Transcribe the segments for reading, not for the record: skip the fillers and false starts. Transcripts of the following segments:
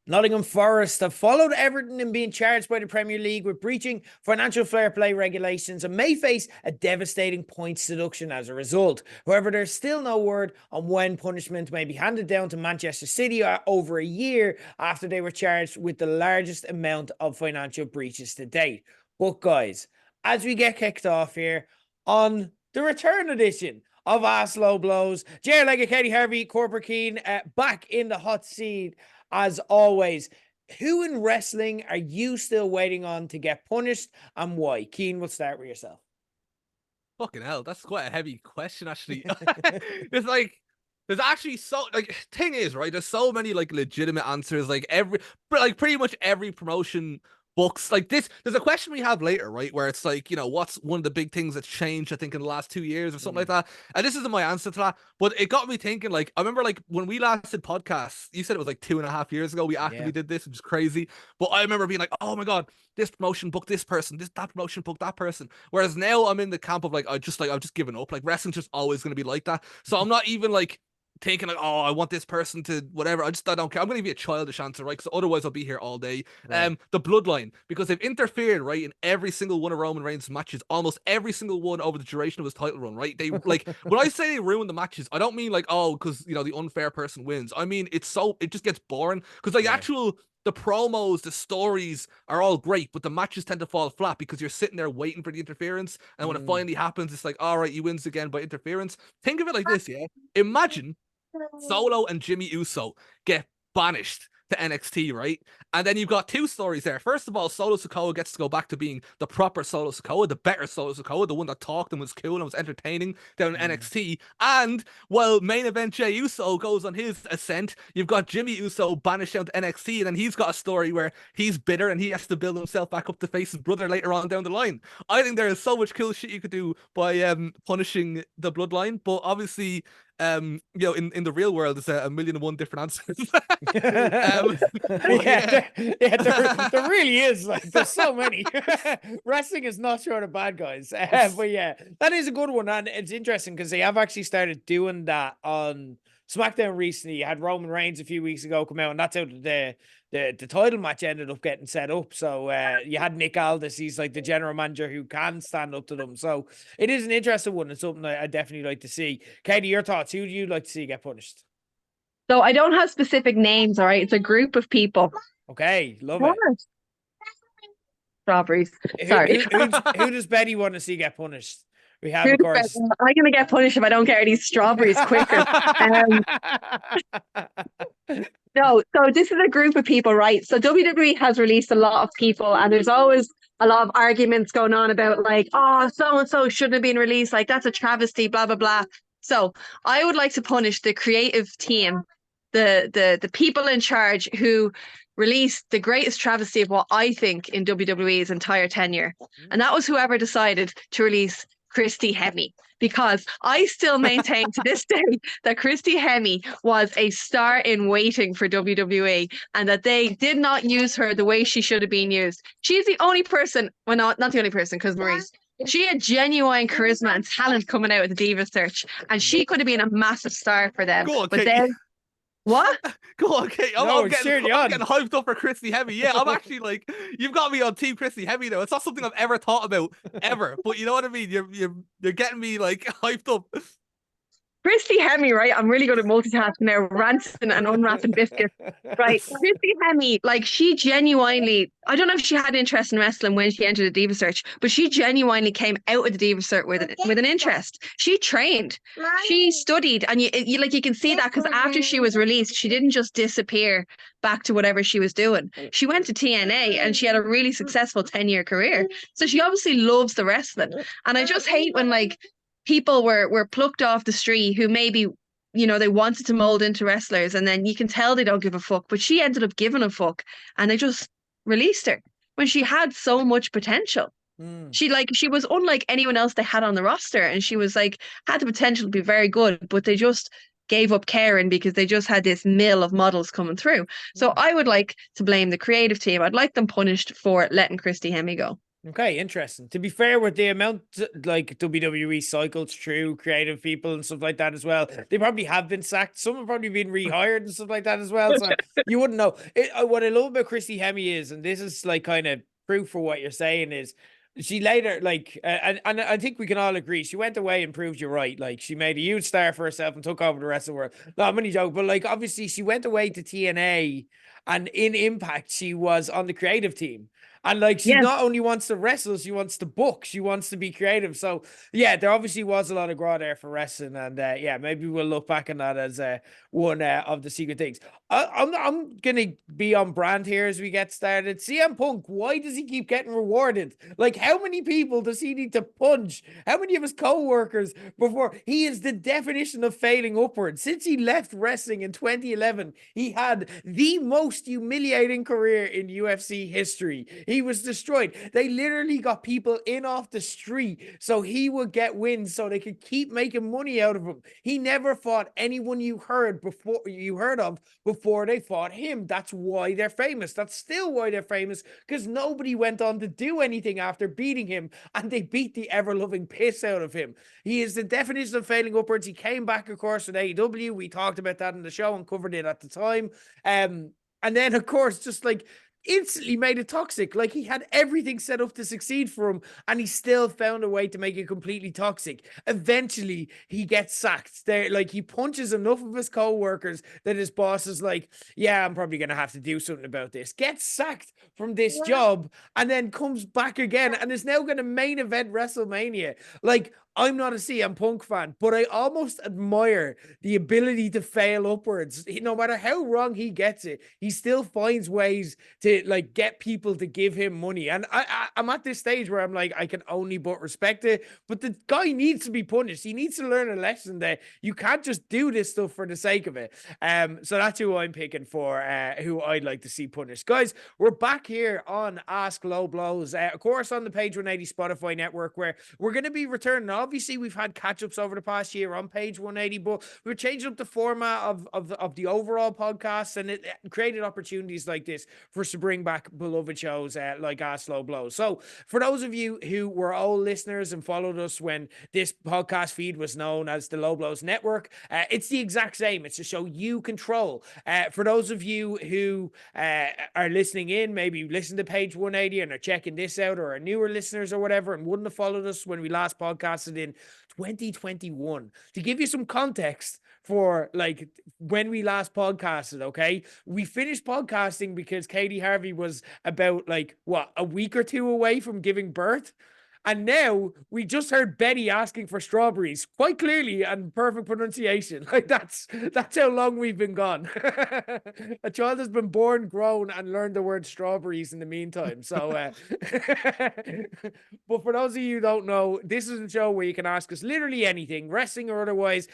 Nottingham Forest have followed Everton in being charged by the Premier League with breaching financial fair play regulations and may face a devastating points deduction as a result. However, there's still no word on when punishment may be handed down to Manchester City over a year after they were charged with the largest amount of financial breaches to date. But guys, as we get kicked off here on the return edition of Low Blows, Jared Leggett, Katie Harvey, Corporate Keane, back in the hot seat as always. Who in wrestling are you still waiting on to get punished and why? Keane, we'll start with yourself. Fucking hell, that's quite a heavy question, actually. It's like, there's actually thing is, right, there's so many like legitimate answers, like pretty much every promotion books like this. There's a question we have later, right, where it's like, what's one of the big things that's changed, I think, in the last 2 years or something like that. And this isn't my answer to that, but it got me thinking. Like, I remember, like, when we last did podcasts, you said it was like 2.5 years ago we actively did this, which is crazy. But I remember being like, oh my god, this promotion book this person, that promotion book that person. Whereas now I'm in the camp of like, I've just given up. Like, wrestling's just always going to be like that. So I'm not even like thinking like, oh, I want this person to whatever. I don't care. I'm going to be a childish answer, right? Because otherwise I'll be here all day. Right. The bloodline, because they've interfered, right, in every single one of Roman Reigns' matches, almost every single one over the duration of his title run, right? They like, when I say they ruin the matches, I don't mean like, oh, because the unfair person wins. I mean, it just gets boring, because like the promos, the stories are all great, but the matches tend to fall flat because you're sitting there waiting for the interference, and when it finally happens, it's like, all right, he wins again by interference. Think of it like this, yeah? Imagine Solo and Jimmy Uso get banished to NXT, right? And then you've got two stories there. First of all, Solo Sikoa gets to go back to being the proper Solo Sikoa, the better Solo Sikoa, the one that talked and was cool and was entertaining down in NXT. And while main event Jey Uso goes on his ascent, you've got Jimmy Uso banished down to NXT, and then he's got a story where he's bitter and he has to build himself back up to face his brother later on down the line. I think there is so much cool shit you could do by punishing the bloodline, but obviously, in the real world, there's a million and one different answers. There really is. Like, there's so many. Wrestling is not short of bad guys. But yeah, that is a good one, and it's interesting because they have actually started doing that on SmackDown recently. You had Roman Reigns a few weeks ago come out, and that's how the title match ended up getting set up. So you had Nick Aldis. He's like the general manager who can stand up to them. So it is an interesting one. It's something I definitely like to see. Katie, your thoughts? Who do you like to see get punished? So I don't have specific names, all right? It's a group of people. Okay, love it. Strawberries. Sorry. Who does Betty want to see get punished? We have, of course. I'm going to get punished if I don't get these strawberries quicker. No, so this is a group of people, right? So WWE has released a lot of people, and there's always a lot of arguments going on about like, oh, so-and-so shouldn't have been released. Like, that's a travesty, blah, blah, blah. So I would like to punish the creative team, the people in charge who released the greatest travesty of what I think in WWE's entire tenure. And that was whoever decided to release Christy Hemme, because I still maintain to this day that Christy Hemme was a star in waiting for WWE, and that they did not use her the way she should have been used. She's the only person, well, not the only person, because Maurice, she had genuine charisma and talent coming out of the Diva Search, and she could have been a massive star for them. Go on, but then what? Go on, Kate. I'm getting hyped up for Christy Hemme. Yeah, I'm actually like, you've got me on Team Christy Hemme though. It's not something I've ever thought about ever, but you know what I mean. You're getting me like hyped up. Christy Hemme, right? I'm really good at multitasking now, ranting and unwrapping biscuits. Right. Christy Hemme, like, she genuinely, I don't know if she had interest in wrestling when she entered the Diva Search, but she genuinely came out of the Diva Search with an interest. She trained, she studied, and you can see that, because after she was released, she didn't just disappear back to whatever she was doing. She went to TNA and she had a really successful 10-year career. So she obviously loves the wrestling. And I just hate when like people were plucked off the street who maybe, they wanted to mold into wrestlers, and then you can tell they don't give a fuck, but she ended up giving a fuck, and they just released her when she had so much potential. She was unlike anyone else they had on the roster, and she was like, had the potential to be very good, but they just gave up caring because they just had this mill of models coming through. So I would like to blame the creative team. I'd like them punished for letting Christy Hemme go. Okay, interesting. To be fair, with the amount like WWE cycles through creative people and stuff like that as well, they probably have been sacked. Some have probably been rehired and stuff like that as well. So you wouldn't know. What I love about Christy Hemme is, and this is like kind of proof for what you're saying, is she later and I think we can all agree she went away and proved you right. Like she made a huge star for herself and took over the rest of the world. Not many joke, but like obviously she went away to TNA, and in Impact she was on the creative team. And like she not only wants to wrestle, she wants to book, she wants to be creative. So yeah, there obviously was a lot of grow there for wrestling, and yeah, maybe we'll look back on that as one of the secret things. I'm gonna be on brand here as we get started. CM Punk, why does he keep getting rewarded? Like, how many people does he need to punch? How many of his co-workers before he is the definition of failing upward? Since he left wrestling in 2011, he had the most humiliating career in UFC history. He was destroyed. They literally got people in off the street so he would get wins so they could keep making money out of him. He never fought anyone you heard of before they fought him. That's why they're famous. That's still why they're famous, because nobody went on to do anything after beating him, and they beat the ever-loving piss out of him. He is the definition of failing upwards. He came back, of course, with AEW. We talked about that in the show and covered it at the time. And then, of course, just like instantly made it toxic. Like he had everything set up to succeed for him, and he still found a way to make it completely toxic. Eventually, he gets sacked. There, like he punches enough of his co-workers that his boss is like, "Yeah, I'm probably gonna have to do something about this." Gets sacked from this job, and then comes back again, and is now going to main event WrestleMania. Like, I'm not a CM Punk fan, but I almost admire the ability to fail upwards. No matter how wrong he gets it, he still finds ways to like get people to give him money. And I'm at this stage where I'm like, I can only but respect it. But the guy needs to be punished. He needs to learn a lesson that you can't just do this stuff for the sake of it. So that's who I'm picking for, who I'd like to see punished. Guys, we're back here on Ask Low Blows, of course, on the Page 180 Spotify network, where we're going to be returning. Obviously, we've had catch-ups over the past year on Page 180, but we're changing up the format of the overall podcast, and it created opportunities like this for us to bring back beloved shows like Ask Low Blows. So for those of you who were old listeners and followed us when this podcast feed was known as the Low Blows Network, it's the exact same. It's a show you control. For those of you who are listening in, maybe listen to Page 180 and are checking this out, or are newer listeners or whatever, and wouldn't have followed us when we last podcasted in 2021. To give you some context for like when we last podcasted, okay, we finished podcasting because Katie Harvey was about like what, a week or two away from giving birth. And now we just heard Betty asking for strawberries, quite clearly, and perfect pronunciation. Like that's how long we've been gone. A child has been born, grown, and learned the word strawberries in the meantime. So, but for those of you who don't know, this is a show where you can ask us literally anything, wrestling or otherwise.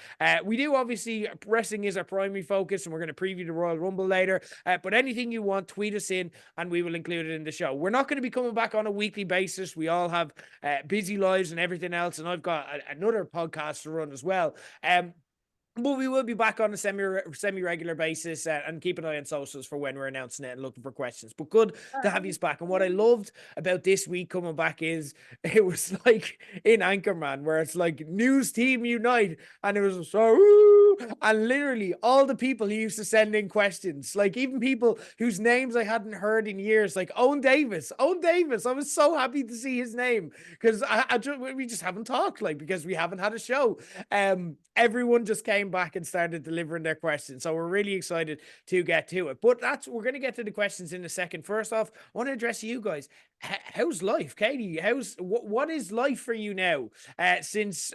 We do obviously, wrestling is our primary focus, and we're going to preview the Royal Rumble later. But anything you want, tweet us in, and we will include it in the show. We're not going to be coming back on a weekly basis. We all have busy lives and everything else, and I've got another podcast to run as well. But we will be back on a semi-regular basis, and keep an eye on socials for when we're announcing it and looking for questions. But good to have you back. And what I loved about this week coming back is it was like in Anchorman, where it's like news team unite, and it was so, and literally all the people who used to send in questions, like even people whose names I hadn't heard in years, like Owen Davis. I was so happy to see his name, because we just haven't talked, like, because we haven't had a show. Everyone just came back and started delivering their questions, so we're really excited to get to it. But we're going to get to the questions in a second. First off, I want to address you guys. How's life, Katie? What is life for you now? Since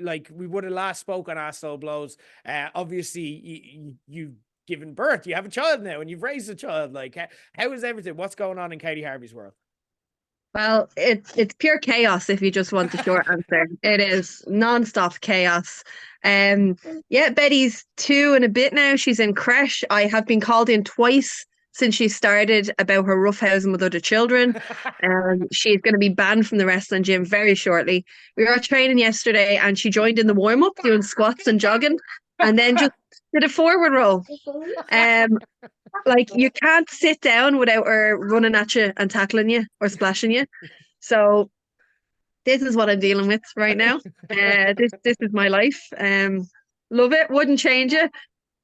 like we would have last spoke on Ask Low Blows. Obviously you've given birth, you have a child now, and you've raised a child. Like, how is everything? What's going on in Katie Harvey's world? Well, it's pure chaos if you just want the short answer. It is non-stop chaos. Yeah, Betty's 2 and a bit now. She's in creche. I have been called in twice since she started about her roughhousing with other children. She's going to be banned from the wrestling gym very shortly. We were training yesterday, and she joined in the warm-up doing squats and jogging, and then just did a forward roll. Like, you can't sit down without her running at you and tackling you or splashing you. So this is what I'm dealing with right now. This is my life. Love it. Wouldn't change it,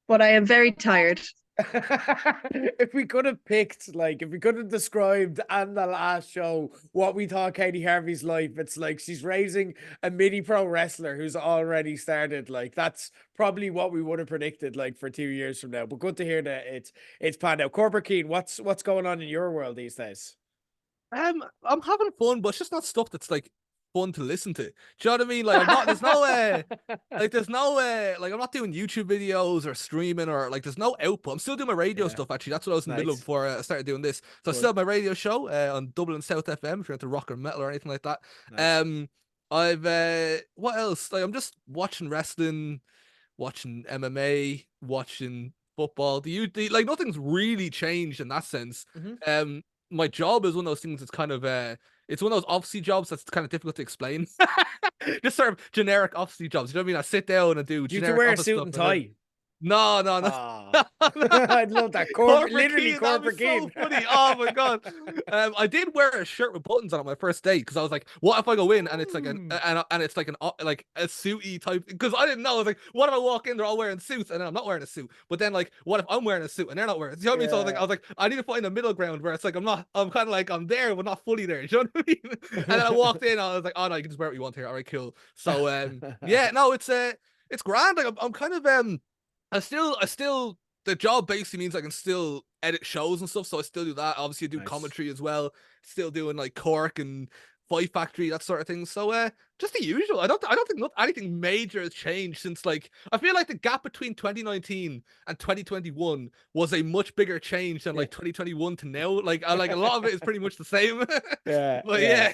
but I am very tired. If we could have picked, like, if we could have described on the last show what we thought Katie Harvey's life, it's like she's raising a mini pro wrestler who's already started. Like, that's probably what we would have predicted, like, for 2 years from now. But good to hear that it's panned out. Corporate Keen, what's going on in your world these days? I'm having fun, but it's just not stuff that's like fun to listen to. Do you know what I mean? Like, I'm not. There's no like I'm not doing YouTube videos or streaming or like there's no output. I'm still doing my radio stuff. Actually, that's what I was in the middle of Nice. before I started doing this. So I Good. still have my radio show on Dublin South FM if you're into rock or metal or anything like that. Nice. I've what else? Like I'm just watching wrestling, watching MMA, watching football. Like nothing's really changed in that sense. Mhm. My job is one of those things that's kind of it's one of those office jobs that's kind of difficult to explain. Just sort of generic office jobs. You know what I mean? I sit down and do You generic can wear a office suit stuff and and then- tie. No. Ah. I'd love that. Literally Keen, corporate that was Keen. so funny. Oh my god. I did wear a shirt with buttons on it my first day because I was like, what if I go in and it's like and it's like like a suity type, because I didn't know. I was like, what if I walk in, they're all wearing suits and then I'm not wearing a suit, but then like what if I'm wearing a suit and they're not wearing it? You know what I mean? So I was like I need to find a middle ground where it's like I'm kind of like I'm there but not fully there. You know what I mean? And then I walked in, I was like, oh no, you can just wear what you want here. All right, cool. So yeah, no, it's grand. Like I'm kind of I still the job basically means I can still edit shows and stuff, so I still do that. Obviously I do Nice. commentary as well, still doing like Cork and Fight Factory, that sort of thing. So just the usual. I don't think anything major has changed since, like, I feel like the gap between 2019 and 2021 was a much bigger change than like 2021 to now. Like a lot of it is pretty much the same. Yeah. But yeah.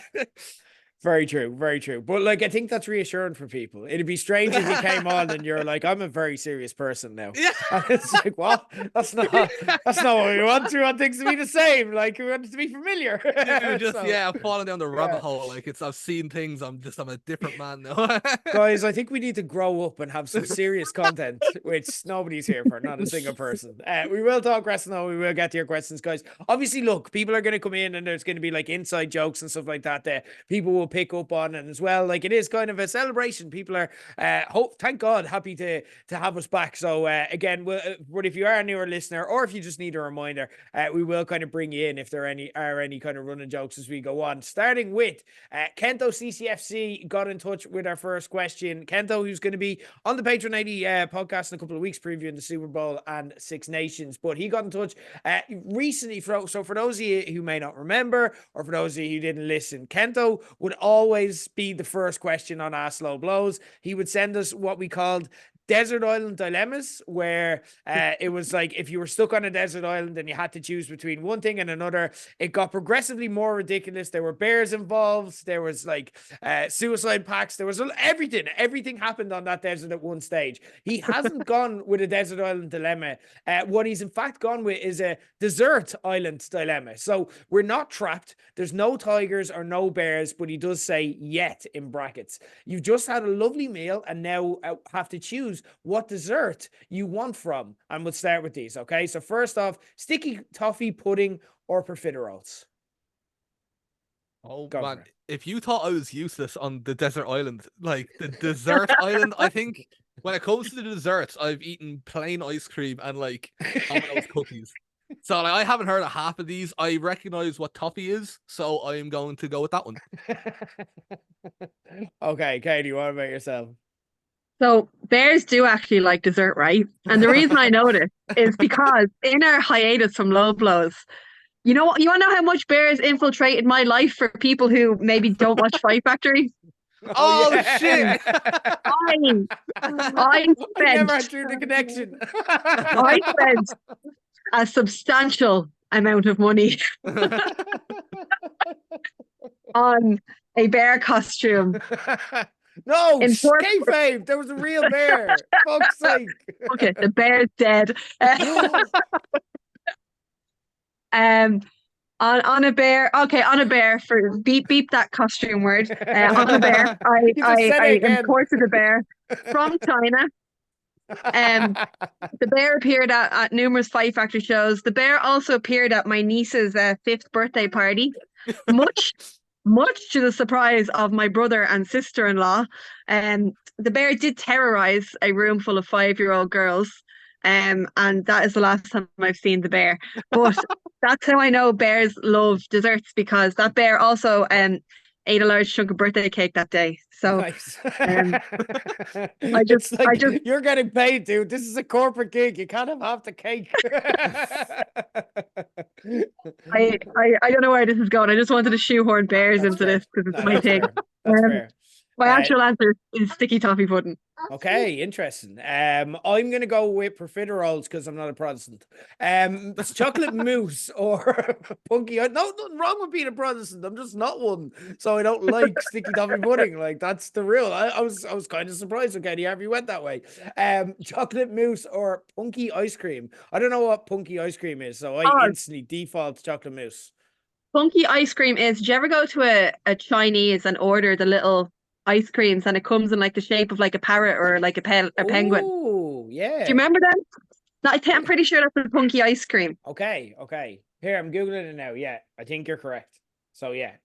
Very true, very true. But like, I think that's reassuring for people. It'd be strange if you came on and you're like, "I'm a very serious person now." Yeah. And it's like, what? That's not what we want. We want things to be the same. Like, we want it to be familiar. Dude, just So, I'm falling down the rabbit yeah. hole. Like I've seen things. I'm a different man now. Guys, I think we need to grow up and have some serious content, which nobody's here for, not a single person. We will talk wrestling, though. We will get to your questions, guys. Obviously, look, people are going to come in and there's going to be like inside jokes and stuff like that that people will pick up on. And as well, like, it is kind of a celebration. People are, thank God, happy to have us back. So again, but if you are a newer listener or if you just need a reminder, we will kind of bring you in if there are any kind of running jokes as we go on. Starting with Kento CCFC got in touch with our first question. Kento, who's going to be on the Patreon 80 podcast in a couple of weeks previewing the Super Bowl and Six Nations, but he got in touch recently. So for those of you who may not remember, or for those of you who didn't listen, Kento would always be the first question on Ask Low Blows. He would send us what we called desert island dilemmas, where it was like if you were stuck on a desert island and you had to choose between one thing and another. It got progressively more ridiculous. There were bears involved. There was like suicide pacts. There was everything happened on that desert at one stage. He hasn't gone with a desert island dilemma. What he's in fact gone with is a desert island dilemma. So we're not trapped. There's no tigers or no bears, but he does say yet in brackets. You've just had a lovely meal and now have to choose what dessert you want from. And we'll start with these, okay? So first off, sticky toffee pudding or profiteroles. Oh Go man, for it. if you thought I was useless on the desert island, like the dessert island, I think when it comes to the desserts, I've eaten plain ice cream and like Domino's cookies. So like, I haven't heard of half of these. I recognize what toffee is, so I'm going to go with that one. Okay, Katie, what about yourself? So bears do actually like dessert, right? And the reason I know this is because in our hiatus from Low Blows, you want to know how much bears infiltrated my life for people who maybe don't watch Fight Factory? Oh yeah. shit! I never spent drew the connection. I spent a substantial amount of money on a bear costume. No, In kayfabe. There was a real bear. Fuck's sake. Okay, the bear's dead. On a bear. Okay, on a bear for beep that costume word. On a bear. I imported a bear from China. The bear appeared at numerous Fight Factory shows. The bear also appeared at my niece's 5th birthday party. much to the surprise of my brother and sister-in-law, the bear did terrorize a room full of 5-year-old girls. And that is the last time I've seen the bear. But that's how I know bears love desserts, because that bear also ate a large chunk of birthday cake that day. So Nice. um, It's like I just you're getting paid, dude. This is a corporate gig. You can't have half the cake. I don't know where this is going. I just wanted to shoehorn bears That's into fair. this because it's No, my that's thing. fair. That's Um, fair. my Uh, actual answer is sticky toffee pudding. Okay, interesting. I'm gonna go with profiteroles because I'm not a Protestant. It's chocolate mousse or punky. No, nothing wrong with being a Protestant. I'm just not one, so I don't like sticky toffee pudding. Like that's the rule. I was kind of surprised when Katie Harvey went that way. Chocolate mousse or punky ice cream. I don't know what punky ice cream is, so I Oh, instantly default to chocolate mousse. funky ice cream is. Did you ever go to a Chinese and order the little ice creams and it comes in like the shape of like a parrot or like a penguin? Do Oh, you yeah. remember them? No, I'm pretty sure that's the punky ice cream. Okay, okay. Here, I'm Googling it now. Yeah, I think you're correct. So yeah.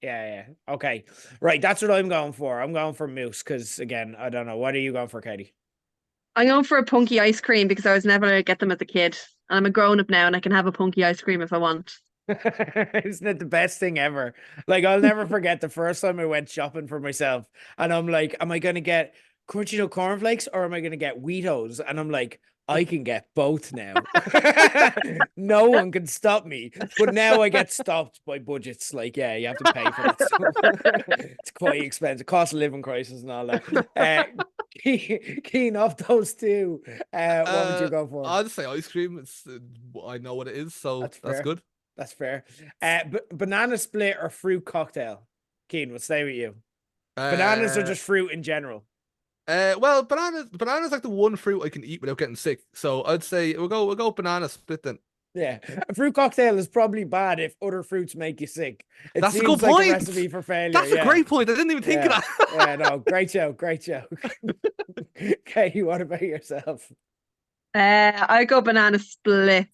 Okay. Right, that's what I'm going for. I'm going for mousse because again, I don't know. What are you going for, Katie? I'm going for a punky ice cream because I was never able to get them as a kid. And I'm a grown up now and I can have a punky ice cream if I want. Isn't it the best thing ever? Like, I'll never forget the first time I went shopping for myself, and I'm like, am I gonna get crunchy nut cornflakes or am I gonna get Wheatos? And I'm like, I can get both now. No one can stop me. But now I get stopped by budgets. Like, yeah, you have to pay for that stuff. It's quite expensive. Cost of living crisis and all that. Keen off those two. What would you go for? I'll just say ice cream. It's I know what it is, so That's that's fair. good. That's fair. Banana split or fruit cocktail? Keen, we'll stay with you. Bananas are just fruit in general. Well, bananas like the one fruit I can eat without getting sick. So I'd say we'll go banana split then. Yeah, a fruit cocktail is probably bad if other fruits make you sick. It That's a seems good like point. a recipe for failure. That's a yeah. great point. I didn't even think of that. Yeah, no, great joke. Katie, what about yourself? I go banana split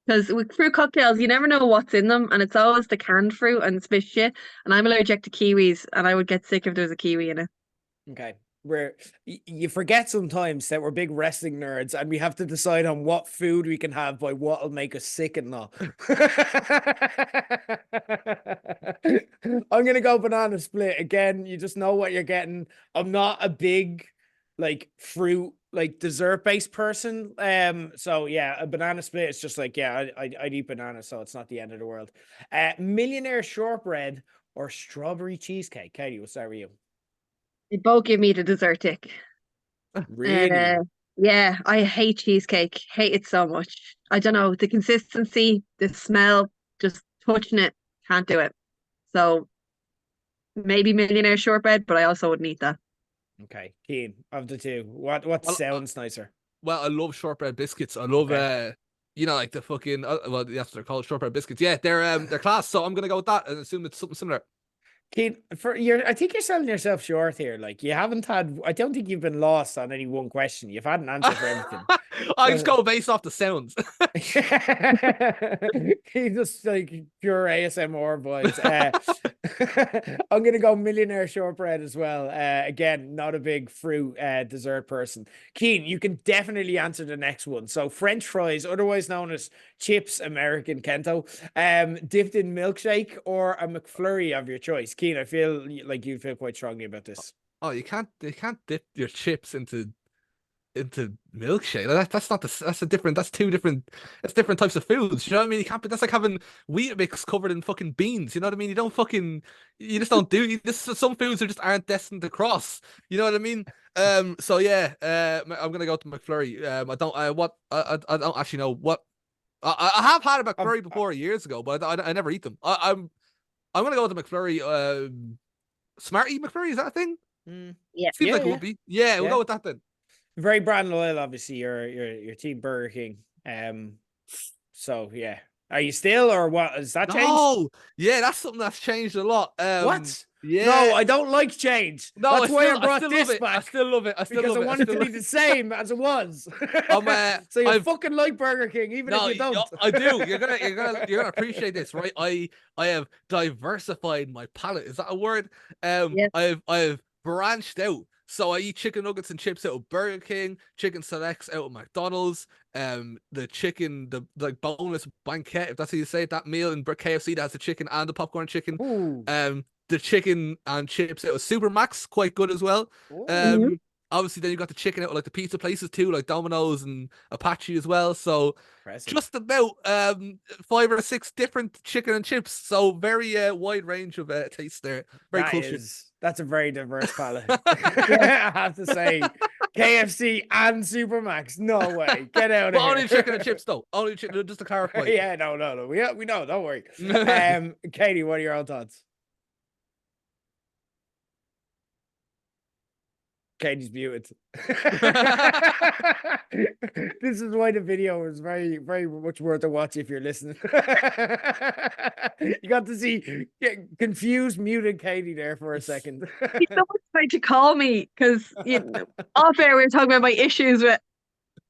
because with fruit cocktails, you never know what's in them, and it's always the canned fruit and it's a bit shit. And I'm allergic to kiwis, and I would get sick if there was a kiwi in it. Okay. You forget sometimes that we're big wrestling nerds and we have to decide on what food we can have by what'll make us sick and not. I'm gonna go banana split again. You just know what you're getting. I'm not a big like fruit like dessert based person. So yeah, a banana split is just like I'd eat banana, so it's not the end of the world. Millionaire shortbread or strawberry cheesecake. Katie, we'll start with you. They both give me the dessert tick. Really? Yeah, I hate cheesecake. Hate it so much. I don't know, the consistency, the smell, just touching it, can't do it. So maybe millionaire shortbread, but I also wouldn't eat that. Okay, Keen, of the two, what Well, sounds nicer? Well, I love shortbread biscuits. I love you know, like the fucking well, that's what they're called, shortbread biscuits. Yeah, they're class. So I'm gonna go with that and assume it's something similar. Keen, I think you're selling yourself short here. Like you haven't had. I don't think you've been lost on any one question. You've had an answer for everything. I just go based off the sounds. He just like pure ASMR boys. I'm gonna go millionaire shortbread as well. Again, not a big fruit dessert person. Keen, you can definitely answer the next one. So French fries, otherwise known as chips, American Kento, dipped in milkshake or a McFlurry of your choice. Keen, I feel like you feel quite strongly about this. Oh, you can't dip your chips into milkshake. That's two different types of foods. You know what I mean? You can't. That's like having wheat mix covered in fucking beans. You know what I mean? You just don't do. Some foods are just aren't destined to cross. You know what I mean? So yeah. I'm gonna go to McFlurry. I don't actually know what. I have had a McFlurry before years ago, but I never eat them. I'm gonna go with the McFlurry. Smarty McFlurry, is that a thing? Yeah. Seems like it would be. Yeah, we'll go with that then. Very brand loyal, obviously. Your team Burger King. So yeah. Are you still or what? Has that changed? Oh, yeah, that's something that's changed a lot. What? Yeah. No, I don't like change. No, That's why I brought still this love it. I back. still love it. I still Because love I it. want it still to love be the same as it was. So you I've fucking like Burger King, even if No, you don't. I do. You're gonna appreciate this, right? I have diversified my palate. Is that a word? Yeah. I've branched out. So I eat chicken nuggets and chips out of Burger King, chicken selects out of McDonald's, the chicken, the like boneless banquet, if that's how you say it, that meal in KFC that has the chicken and the popcorn chicken. Ooh. The chicken and chips out of Supermax, quite good as well. Ooh. Mhm. Obviously then you got the chicken out of like the pizza places too, like Domino's and Apache as well. So Impressive. just about 5 or 6 different chicken and chips. So very wide range of tastes there. Very cool shit. That's a very diverse palate. I have to say, KFC and Supermax. No way. Get out But of here. only chicken and chips though. Only chicken, just to clarify. Yeah, no. We know. Don't worry. Katie, what are your own thoughts? Katie's muted. This is why the video is very, very much worth a watch if you're listening. You got to see confused, muted Katie there for a second. Someone tried to call me because off air we were talking about my issues with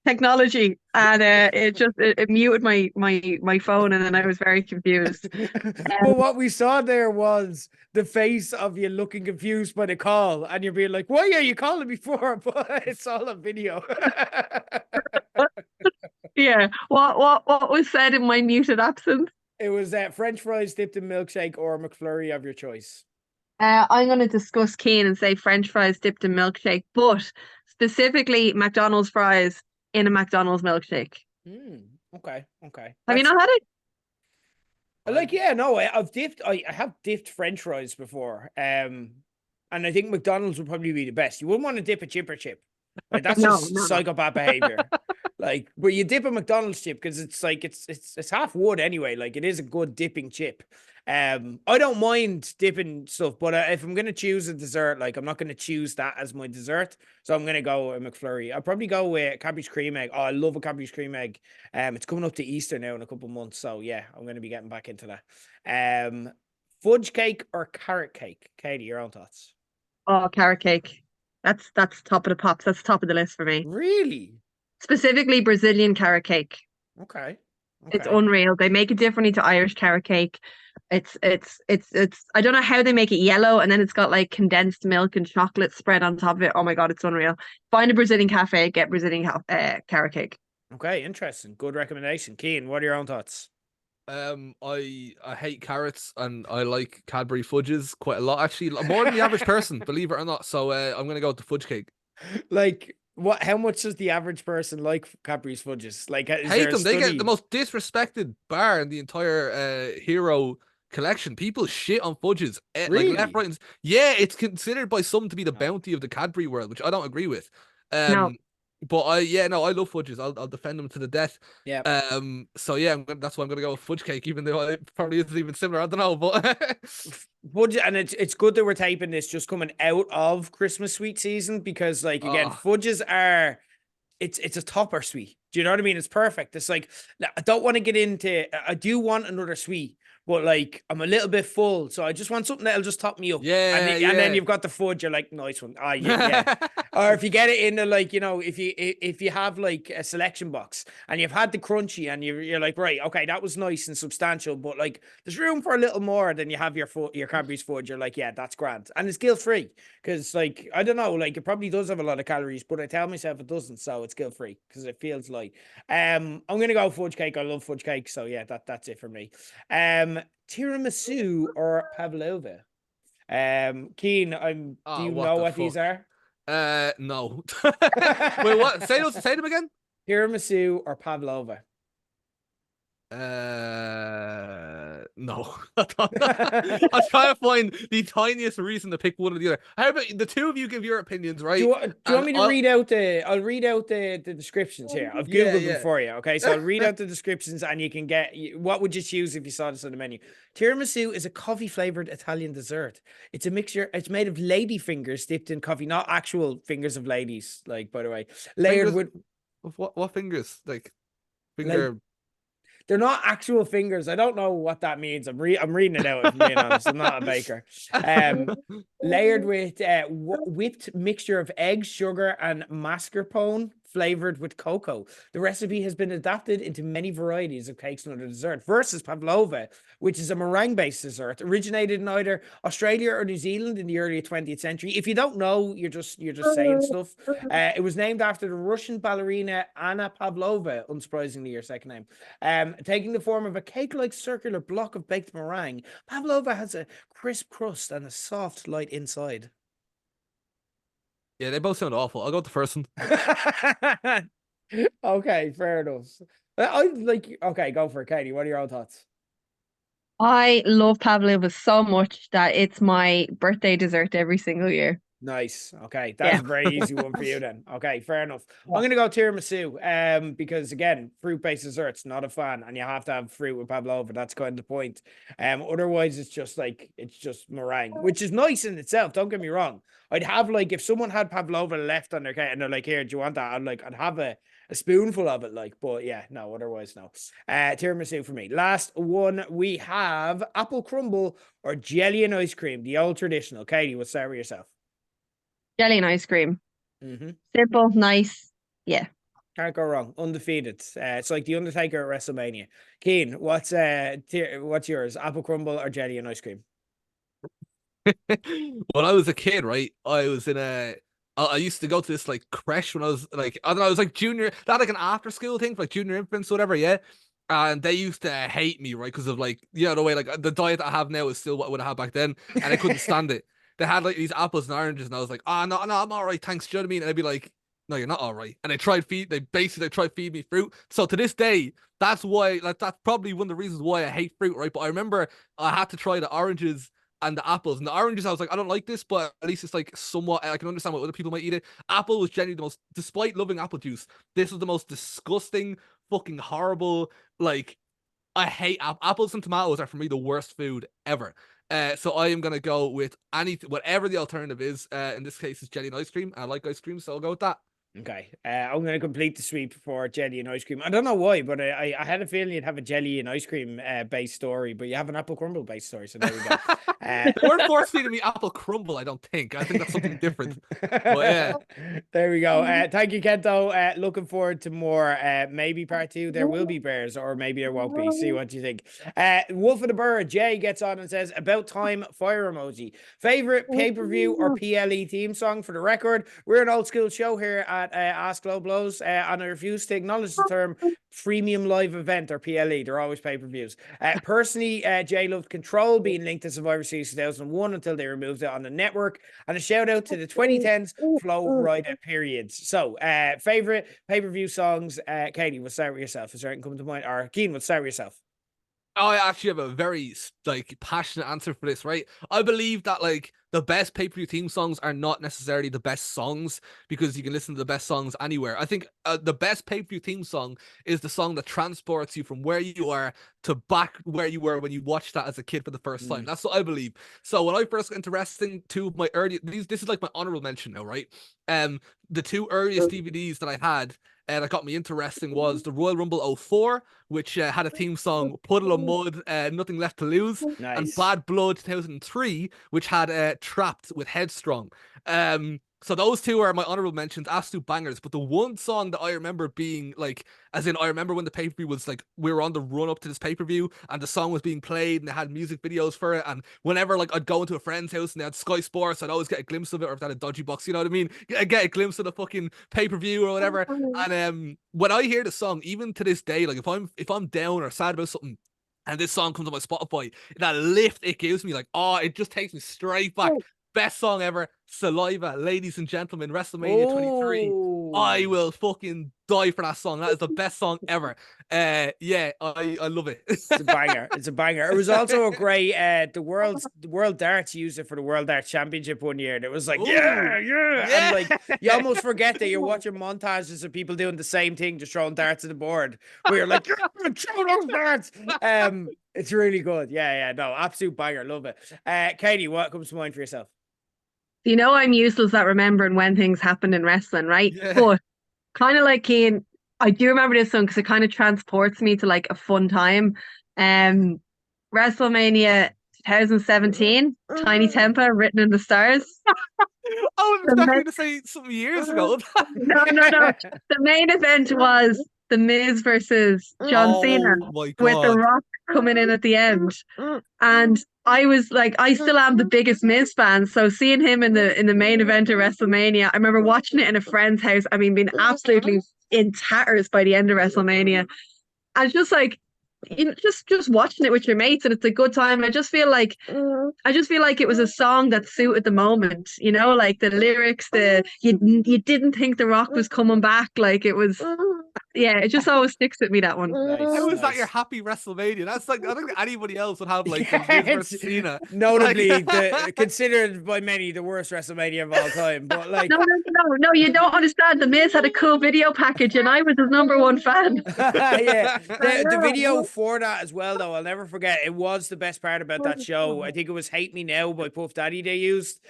technology, and it muted my phone, and then I was very confused. But what we saw there was the face of you looking confused by the call, and you're being like, "Why are you calling me for?" But it's all a video. Yeah, what was said in my muted absence? It was French fries dipped in milkshake or McFlurry of your choice. I'm going to discuss Keen and say French fries dipped in milkshake, but specifically McDonald's fries in a McDonald's milkshake. Okay. Have you not had it? Like, yeah, no, I have dipped French fries before. And I think McDonald's would probably be the best. You wouldn't want to dip a chipper chip. Like, that's No, just no. psychopath behavior. Like, but you dip a McDonald's chip because it's like it's half wood anyway. Like, it is a good dipping chip. I don't mind dipping stuff, but if I'm gonna choose a dessert, like I'm not gonna choose that as my dessert. So I'm gonna go with McFlurry. I'll probably go with cabbage cream egg. Oh, I love a cabbage cream egg. It's coming up to Easter now in a couple of months, so yeah, I'm gonna be getting back into that. Fudge cake or carrot cake? Katie, your own thoughts. Oh, carrot cake. That's top of the pops. That's top of the list for me. Really? Specifically Brazilian carrot cake. Okay. It's unreal. They make it differently to Irish carrot cake. It's I don't know how they make it yellow, and then it's got like condensed milk and chocolate spread on top of it. Oh my God, it's unreal. Find a Brazilian cafe, get Brazilian carrot cake. Okay, interesting. Good recommendation. Keen, what are your own thoughts? I hate carrots and I like Cadbury fudges quite a lot, actually, more than the average person, believe it or not. So I'm gonna go with the fudge cake. Like, what? How much does the average person like Cadbury's fudges? Like, Hate them. They get the most disrespected bar in the entire hero collection. People shit on fudges, Really? like left, right, and yeah. It's considered by some to be the bounty of the Cadbury world, which I don't agree with. No. But I love fudges. I'll defend them to the death. Yeah. So yeah, that's why I'm gonna go with fudge cake, even though it probably isn't even similar. I don't know, but Fudge, and it's good that we're taping this just coming out of Christmas sweet season, because like again, fudges are it's a topper sweet. Do you know what I mean? It's perfect. It's like, I don't want to get into, I do want another sweet, but like I'm a little bit full, so I just want something that'll just top me up. Yeah, and then you've got the fudge. You're like, nice one. Yeah. Or if you get it in the, like, you know, if you have like a selection box and you've had the crunchy and you're like, right, okay, that was nice and substantial, but like there's room for a little more than you have your Cadbury's fudge. You're like, yeah, that's grand, and it's guilt free, because like I don't know, like it probably does have a lot of calories, but I tell myself it doesn't, so it's guilt free because it feels light. I'm gonna go fudge cake. I love fudge cake, so yeah, that's it for me. Tiramisu or pavlova? Keen, do you know what these are? No. Wait, what? Say them again. Tiramisu or pavlova? No. I'm trying to find the tiniest reason to pick one or the other. How about the two of you give your opinions, right? Do you want me to read out I'll read out the descriptions here. I've Googled them for you. Okay, so I'll read out the descriptions and you can get, what would you choose if you saw this on the menu? Tiramisu is a coffee flavored Italian dessert. It's a mixture. It's made of lady fingers dipped in coffee, not actual fingers of ladies, like, by the way, layered fingers, with what fingers, like finger. They're not actual fingers. I don't know what that means. I'm reading it out, if I'm being honest. I'm not a baker. Layered with whipped mixture of eggs, sugar, and mascarpone, flavored with cocoa. The recipe has been adapted into many varieties of cakes and other dessert. Versus pavlova, which is a meringue-based dessert, originated in either Australia or New Zealand in the early 20th century. If you don't know, you're just saying stuff. It was named after the Russian ballerina Anna Pavlova, unsurprisingly, her second name. Taking the form of a cake-like circular block of baked meringue, pavlova has a crisp crust and a soft, light inside. Yeah, they both sound awful. I'll go with the first one. Okay, fair enough. I like. Okay, go for it, Katie. What are your own thoughts? I love pavlova so much that it's my birthday dessert every single year. Nice. Okay, that's a very easy one for you then. Okay, fair enough. I'm gonna go tiramisu. Because again, fruit-based desserts, not a fan, and you have to have fruit with pavlova. That's kind of the point. Otherwise it's just meringue, which is nice in itself. Don't get me wrong. I'd have like if someone had pavlova left on their cake and they're like, "Here, do you want that?" I'd have a spoonful of it, like, but yeah, no, otherwise no. Tiramisu for me. Last one, we have apple crumble or jelly and ice cream, the old traditional. Katie, we'll start with yourself. Jelly and ice cream. Mm-hmm. Simple, nice. Yeah. Can't go wrong. Undefeated. It's like the Undertaker at WrestleMania. Keen, what's yours? Apple crumble or jelly and ice cream? When I was a kid, right, I was in I used to go to this like creche when I was like, I don't know, I was like junior. They had like an after school thing for like junior infants, whatever, yeah. And they used to hate me, right, because of like, you know, the way like the diet I have now is still what I would have had back then, and I couldn't stand it. They had like these apples and oranges, and I was like, no, I'm all right, thanks. Do you know what I mean? And I'd be like, no, you're not all right. And they tried feed me fruit. So to this day, that's why, like, that's probably one of the reasons why I hate fruit, right? But I remember I had to try the oranges and the apples. And the oranges, I was like, I don't like this, but at least it's like somewhat, I can understand why other people might eat it. Apple was genuinely the most, despite loving apple juice, this was the most disgusting, fucking horrible, like, I hate apples and tomatoes are for me the worst food ever. So I am gonna go with whatever the alternative is. In this case, it's jelly and ice cream. I like ice cream, so I'll go with that. Okay, I'm going to complete the sweep for jelly and ice cream. I don't know why, but I had a feeling you'd have a jelly and ice cream based story, but you have an apple crumble based story, so there we go. They weren't force feeding me apple crumble, I don't think. I think that's something different. But yeah. There we go. Thank you, Kento. Looking forward to more. Maybe part 2, there will be bears, or maybe there won't be. See what you think. Wolf of the Bird, Jay gets on and says, about time, fire emoji. Favorite pay-per-view or PLE theme song? For the record, we're an old school show here at Ask Low Blows, and I refuse to acknowledge the term freemium live event or PLE. They're always pay-per-views. Personally, Jay loved Control being linked to Survivor Series 2001 until they removed it on the network, and a shout out to the 2010s Flow Rida periods. So favorite pay-per-view songs. Katie, we'll start with yourself. Is there anything coming to mind? Or Keen, we'll start with yourself. I actually have a very like passionate answer for this, right? I believe that like the best pay-per-view theme songs are not necessarily the best songs, because you can listen to the best songs anywhere. I think the best pay-per-view theme song is the song that transports you from where you are to back where you were when you watched that as a kid for the first time. That's what I believe. So when I first got into wrestling, two of my early this is like my honorable mention now, right? The two earliest DVDs that I had that got me into wrestling was the Royal Rumble 04, which had a theme song, Puddle of Mud, Nothing Left to Lose, Nice. and Bad Blood 2003, which had Trapped with Headstrong. So those two are my honorable mentions, absolute bangers. But the one song that I remember being like, as in I remember when the pay-per-view was like, we were on the run up to this pay-per-view and the song was being played and they had music videos for it. And whenever like I'd go into a friend's house and they had Sky Sports, I'd always get a glimpse of it, or if they had a dodgy box, you know what I mean? Get a glimpse of the fucking pay-per-view or whatever. And when I hear the song, even to this day, like if I'm down or sad about something, and this song comes on my Spotify, that lift it gives me, like, oh, it just takes me straight back. Best song ever, Saliva, ladies and gentlemen, WrestleMania 23. I will fucking die for that song. That is the best song ever. Yeah, I love it. It's a banger. It's a banger. It was also a great the World Darts used it for the World Darts Championship one year. And it was like, yeah. And like you almost forget that you're watching montages of people doing the same thing, just throwing darts at the board. Where you're like, throw those darts. It's really good. Yeah, no, absolute banger. Love it. Katie, what comes to mind for yourself? You know, I'm useless at remembering when things happened in wrestling, right? Yeah. But kind of like Keane, I do remember this song because it kind of transports me to like a fun time. WrestleMania 2017, Tiny Tempa, Written in the Stars. I was The expecting ma- you to say some years ago. no, no, no. The main event was The Miz versus John Cena Oh my with The god. Rock coming in at the end. And I was like, I still am the biggest Miz fan. So seeing him in the main event of WrestleMania, I remember watching it in a friend's house. I mean, being absolutely in tatters by the end of WrestleMania. And it's just like, you know, just watching it with your mates, and it's a good time. I just feel like it was a song that suited the moment, you know, like the lyrics, you didn't think The Rock was coming back, like it was, yeah, it just always sticks with me, that one. How is that Nice. your happy WrestleMania? That's like, I don't think anybody else would have like Yeah, the Miz versus it's Cena. notably Like... considered by many the worst WrestleMania of all time. But like, No, no, no, no, you don't understand. The Miz had a cool video package, and I was his #1 fan. yeah, the know. video for that as well, though, I'll never forget. It was the best part about that show. I think it was "Hate Me Now" by Puff Daddy they used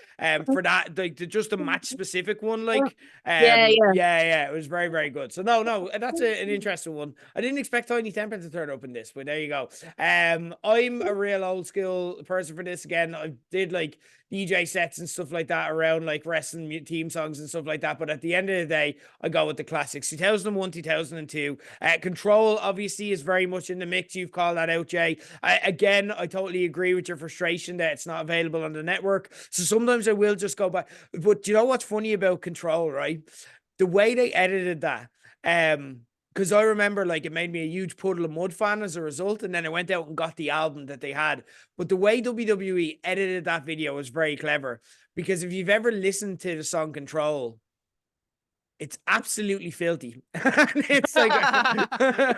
for that, like just the match specific one. Like, Yeah, yeah. yeah, it was very, very good. So no, that's an interesting one. I didn't expect Tiny Temper to turn up in this, but there you go. I'm a real old school person for this. Again, I did like DJ sets and stuff like that around like wrestling theme songs and stuff like that. But at the end of the day, I go with the classics. 2001, 2002. Control obviously is very much in the mix. You've called that out, Jay. Again, I totally agree with your frustration that it's not available on the network. So sometimes I will just go back. But do you know what's funny about Control, right? The way they edited that, because I remember like it made me a huge Puddle of Mud fan as a result, and then I went out and got the album that they had. But the way WWE edited that video was very clever, because if you've ever listened to the song Control, it's absolutely filthy. And it's like,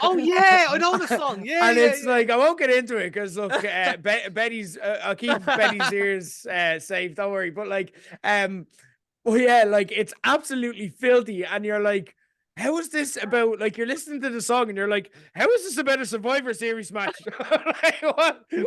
oh yeah, I know the song. Yeah, and yeah, it's yeah. like, I won't get into it because look, Betty's, I'll keep Betty's ears safe. Don't worry. But like, well, yeah, like it's absolutely filthy, and you're like, how is this about? Like, you're listening to the song, and you're like, how is this about a Survivor Series match? Like,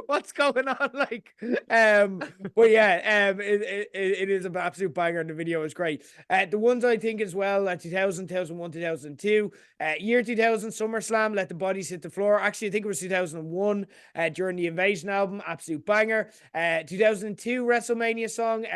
what's going on? Like, but yeah, it is an absolute banger, and the video is great. The ones I think as well, 2000, 2001, 2002, year 2000, SummerSlam, Let the Bodies Hit the Floor. Actually, I think it was 2001 during the Invasion album, absolute banger. 2002 WrestleMania song,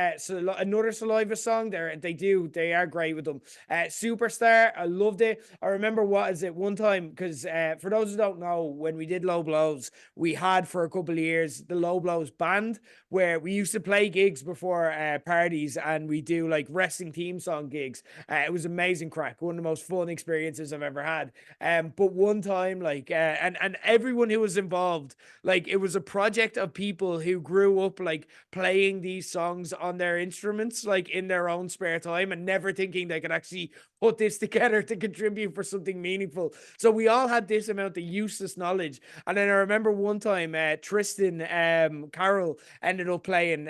another Saliva song. They are great with them. Superstar, I loved it. I remember one time, because for those who don't know, when we did Low Blows, we had for a couple of years the Low Blows band, where we used to play gigs before parties, and we do like wrestling theme song gigs. It was amazing crack, one of the most fun experiences I've ever had. But one time, like, and everyone who was involved, like, it was a project of people who grew up like playing these songs on their instruments, like in their own spare time, and never thinking they could actually put this together to contribute for something meaningful. So we all had this amount of useless knowledge. And then I remember one time, Tristan Carroll ended up playing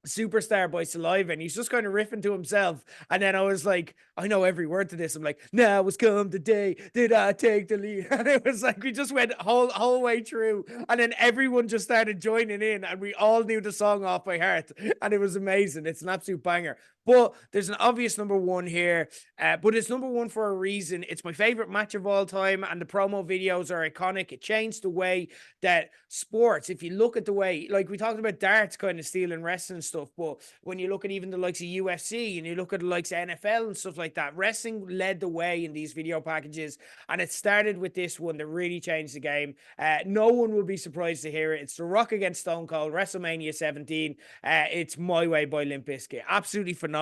Superstar by Saliva, and he's just kind of riffing to himself. And then I was like, I know every word to this. I'm like, now has come the day did I take the lead. And it was like, we just went whole way through, and then everyone just started joining in, and we all knew the song off by heart, and it was amazing. It's an absolute banger. But there's an obvious #1 here, but it's #1 for a reason. It's my favorite match of all time, and the promo videos are iconic. It changed the way that sports, if you look at the way, like we talked about darts kind of stealing wrestling stuff, but when you look at even the likes of UFC, and you look at the likes of NFL and stuff like that, wrestling led the way in these video packages, and it started with this one that really changed the game. No one will be surprised to hear it. It's The Rock against Stone Cold, WrestleMania 17. It's My Way by Limp Bizkit. Absolutely phenomenal.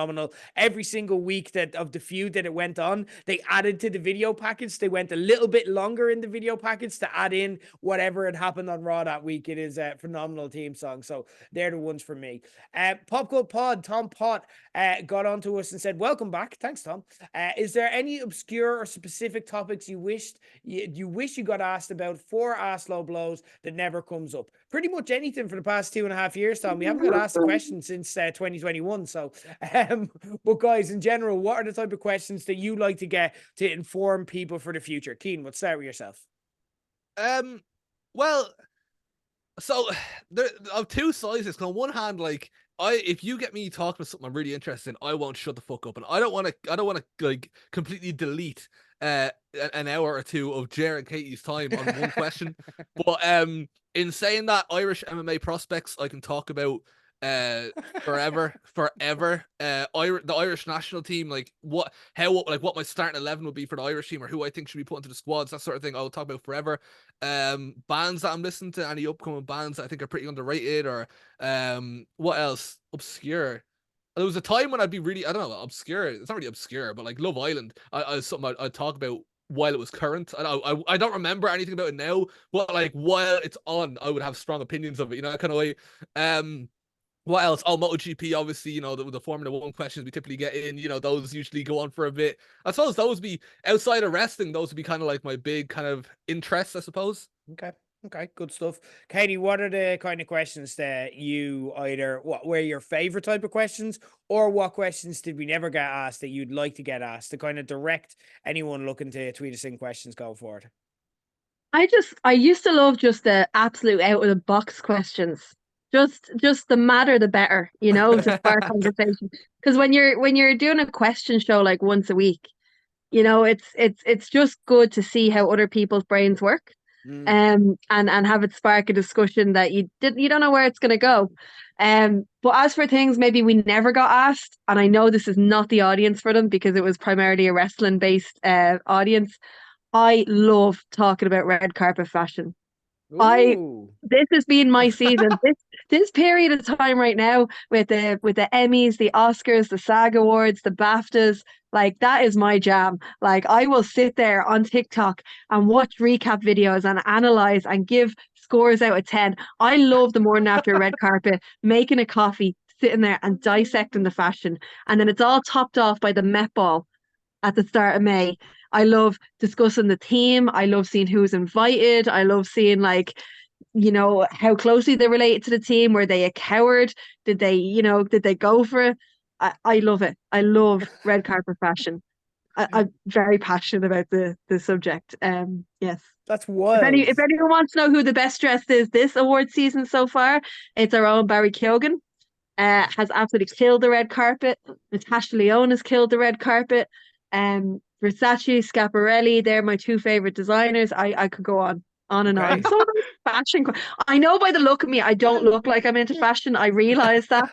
Every single week of the feud that it went on, they added to the video package. They went a little bit longer in the video package to add in whatever had happened on Raw that week. It is a phenomenal theme song. So they're the ones for me. Pop Cult Pod, Tom Pott got onto us and said, welcome back. Thanks, Tom. Is there any obscure or specific topics you wish you got asked about for Ask Low Blows that never comes up? Pretty much anything for the past 2.5 years, Tom. We haven't got asked a question since 2021. So, but guys, in general, what are the type of questions that you like to get to inform people for the future? Keen, let's start with yourself. Well, so there are two sides. On one hand, like, if you get me talking about something I'm really interested in, I won't shut the fuck up, and I don't want to like completely delete an hour or two of Jer and Katie's time on one question. But in saying that, Irish MMA prospects I can talk about forever. The Irish national team, like what my starting 11 would be for the Irish team, or who I think should be put into the squads, that sort of thing. I'll talk about forever. Bands that I'm listening to, any upcoming bands that I think are pretty underrated, or what else? Obscure. There was a time when I'd be really, I don't know, obscure. It's not really obscure, but like Love Island, I something I'd talk about while it was current. I don't remember anything about it now, but like while it's on, I would have strong opinions of it, you know, that kind of way. What else? Oh, MotoGP, obviously, you know, the Formula One questions we typically get in, you know, those usually go on for a bit. I suppose those would be, outside of wrestling, those would be kind of like my big kind of interests, I suppose. Okay, good stuff. Katie, what are the kind of questions that you either, what were your favorite type of questions, or what questions did we never get asked that you'd like to get asked, to kind of direct anyone looking to tweet us in questions going forward? I used to love just the absolute out of the box questions. Just the madder the better, you know, to spark conversation. Because when you're doing a question show like once a week, you know, it's just good to see how other people's brains work. And have it spark a discussion that you don't know where it's going to go. But as for things maybe we never got asked, and I know this is not the audience for them because it was primarily a wrestling based audience. I love talking about red carpet fashion. This has been my season. This period of time right now with the Emmys, the Oscars, the SAG Awards, the BAFTAs, like that is my jam. Like I will sit there on TikTok and watch recap videos and analyze and give scores out of 10. I love the morning after red carpet, making a coffee, sitting there and dissecting the fashion. And then it's all topped off by the Met Ball at the start of May. I love discussing the theme. I love seeing who's invited. I love seeing like, you know, how closely they related to the team. Were they a coward? Did they go for it? I love it. I love red carpet fashion. I'm very passionate about the subject. Yes. That's wild. If anyone wants to know who the best dressed is this award season so far, it's our own Barry Keoghan. Has absolutely killed the red carpet. Natasha Lyonne has killed the red carpet. Versace, Schiaparelli, they're my two favorite designers. I could go on and on. So many fashion. I know by the look of me, I don't look like I'm into fashion. I realize that.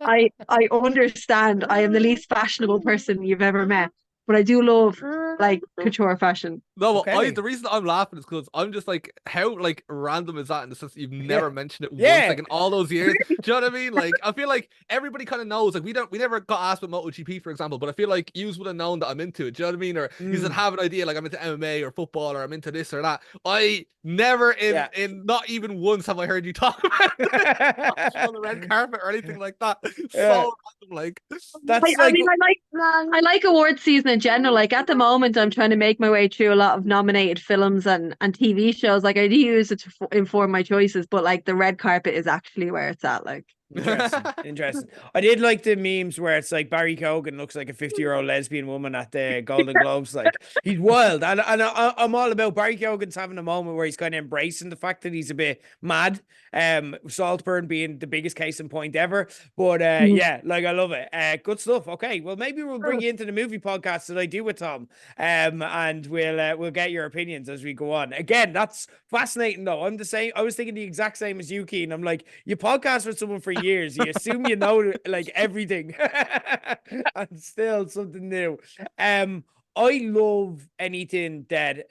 I understand. I am the least fashionable person you've ever met, but I do love like couture fashion. No, the reason I'm laughing is because I'm just like, how like random is that in the sense that you've never mentioned it once, like in all those years. Do you know what I mean? Like, I feel like everybody kind of knows. Like, we never got asked about MotoGP, for example, but I feel like you would have known that I'm into it. Do you know what I mean? Or you would have an idea, like I'm into MMA or football, or I'm into this or that. I never in not even once have I heard you talk about it on the red carpet or anything like that. So random, like. I like award season in general. Like at the moment, I'm trying to make my way through a lot of nominated films and TV shows. Like I do use it to inform my choices, but like the red carpet is actually where it's at. Like Interesting. I did like the memes where it's like Barry Keoghan looks like a 50-year-old lesbian woman at the Golden Globes. Like he's wild, and I'm all about Barry Keoghan's having a moment where he's kind of embracing the fact that he's a bit mad. Saltburn being the biggest case in point ever, but yeah, like I love it. Good stuff. Okay, well maybe we'll bring you into the movie podcast that I do with Tom, and we'll get your opinions as we go on. Again, that's fascinating though. I'm the same. I was thinking the exact same as you, Keane. I'm like, you podcast with someone for years, you assume you know like everything and still something new. I love anything that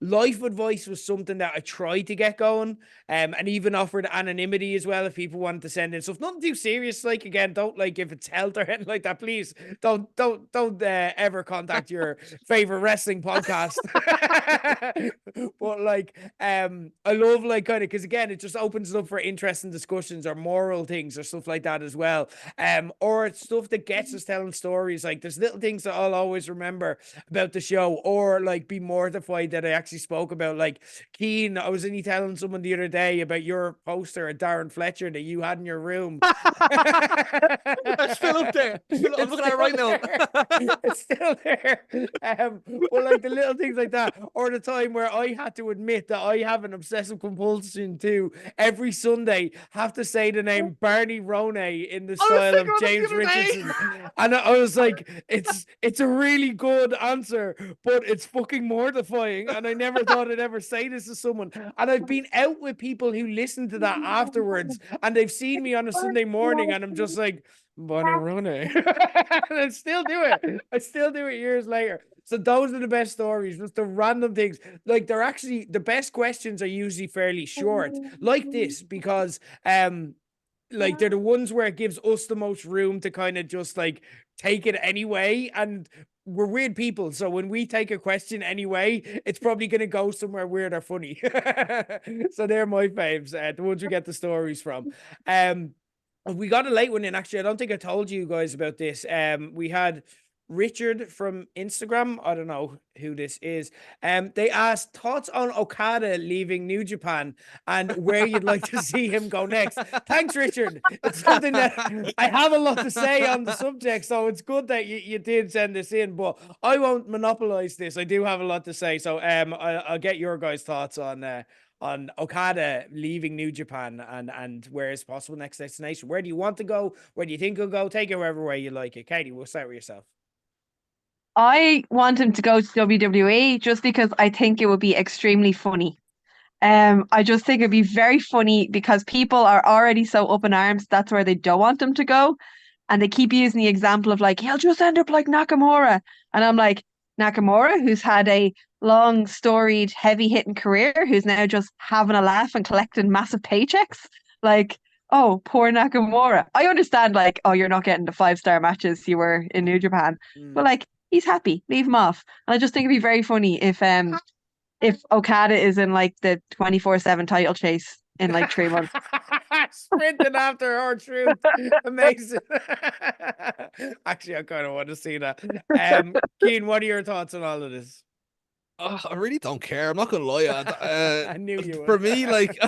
life advice was something that I tried to get going, and even offered anonymity as well if people wanted to send in stuff. Nothing too serious, like again, don't like if it's health or anything like that, please don't ever contact your favorite wrestling podcast. But like I love like kind of, because again it just opens it up for interesting discussions or moral things or stuff like that as well, or it's stuff that gets us telling stories. Like there's little things that I'll always remember about the show, or like be mortified that I actually actually spoke about, like, Keen, I was only telling someone the other day about your poster of Darren Fletcher that you had in your room. That's still up there. I'm It's looking at it still right now. there. It's still there. Well, like the little things like that, or the time where I had to admit that I have an obsessive compulsion to every Sunday have to say the name Barney Ronay in the I was style of thinking about this James the other day. Richardson, and I was like, it's a really good answer, but it's fucking mortifying, and I never thought I'd ever say this to someone. And I've been out with people who listen to that afterwards, and they've seen me on a Sunday morning, and I'm just like, Barney Ronay. And I still do it. I still do it years later. So those are the best stories, just the random things. Like, they're actually, the best questions are usually fairly short, like this, because like, they're the ones where it gives us the most room to kind of just like take it anyway. And we're weird people, so when we take a question anyway, it's probably going to go somewhere weird or funny. So they're my faves, the ones we get the stories from. We got a late one in, actually. I don't think I told you guys about this. We had Richard from Instagram. I don't know who this is. They asked thoughts on Okada leaving New Japan and where you'd like to see him go next. Thanks, Richard. It's something that I have a lot to say on the subject, so it's good that you did send this in, but I won't monopolize this. I do have a lot to say, so I'll get your guys' thoughts on Okada leaving New Japan and where is possible next destination. Where do you want to go? Where do you think he'll go? Take it wherever way you like it. Katie, we'll start with yourself. I want him to go to WWE just because I think it would be extremely funny. I just think it'd be very funny because people are already so up in arms. That's where they don't want him to go. And they keep using the example of like, he'll just end up like Nakamura. And I'm like, Nakamura, who's had a long, storied, heavy hitting career, who's now just having a laugh and collecting massive paychecks. Like, oh, poor Nakamura. I understand, like, oh, you're not getting the 5-star matches you were in New Japan. But like, he's happy. Leave him off. And I just think it'd be very funny if Okada is in like the 24/7 title chase in like 3 months. Sprinting after R-Truth. Amazing. Actually, I kind of want to see that. Keen, what are your thoughts on all of this? I really don't care. I'm not gonna lie. I knew you For would. me, like,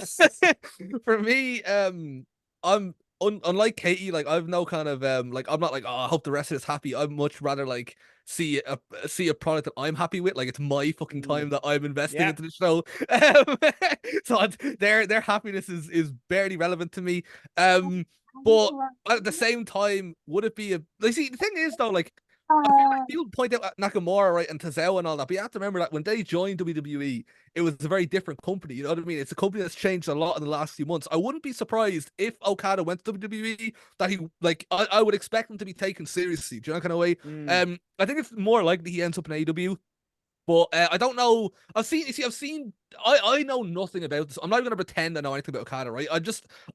for me, I'm unlike Katie. Like, I've no kind of like, I'm not like, oh, I hope the rest of it's happy. I'd much rather like see a product that I'm happy with. Like, it's my fucking time that I'm investing Yeah. into the show. So their happiness is barely relevant to me. But at the same time, would it be a like? See, the thing is though, like, I feel like people point out Nakamura, right, and Tozawa and all that, but you have to remember that when they joined WWE, it was a very different company. You know what I mean? It's a company that's changed a lot in the last few months. I wouldn't be surprised if Okada went to WWE that he like. I would expect him to be taken seriously. Do you know that kind of way? I think it's more likely he ends up in AEW. But I don't know. I know nothing about this. I'm not even going to pretend I know anything about Okada, right?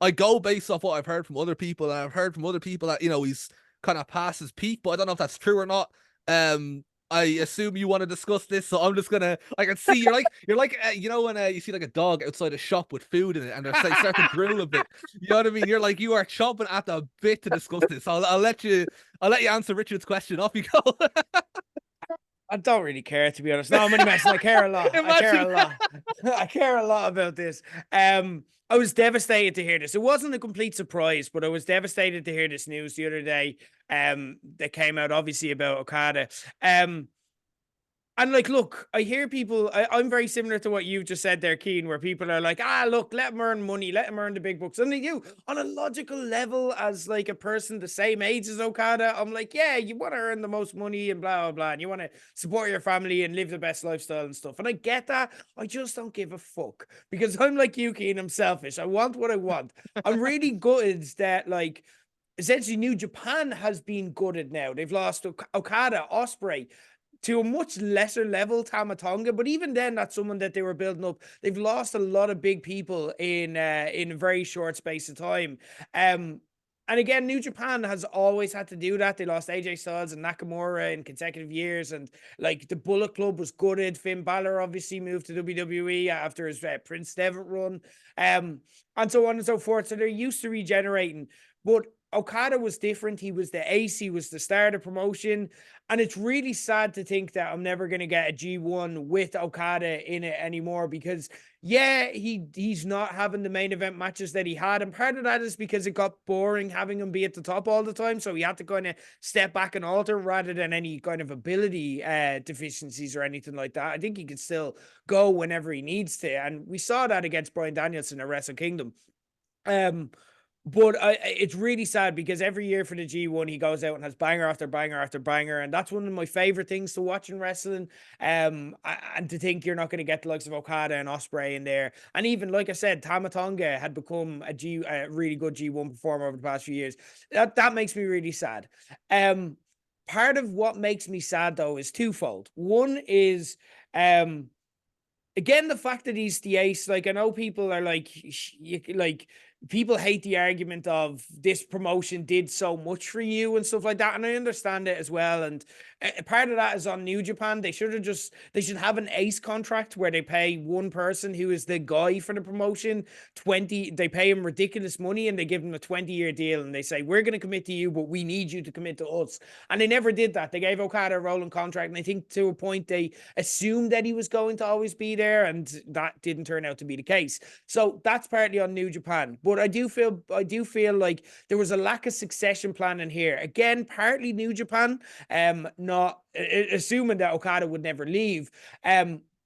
I go based off what I've heard from other people, and I've heard from other people that, you know, he's kind of past his peak, but I don't know if that's true or not. I assume you want to discuss this, so I'm just gonna. I can see you're like you know when you see like a dog outside a shop with food in it, and they start to drool a bit. You know what I mean? You are chomping at the bit to discuss this. I'll let you answer Richard's question. Off you go. I don't really care, to be honest. No, I'm only messing. I care a lot. I care a lot. I care a lot about this. I was devastated to hear this. It wasn't a complete surprise, but I was devastated to hear this news the other day. That came out obviously about Okada. And like, look, I hear people, I'm very similar to what you just said there, Keen, where people are like, look, let him earn money, let him earn the big bucks. And they do on a logical level as like a person the same age as Okada. I'm like, yeah, you want to earn the most money and blah, blah, blah. And you want to support your family and live the best lifestyle and stuff. And I get that. I just don't give a fuck because I'm like you, Keen, I'm selfish. I want what I want. I'm really gutted that like, essentially New Japan has been gutted now. They've lost Okada, Ospreay, to a much lesser level, Tama Tonga, but even then, that's someone that they were building up. They've lost a lot of big people in a very short space of time. And again, New Japan has always had to do that. They lost AJ Styles and Nakamura in consecutive years, and like the Bullet Club was gutted. Finn Balor obviously moved to WWE after his Prince Devitt run, and so on and so forth. So they're used to regenerating, but Okada was different. He was the ace. He was the star of the promotion. And it's really sad to think that I'm never going to get a G1 with Okada in it anymore because, yeah, he's not having the main event matches that he had. And part of that is because it got boring having him be at the top all the time. So he had to kind of step back and alter rather than any kind of ability deficiencies or anything like that. I think he can still go whenever he needs to. And we saw that against Bryan Danielson at Wrestle Kingdom. But it's really sad because every year for the G1, he goes out and has banger after banger after banger. And that's one of my favorite things to watch in wrestling. And to think you're not going to get the likes of Okada and Ospreay in there. And even, like I said, Tama Tonga had become a really good G1 performer over the past few years. That makes me really sad. Part of what makes me sad, though, is twofold. One is, again, the fact that he's the ace. Like, I know people are like, people hate the argument of this promotion did so much for you and stuff like that. And I understand it as well. And part of that is on New Japan. They should have an ace contract where they pay one person who is the guy for the promotion they pay him ridiculous money and they give him a 20-year deal. And they say, we're going to commit to you, but we need you to commit to us. And they never did that. They gave Okada a rolling contract. And I think to a point, they assumed that he was going to always be there. And that didn't turn out to be the case. So that's partly on New Japan. But I do feel like there was a lack of succession planning here. Again, partly New Japan, not assuming that Okada would never leave.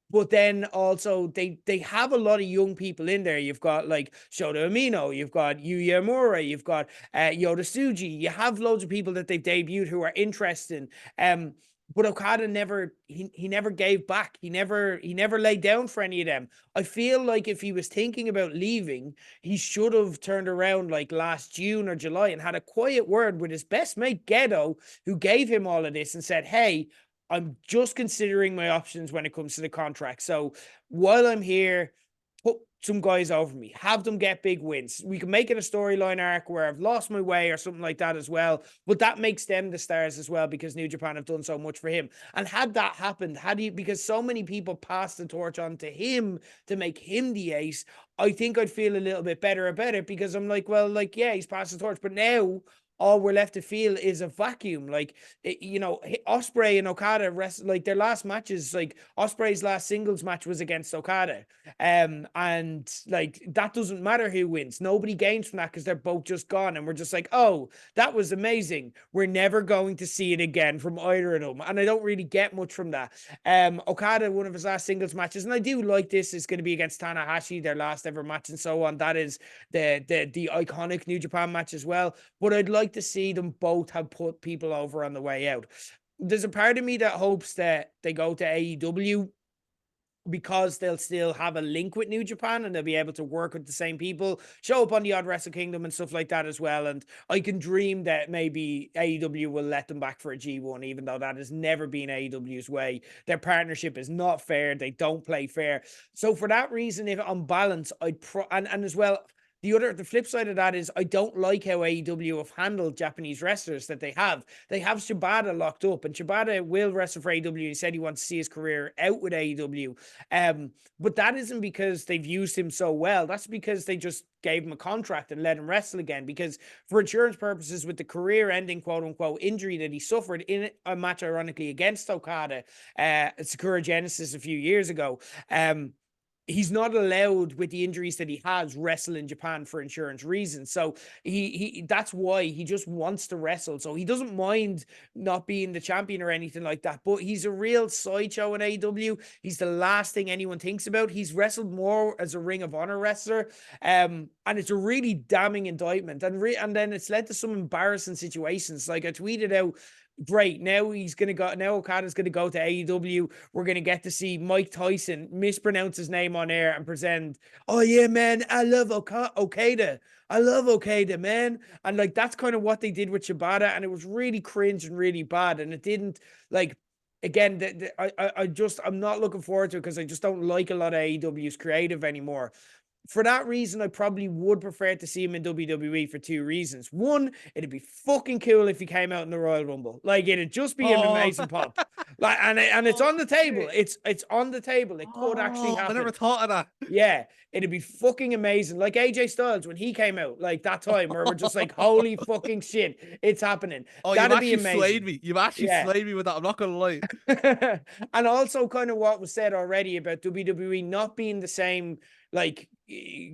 But then also they have a lot of young people in there. You've got like Shota Umino, you've got Yuya Uemura, you've got Yota Tsuji. You have loads of people that they've debuted who are interesting. But Okada never gave back. He never laid down for any of them. I feel like if he was thinking about leaving, he should have turned around like last June or July and had a quiet word with his best mate Gedo, who gave him all of this and said, hey, I'm just considering my options when it comes to the contract. So while I'm here, put some guys over me, have them get big wins. We can make it a storyline arc where I've lost my way or something like that as well. But that makes them the stars as well because New Japan have done so much for him. And had that happened, because so many people passed the torch on to him to make him the ace, I think I'd feel a little bit better about it because I'm like, well, like, yeah, he's passed the torch, but now all we're left to feel is a vacuum. Like, Ospreay and Okada like their last matches, like Ospreay's last singles match was against Okada. And like, that doesn't matter who wins. Nobody gains from that because they're both just gone. And we're just like, oh, that was amazing. We're never going to see it again from either of them. And I don't really get much from that. Okada, one of his last singles matches, and I do like this, is going to be against Tanahashi, their last ever match and so on. That is the iconic New Japan match as well. But I'd like to see them both have put people over on the way out. There's a part of me that hopes that they go to AEW because they'll still have a link with New Japan and they'll be able to work with the same people, show up on the odd Wrestle Kingdom and stuff like that as well. And I can dream that maybe AEW will let them back for a G1, even though that has never been AEW's way. Their partnership is not fair. They don't play fair. So for that reason, if on balance, and as well, the flip side of that is I don't like how AEW have handled Japanese wrestlers that they have. They have Shibata locked up, and Shibata will wrestle for AEW. He said he wants to see his career out with AEW. But that isn't because they've used him so well. That's because they just gave him a contract and let him wrestle again. Because for insurance purposes, with the career-ending quote-unquote injury that he suffered in a match, ironically, against Okada at Sakura Genesis a few years ago, he's not allowed, with the injuries that he has, wrestle in Japan for insurance reasons. So he that's why he just wants to wrestle. So he doesn't mind not being the champion or anything like that. But he's a real sideshow in AEW. He's the last thing anyone thinks about. He's wrestled more as a Ring of Honor wrestler. And it's a really damning indictment. And then it's led to some embarrassing situations. Like I tweeted out, great, now Okada's going to go to AEW. We're going to get to see Mike Tyson mispronounce his name on air and present, oh yeah, man, I love Okada. I love Okada, man. And like, that's kind of what they did with Shibata. And it was really cringe and really bad. And it didn't, like, again, I'm not looking forward to it because I just don't like a lot of AEW's creative anymore. for that reason, I probably would prefer to see him in WWE for 2 reasons. One, it'd be fucking cool if he came out in the Royal Rumble. Like, it'd just be an Oh. amazing pop. Like, and it's Oh, on the table. shit. It's on the table. It could actually Oh, I happen. never thought of that. Yeah, it'd be fucking amazing. Like AJ Styles when he came out, like that time where we're just like, holy fucking shit, it's happening. Oh, That'd you've be actually amazing. slayed me. You've actually Yeah. slayed me with that. I'm not gonna lie. And also kind of what was said already about WWE not being the same like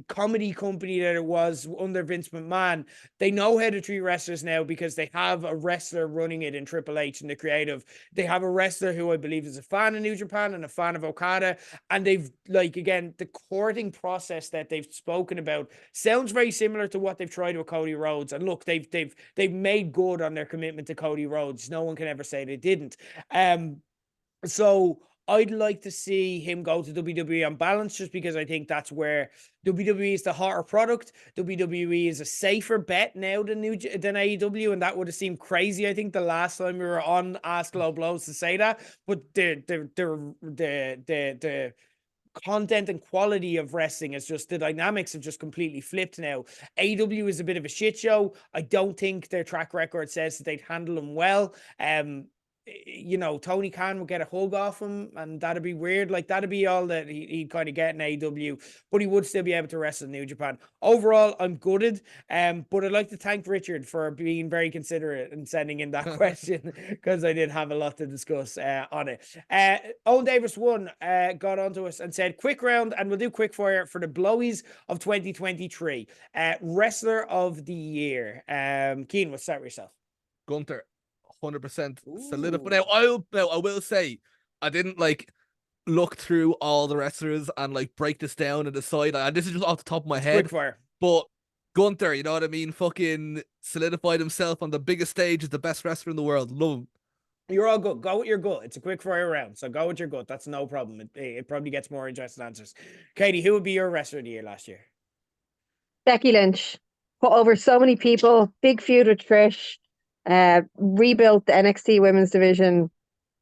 comedy company that it was under Vince McMahon. They know how to treat wrestlers now because they have a wrestler running it in Triple H and the creative. They have a wrestler who I believe is a fan of New Japan and a fan of Okada. And they've like, again, the courting process that they've spoken about sounds very similar to what they've tried with Cody Rhodes. And look, they've made good on their commitment to Cody Rhodes. No one can ever say they didn't. So I'd like to see him go to WWE on balance just because I think that's where WWE is the hotter product. WWE is a safer bet now than AEW, and that would have seemed crazy, I think, the last time we were on Ask Low Blows to say that. But the content and quality of wrestling is just, the dynamics have just completely flipped now. AEW is a bit of a shit show. I don't think their track record says that they'd handle them well. You know, Tony Khan would get a hug off him, and that'd be weird. Like, that'd be all that he'd kind of get in AEW, but he would still be able to wrestle in New Japan. Overall, I'm gutted. But I'd like to thank Richard for being very considerate and sending in that question because I did have a lot to discuss on it. Owen Davis got onto us and said, quick round, and we'll do quick fire for the blowies of 2023. Wrestler of the year. Keane, we'll start with yourself. Gunther, 100% solid. But Ooh. now I will say, I didn't like look through all the wrestlers and like break this down and decide. And this is just off the top of my head. Quick fire. But Gunther, you know what I mean? Fucking solidified himself on the biggest stage as the best wrestler in the world. Love him. You're all good. Go with your gut. It's a quick fire round, so go with your gut. That's no problem. It probably gets more interesting answers. Katie, who would be your wrestler of the year last year? Becky Lynch put over so many people. Big feud with Trish. Rebuilt the NXT women's division,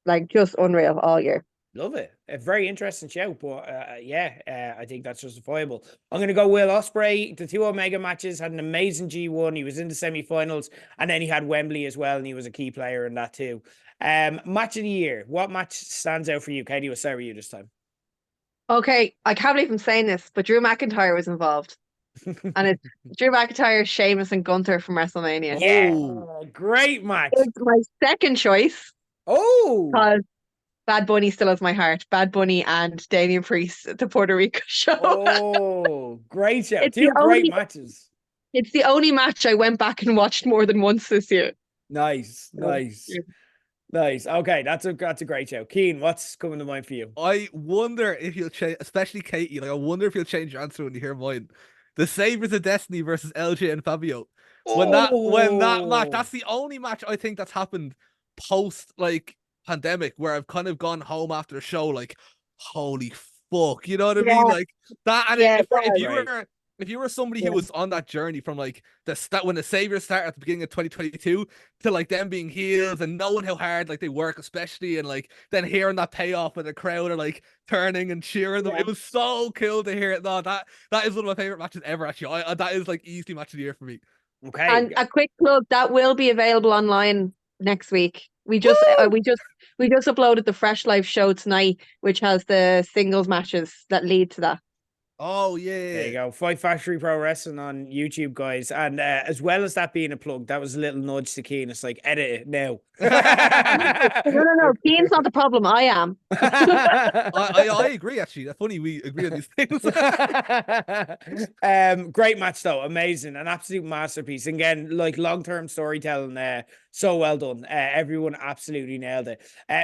like just unreal all year. Love it. A very interesting show, but I think that's justifiable. I'm going to go Will Ospreay. The 2 Omega matches had an amazing G1. He was in the semi-finals, and then he had Wembley as well, and he was a key player in that too. Match of the year. What match stands out for you, Katie? We'll start with you this time. Okay, I can't believe I'm saying this, but Drew McIntyre was involved. And it's Drew McIntyre, Sheamus, and Gunther from WrestleMania. Yeah, great match. It's my second choice. Oh, because Bad Bunny still has my heart. Bad Bunny and Damian Priest at the Puerto Rico show. Oh, great show. It's 2 the great only- matches. It's the only match I went back and watched more than once this year. Nice. Okay, that's a great show. Keane, what's coming to mind for you? I wonder if you'll change, especially Katie. Like, I wonder if you'll change your answer when you hear mine. The Sabres of Destiny versus LJ and Fabio. When that match, that's the only match I think that's happened post like pandemic where I've kind of gone home after the show like, holy fuck, you know what I mean? Like that. And if you were somebody who was on that journey from like when the Saviors started at the beginning of 2022 to like them being heels and knowing how hard like they work, especially, and like then hearing that payoff and the crowd are like turning and cheering them, it was so cool to hear it. No, that is one of my favorite matches ever. Actually, that is like easily match of the year for me. Okay. And a quick plug that will be available online next week. We just uploaded the Fresh Life show tonight, which has the singles matches that lead to that. Oh yeah, there you go. Fight Factory Pro Wrestling on YouTube, guys. And as well as that being a plug, that was a little nudge to Keane. It's like, edit it now. No. Keane's not the problem. I am. I agree. Actually, that's funny. We agree on these things. Great match though, amazing, an absolute masterpiece. Again, like long-term storytelling. So well done. Everyone absolutely nailed it.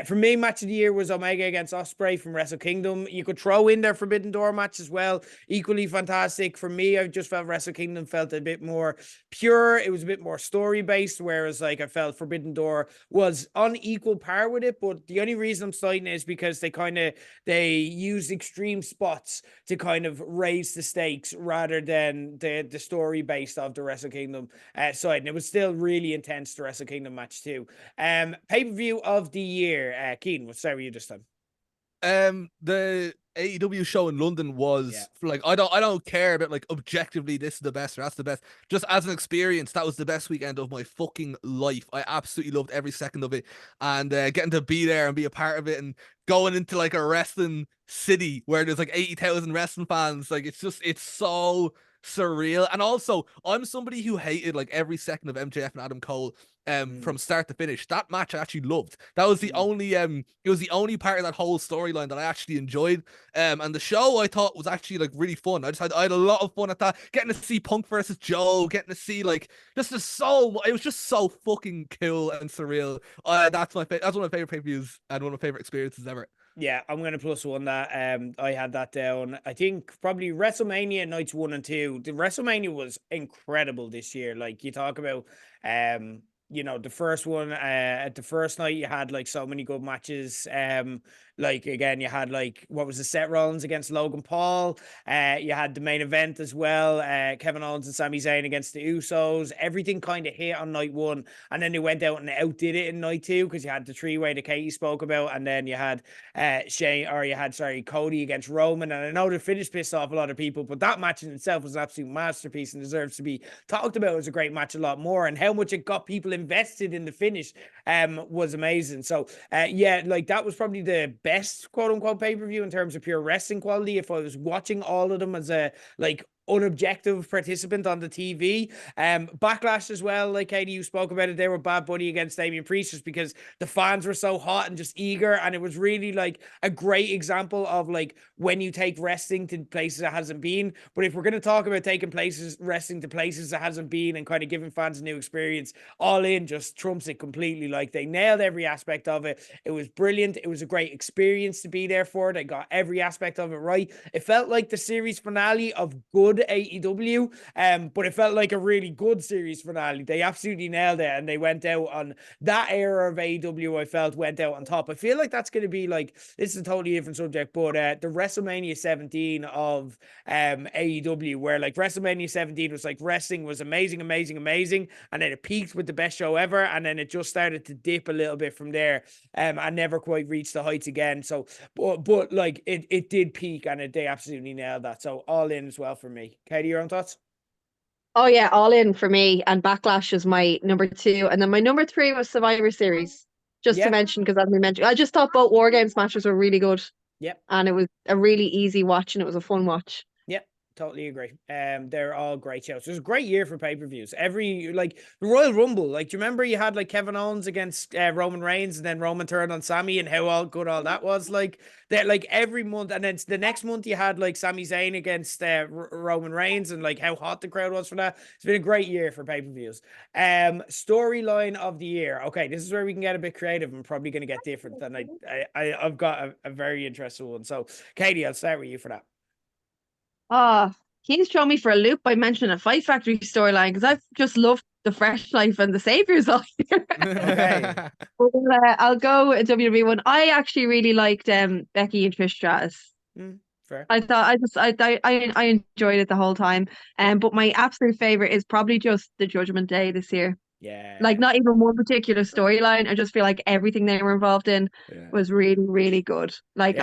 For me, match of the year was Omega against Ospreay from Wrestle Kingdom. You could throw in their Forbidden Door match as well. Equally fantastic. For me, I just felt Wrestle Kingdom felt a bit more pure. It was a bit more story-based, whereas like I felt Forbidden Door was on equal par with it. But the only reason I'm citing it is because they use extreme spots to kind of raise the stakes rather than the story based of the Wrestle Kingdom side. And it was still really intense, the Wrestle Kingdom match too. Pay-per-view of the year. Keane, we'll start with you this time. The AEW show in London was like, I don't care about like objectively this is the best or that's the best. Just as an experience, that was the best weekend of my fucking life. I absolutely loved every second of it, and getting to be there and be a part of it, and going into like a wrestling city where there's like 80,000 wrestling fans. Like it's so surreal. And also, I'm somebody who hated like every second of MJF and Adam Cole from start to finish. That match I actually loved. That was the only it was the only part of that whole storyline that I actually enjoyed. And the show I thought was actually like really fun. I had a lot of fun at that. Getting to see Punk versus Joe, getting to see like it was just so fucking cool and surreal. That's one of my favorite pay-per-views and one of my favorite experiences ever. Yeah, I'm gonna +1 that. I had that down. I think probably WrestleMania nights 1 and 2. The WrestleMania was incredible this year. Like you talk about, the first one, at the first night you had like so many good matches. Like again, you had like what was the Seth Rollins against Logan Paul. You had the main event as well. Kevin Owens and Sami Zayn against the Usos. Everything kind of hit on night 1, and then they went out and outdid it in night 2 because you had the 3-way that Katie spoke about, and then you had Cody against Roman. And I know the finish pissed off a lot of people, but that match in itself was an absolute masterpiece and deserves to be talked about as a great match a lot more. And how much it got people invested in the finish was amazing. So like that was probably the best quote unquote pay-per-view in terms of pure wrestling quality. If I was watching all of them as a like unobjective participant on the TV. Backlash as well, like Katie, you spoke about it, they were Bad Bunny against Damian Priest just because the fans were so hot and just eager, and it was really like a great example of like when you take wrestling to places it hasn't been. But if we're going to talk about taking wrestling to places it hasn't been and kind of giving fans a new experience, All In just trumps it completely. Like they nailed every aspect of it. It was brilliant. It was a great experience to be there for. They got every aspect of it right. It felt like the series finale of good AEW, but it felt like a really good series finale. They absolutely nailed it, and they went out on that era of AEW. I felt went out on top. I feel like that's going to be like, this is a totally different subject, but the WrestleMania 17 of AEW, where like WrestleMania 17 was like wrestling was amazing, and then it peaked with the best show ever, and then it just started to dip a little bit from there, and never quite reached the heights again. So, but like it did peak, and they absolutely nailed that. So All In as well for me. Katie, your own thoughts? Oh yeah, All In for me, and Backlash is my number 2, and then my number 3 was Survivor Series. Just to mention, because as we mentioned, I just thought both War Games matches were really good. Yep. And it was a really easy watch, and it was a fun watch. Yep. Totally agree. They're all great shows. It was a great year for pay-per-views. Like the Royal Rumble, like, do you remember you had like Kevin Owens against Roman Reigns, and then Roman turned on Sami, and how all good all that was? Like that, like every month, and then the next month you had like Sami Zayn against Roman Reigns, and like how hot the crowd was for that. It's been a great year for pay-per-views. Storyline of the year. Okay, this is where we can get a bit creative. I'm probably going to get different, and I've got a very interesting one. So, Katie, I'll start with you for that. He's thrown me for a loop by mentioning a Fight Factory storyline, because I've just loved the Fresh Life and the Saviors all year. Okay. But, I'll go a WWE one. I actually really liked Becky and Trish Stratus. Fair. I enjoyed it the whole time. But my absolute favorite is probably just the Judgment Day this year. Yeah. Like not even one particular storyline. I just feel like everything they were involved in was really, really good. Like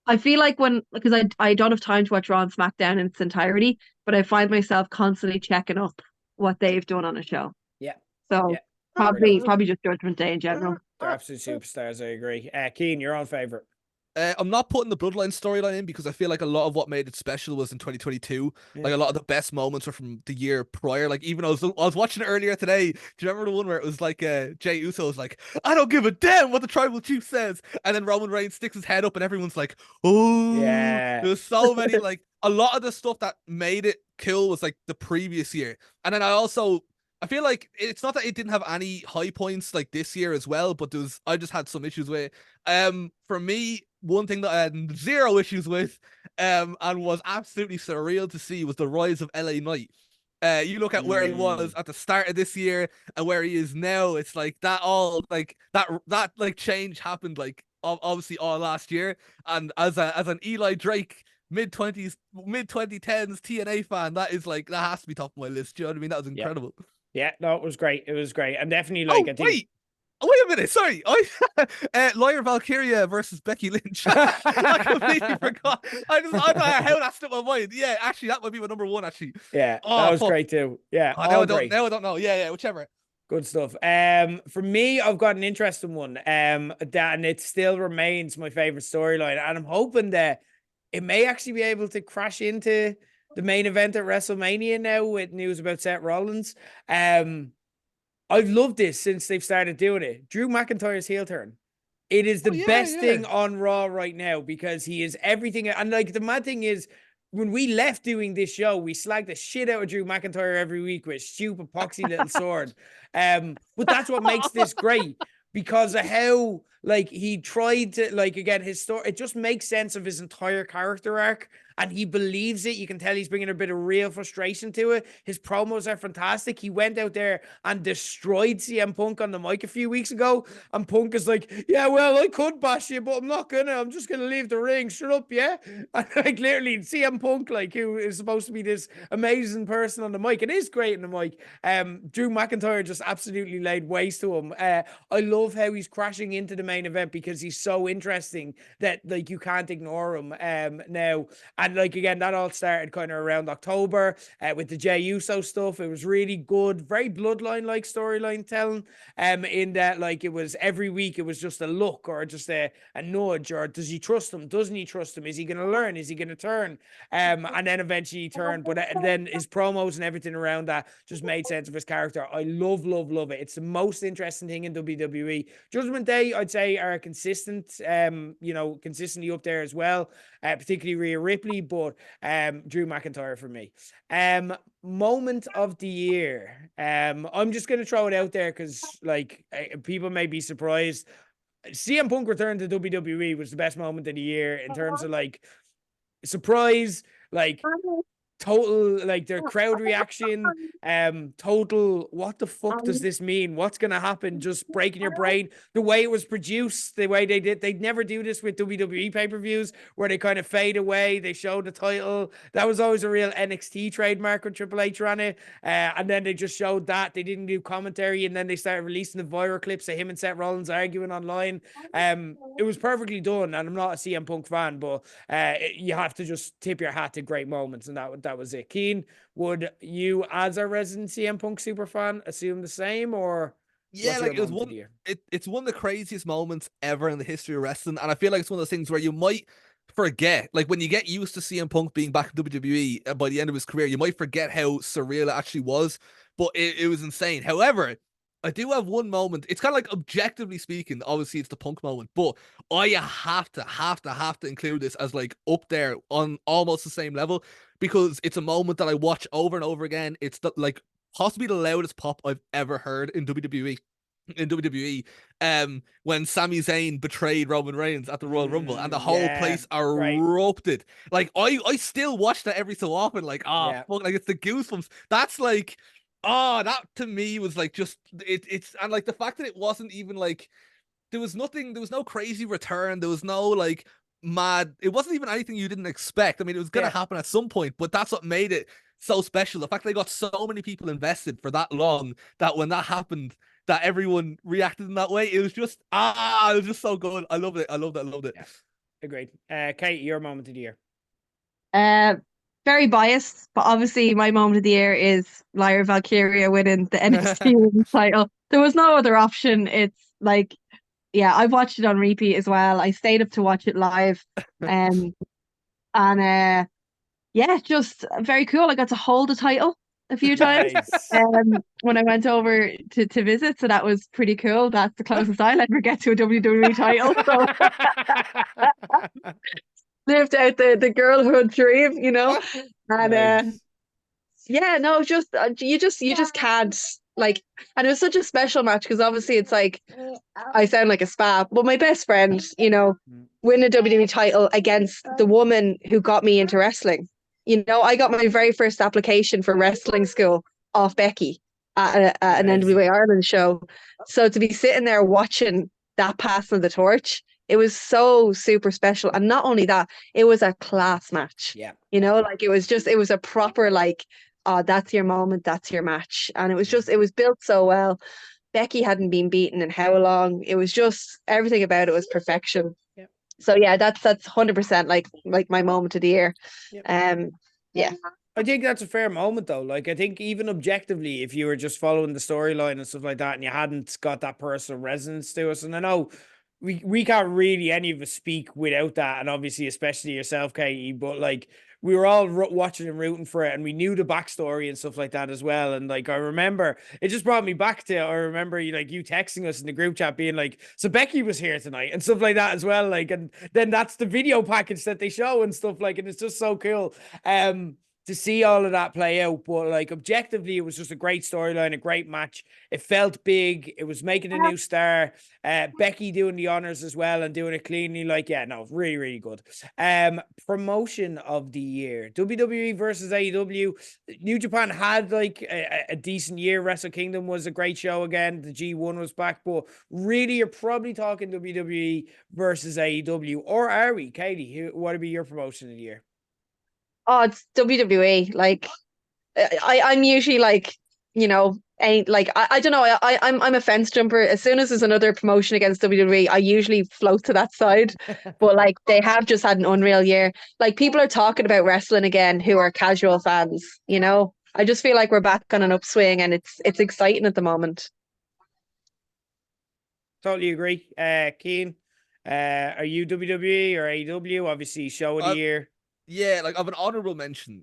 I feel like because I don't have time to watch Raw and SmackDown in its entirety, but I find myself constantly checking up what they've done on a show. Yeah. So probably just Judgment Day in general. They're absolute superstars. I agree. Keen, your own favorite. I'm not putting the Bloodline storyline in because I feel like a lot of what made it special was in 2022. Yeah. Like a lot of the best moments were from the year prior. Like even I was watching it earlier today. Do you remember the one where it was like Jey Uso was like, "I don't give a damn what the Tribal Chief says," and then Roman Reigns sticks his head up and everyone's like, "Oh yeah." There's so many like a lot of the stuff that made it cool was like the previous year, and then I feel like it's not that it didn't have any high points like this year as well, but I just had some issues with it. For me, one thing that I had zero issues with, and was absolutely surreal to see was the rise of LA Knight. You look at where he was at the start of this year and where he is now. It's like that change happened like obviously all last year. And as an Eli Drake mid-2010s TNA fan, that has to be top of my list. Do you know what I mean? That was incredible. Yeah, no, it was great. It was great. And definitely like I think wait a minute, sorry. Lawyer Valkyria versus Becky Lynch. I completely forgot. I don't know how that slipped my mind. Yeah, actually, that might be my number one. Actually, Yeah, that oh was fuck. great too. Yeah, Oh, now all I don't. great. Now I don't know. Yeah, whichever. Good stuff. For me, I've got an interesting one. And it still remains my favorite storyline, and I'm hoping that it may actually be able to crash into the main event at WrestleMania now with news about Seth Rollins. I've loved this since they've started doing it. Drew McIntyre's heel turn. It is the Oh, yeah, best yeah. thing on Raw right now because he is everything. And like the mad thing is, when we left doing this show, we slagged the shit out of Drew McIntyre every week with stupid poxy little sword. But that's what makes this great because of how like he tried to like again his story. It just makes sense of his entire character arc, and he believes it. You can tell he's bringing a bit of real frustration to it. His promos are fantastic. He went out there and destroyed CM Punk on the mic a few weeks ago, and Punk is like, "Yeah, well, I could bash you, but I'm not gonna. I'm just gonna leave the ring. Shut up, yeah." And like literally, CM Punk, like who is supposed to be this amazing person on the mic, it is great on the mic. Drew McIntyre just absolutely laid waste to him. I love how he's crashing into the main event because he's so interesting that like you can't ignore him now. And like again, that all started kind of around October with the Jey Uso stuff. It was really good, very bloodline like storyline telling. In that like it was every week it was just a look or just a nudge, or does he trust him? Doesn't he trust him? Is he gonna learn? Is he gonna turn? And then eventually he turned. But then his promos and everything around that just made sense of his character. I love it. It's the most interesting thing in WWE. Judgment Day, I'd say, are consistent, consistently up there as well, particularly Rhea Ripley, but Drew McIntyre for me. Moment of the year. I'm just gonna throw it out there because like people may be surprised. CM Punk return to WWE was the best moment of the year in terms of like surprise, like total like their crowd reaction, total what the fuck does this mean, what's gonna happen, just breaking your brain. The way it was produced, the way they'd never do this with WWE pay-per-views where they kind of fade away, they show the title. That was always a real NXT trademark when Triple H ran it, and then they just showed that they didn't do commentary, and then they started releasing the viral clips of him and Seth Rollins arguing online. It was perfectly done, and I'm not a CM Punk fan, but you have to just tip your hat to great moments, and that was it. Keen, would you, as a resident CM Punk super fan, assume the same, or yeah, like it was one. It's one of the craziest moments ever in the history of wrestling, and I feel like it's one of those things where you might forget, like when you get used to CM Punk being back in WWE by the end of his career, you might forget how surreal it actually was. But it was insane. However, I do have one moment. It's kind of like objectively speaking, obviously it's the Punk moment, but I have to include this as like up there on almost the same level because it's a moment that I watch over and over again. It's like possibly the loudest pop I've ever heard in WWE. When Sami Zayn betrayed Roman Reigns at the Royal Rumble and the whole place erupted. Like I still watch that every so often. Like fuck, like it's the goosebumps. That's like. Oh, that to me was like just it's and like the fact that it wasn't even like there was no crazy return, there was no like mad, it wasn't even anything you didn't expect. I mean, it was gonna happen at some point, but that's what made it so special. The fact they got so many people invested for that long that when that happened, that everyone reacted in that way, it was just it was just so good. I loved it. I loved it. Yeah. Agreed. Kate, your moment of the year. Very biased, but obviously my moment of the year is Lyra Valkyria winning the NXT title. There was no other option. It's like, yeah, I watched it on repeat as well. I stayed up to watch it live. Yeah, just very cool. I got to hold the title a few times when I went over to visit, so that was pretty cool. That's the closest I'll ever get to a WWE title. So lived out the girlhood dream, you know. And yeah, no, just you just can't like, and it was such a special match because obviously it's like, I sound like a spa, but my best friend, you know, win a WWE title against the woman who got me into wrestling. You know, I got my very first application for wrestling school off Becky at an NWA Ireland show. So to be sitting there watching that passing of the torch, it was so super special. And not only that, it was a class match. Yeah. You know, like it was a proper like, oh, that's your moment, that's your match. And it was built so well. Becky hadn't been beaten in how long. It was just everything about it was perfection. Yep. So yeah, that's 100% like my moment of the year. Yep. Yeah. I think that's a fair moment though. Like I think even objectively, if you were just following the storyline and stuff like that, and you hadn't got that personal resonance to us, and I know we can't really any of us speak without that, and obviously especially yourself, Katie, but like we were all watching and rooting for it, and we knew the backstory and stuff like that as well. And like I remember, it just brought me back to I remember you texting us in the group chat being like, "So Becky was here tonight" and stuff like that as well. Like, and then that's the video package that they show and stuff like, and it's just so cool. To see all of that play out. But like objectively, it was just a great storyline, a great match. It felt big. It was making a new star. Becky doing the honors as well and doing it cleanly. Like, yeah, no, really, really good. Promotion of the year. WWE versus AEW. New Japan had like a decent year. Wrestle Kingdom was a great show again. The G1 was back. But really, you're probably talking WWE versus AEW. Or are we? Katie, what would be your promotion of the year? Oh, it's WWE. Like I'm usually like, ain't like I don't know. I'm a fence jumper. As soon as there's another promotion against WWE, I usually float to that side. But like they have just had an unreal year. Like people are talking about wrestling again who are casual fans, I just feel like we're back on an upswing and it's exciting at the moment. Totally agree. Keen, are you WWE or AEW? Obviously, show of the year. Yeah, like of an honorable mention.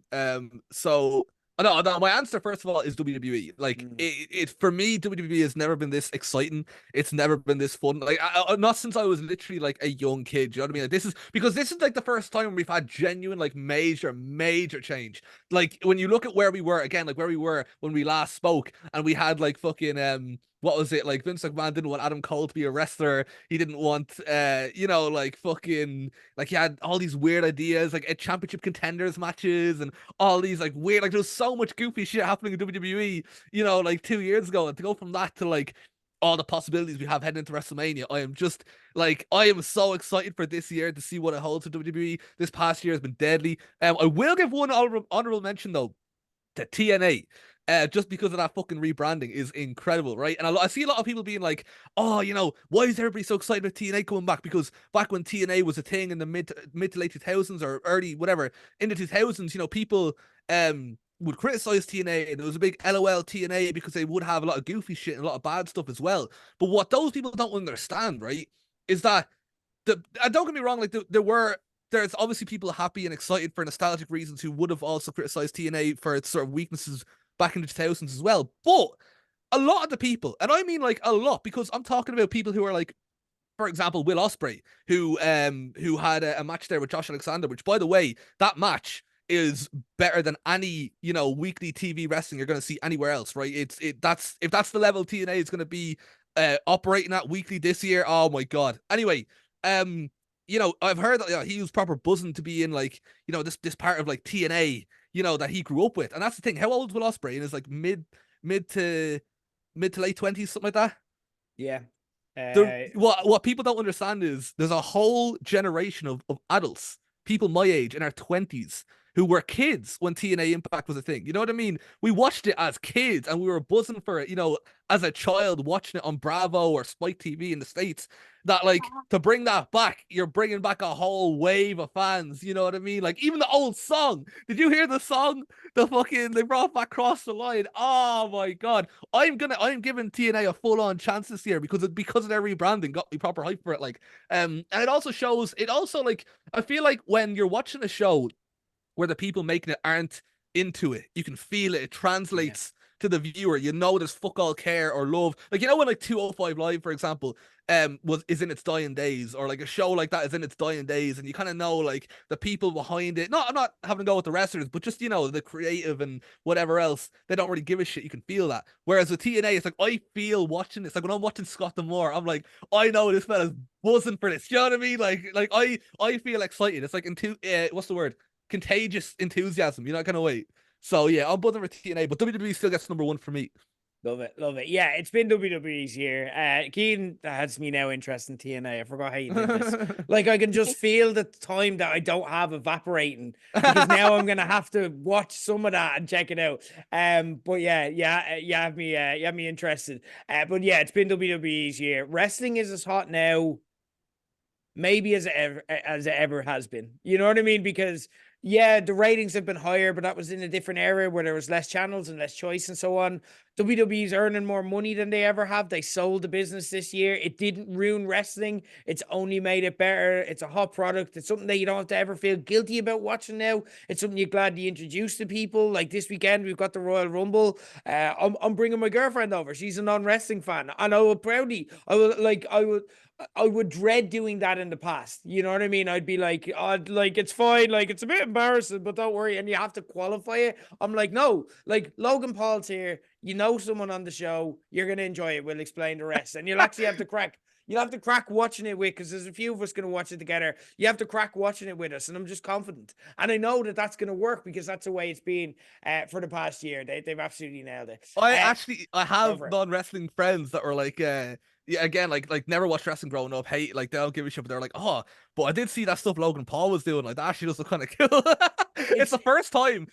So no, my answer first of all is WWE. Like it for me, WWE has never been this exciting. It's never been this fun. Like not since I was literally like a young kid. You know what I mean? Like, this is like the first time we've had genuine like major change. Like when you look at where we were again, like where we were when we last spoke, and we had like fucking what was it? Like Vince McMahon didn't want Adam Cole to be a wrestler. He didn't want like fucking like he had all these weird ideas, like at championship contenders matches and all these like weird, like there was so much goofy shit happening in WWE, like 2 years ago. And to go from that to like all the possibilities we have heading into WrestleMania, I am so excited for this year to see what it holds for WWE. This past year has been deadly. I will give one honorable mention though to TNA. Just because of that fucking rebranding is incredible, right? And I see a lot of people being like, "Oh, why is everybody so excited about TNA coming back?" Because back when TNA was a thing in the mid to late 2000s or early whatever in the 2000s, people would criticize TNA, and there was a big LOL TNA because they would have a lot of goofy shit and a lot of bad stuff as well. But what those people don't understand, right, is that don't get me wrong, like there's obviously people happy and excited for nostalgic reasons who would have also criticized TNA for its sort of weaknesses back in the 2000s as well. But a lot of the people, and I mean like a lot, because I'm talking about people who are like, for example, Will Ospreay, who had a match there with Josh Alexander, which by the way, that match is better than any weekly TV wrestling you're going to see anywhere else, right? If that's the level TNA is going to be operating at weekly this year. Oh my god. Anyway, I've heard that he was proper buzzing to be in like this part of like TNA, that he grew up with. And that's the thing. How old is Will Ospreay? And it's like mid to late 20s, something like that. Yeah. What people don't understand is there's a whole generation of adults, people my age in our 20s, who were kids when TNA Impact was a thing. You know what I mean? We watched it as kids and we were buzzing for it, as a child watching it on Bravo or Spike TV in the States. That like to bring that back, you're bringing back a whole wave of fans. You know what I mean? Like even the old song. Did you hear the song? They brought back Cross the Line. Oh my god! I'm giving TNA a full on chance this year because of their rebranding got me proper hype for it. Like and it also shows. It also like I feel like when you're watching a show where the people making it aren't into it, you can feel it. It translates to the viewer. There's fuck all care or love. Like when like 205 Live, for example, is in its dying days, or like a show like that is in its dying days, and you kind of know like the people behind it. I'm not having to go with the wrestlers, but just the creative and whatever else. They don't really give a shit. You can feel that. Whereas with TNA, it's like I feel watching this. Like when I'm watching Scott D'Amore, I'm like, I know this fella's buzzing for this. You know what I mean? Like I feel excited. It's like what's the word? Contagious enthusiasm, that kind of way. So yeah, I'm buzzing for TNA, but WWE still gets number one for me. Love it, love it. Yeah, it's been WWE's year. Keane has me now interested in TNA. I forgot how you did this. Like, I can just feel the time that I don't have evaporating because now I'm gonna have to watch some of that and check it out. But you have me interested. But yeah, it's been WWE's year. Wrestling is as hot now, maybe as it ever has been. You know what I mean? Because yeah, the ratings have been higher, but that was in a different era where there was less channels and less choice and so on. WWE's earning more money than they ever have. They sold the business this year. It didn't ruin wrestling. It's only made it better. It's a hot product. It's something that you don't have to ever feel guilty about watching now. It's something you're glad to introduce to people. Like this weekend, we've got the Royal Rumble. I'm bringing my girlfriend over. She's a non-wrestling fan, and I would proudly, I would dread doing that in the past. You know what I mean? I'd be like, it's fine. Like, it's a bit embarrassing, but don't worry. And you have to qualify it. I'm like, no, like Logan Paul's here. You know someone on the show. You're going to enjoy it. We'll explain the rest. And you'll actually have to crack. You'll have to crack watching it with, because there's a few of us going to watch it together. You have to crack watching it with us. And I'm just confident. And I know that that's going to work because that's the way it's been for the past year. They've absolutely nailed it. I have non-wrestling friends that were like, yeah, again, like never watched wrestling growing up. Hate, like, they don't give a shit, but they're like, oh, but I did see that stuff Logan Paul was doing. Like, that actually does look kind of cool. It's the first time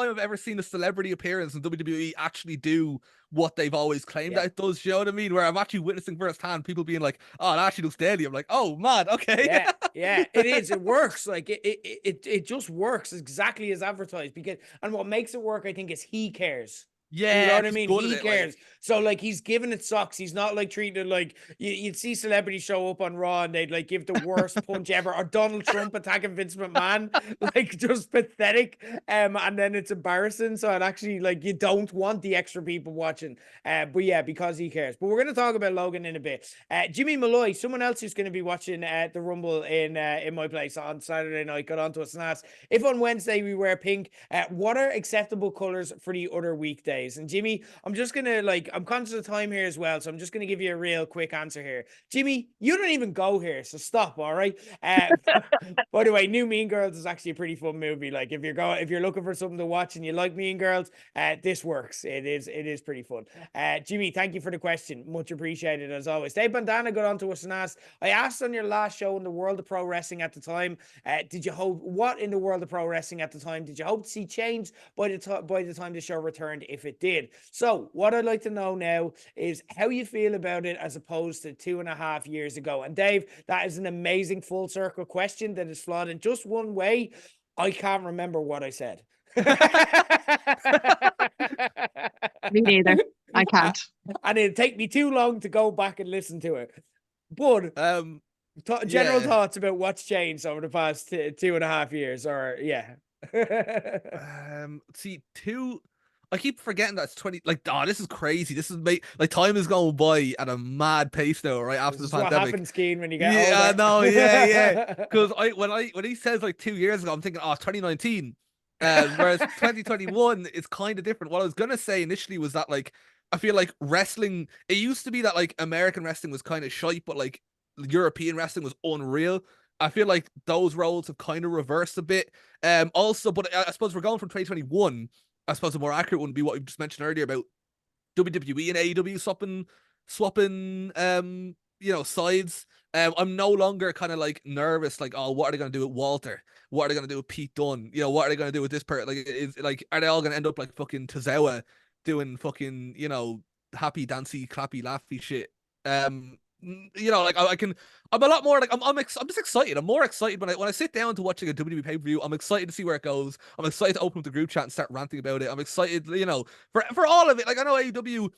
I've ever seen a celebrity appearance in WWE actually do what they've always claimed that it does. You know what I mean? Where I'm actually witnessing firsthand people being like, oh, that actually looks deadly. I'm like, oh man, okay. Yeah, it is. It works. Like it just works exactly as advertised. Because, and what makes it work, I think, is he cares. Yeah, you know what I mean? He it, cares. So like, he's giving it socks. He's not like treating it like you'd see celebrities show up on Raw and they'd like give the worst punch ever, or Donald Trump attacking Vince McMahon, like just pathetic. And then it's embarrassing. So it actually, like, you don't want the extra people watching. But yeah, because he cares. But we're going to talk about Logan in a bit. Jimmy Malloy, someone else who's going to be watching the Rumble in my place on Saturday night, got onto us and asked if on Wednesday we wear pink, what are acceptable colors for the other weekdays? And Jimmy, I'm just gonna, like, I'm conscious of time here as well, so I'm just gonna give you a real quick answer here. Jimmy, you don't even go here, so stop. All right. By the way, New Mean Girls is actually a pretty fun movie. Like, if you're looking for something to watch and you like Mean Girls, this works. It is pretty fun. Jimmy, thank you for the question. Much appreciated as always. Dave Bandana got on to us and asked, I asked on your last show in the world of pro wrestling at the time, what in the world of pro wrestling at the time did you hope to see change by the time the show returned, if it did? So what I'd like to know now is how you feel about it as opposed to 2.5 years ago. And Dave, that is an amazing full circle question that is flawed in just one way. I can't remember what I said. Me neither. I can't. And it'd take me too long to go back and listen to it. But general thoughts about what's changed over the past 2.5 years, or I keep forgetting that it's 20. Like, oh, this is crazy. This is like, time is going by at a mad pace now, right after the pandemic. What happens, Keen, when you get older. I know, yeah. Because when he says like 2 years ago, I'm thinking, 2019. Whereas 2021 is kind of different. What I was gonna say initially was that, like, I feel like wrestling, it used to be that like American wrestling was kind of shite, but like European wrestling was unreal. I feel like those roles have kind of reversed a bit. Also, but I suppose we're going from 2021. I suppose a more accurate one would be what we just mentioned earlier about WWE and AEW swapping sides. I'm no longer kind of like nervous, like, oh, what are they going to do with Walter? What are they going to do with Pete Dunne? You know, what are they going to do with this part? Like, are they all going to end up like fucking Tozawa doing fucking, happy, dancy, clappy, laughy shit? Like, I'm a lot more like, I'm just excited. I'm more excited when I sit down to watching a WWE pay-per-view. I'm excited to see where it goes. I'm excited to open up the group chat and start ranting about it. I'm excited, for all of it. Like, I know AEW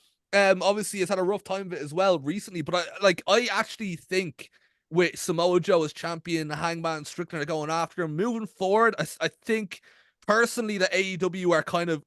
obviously has had a rough time of it as well recently, but I actually think with Samoa Joe as champion, Hangman, Strickland are going after him moving forward. I think personally that AEW are kind of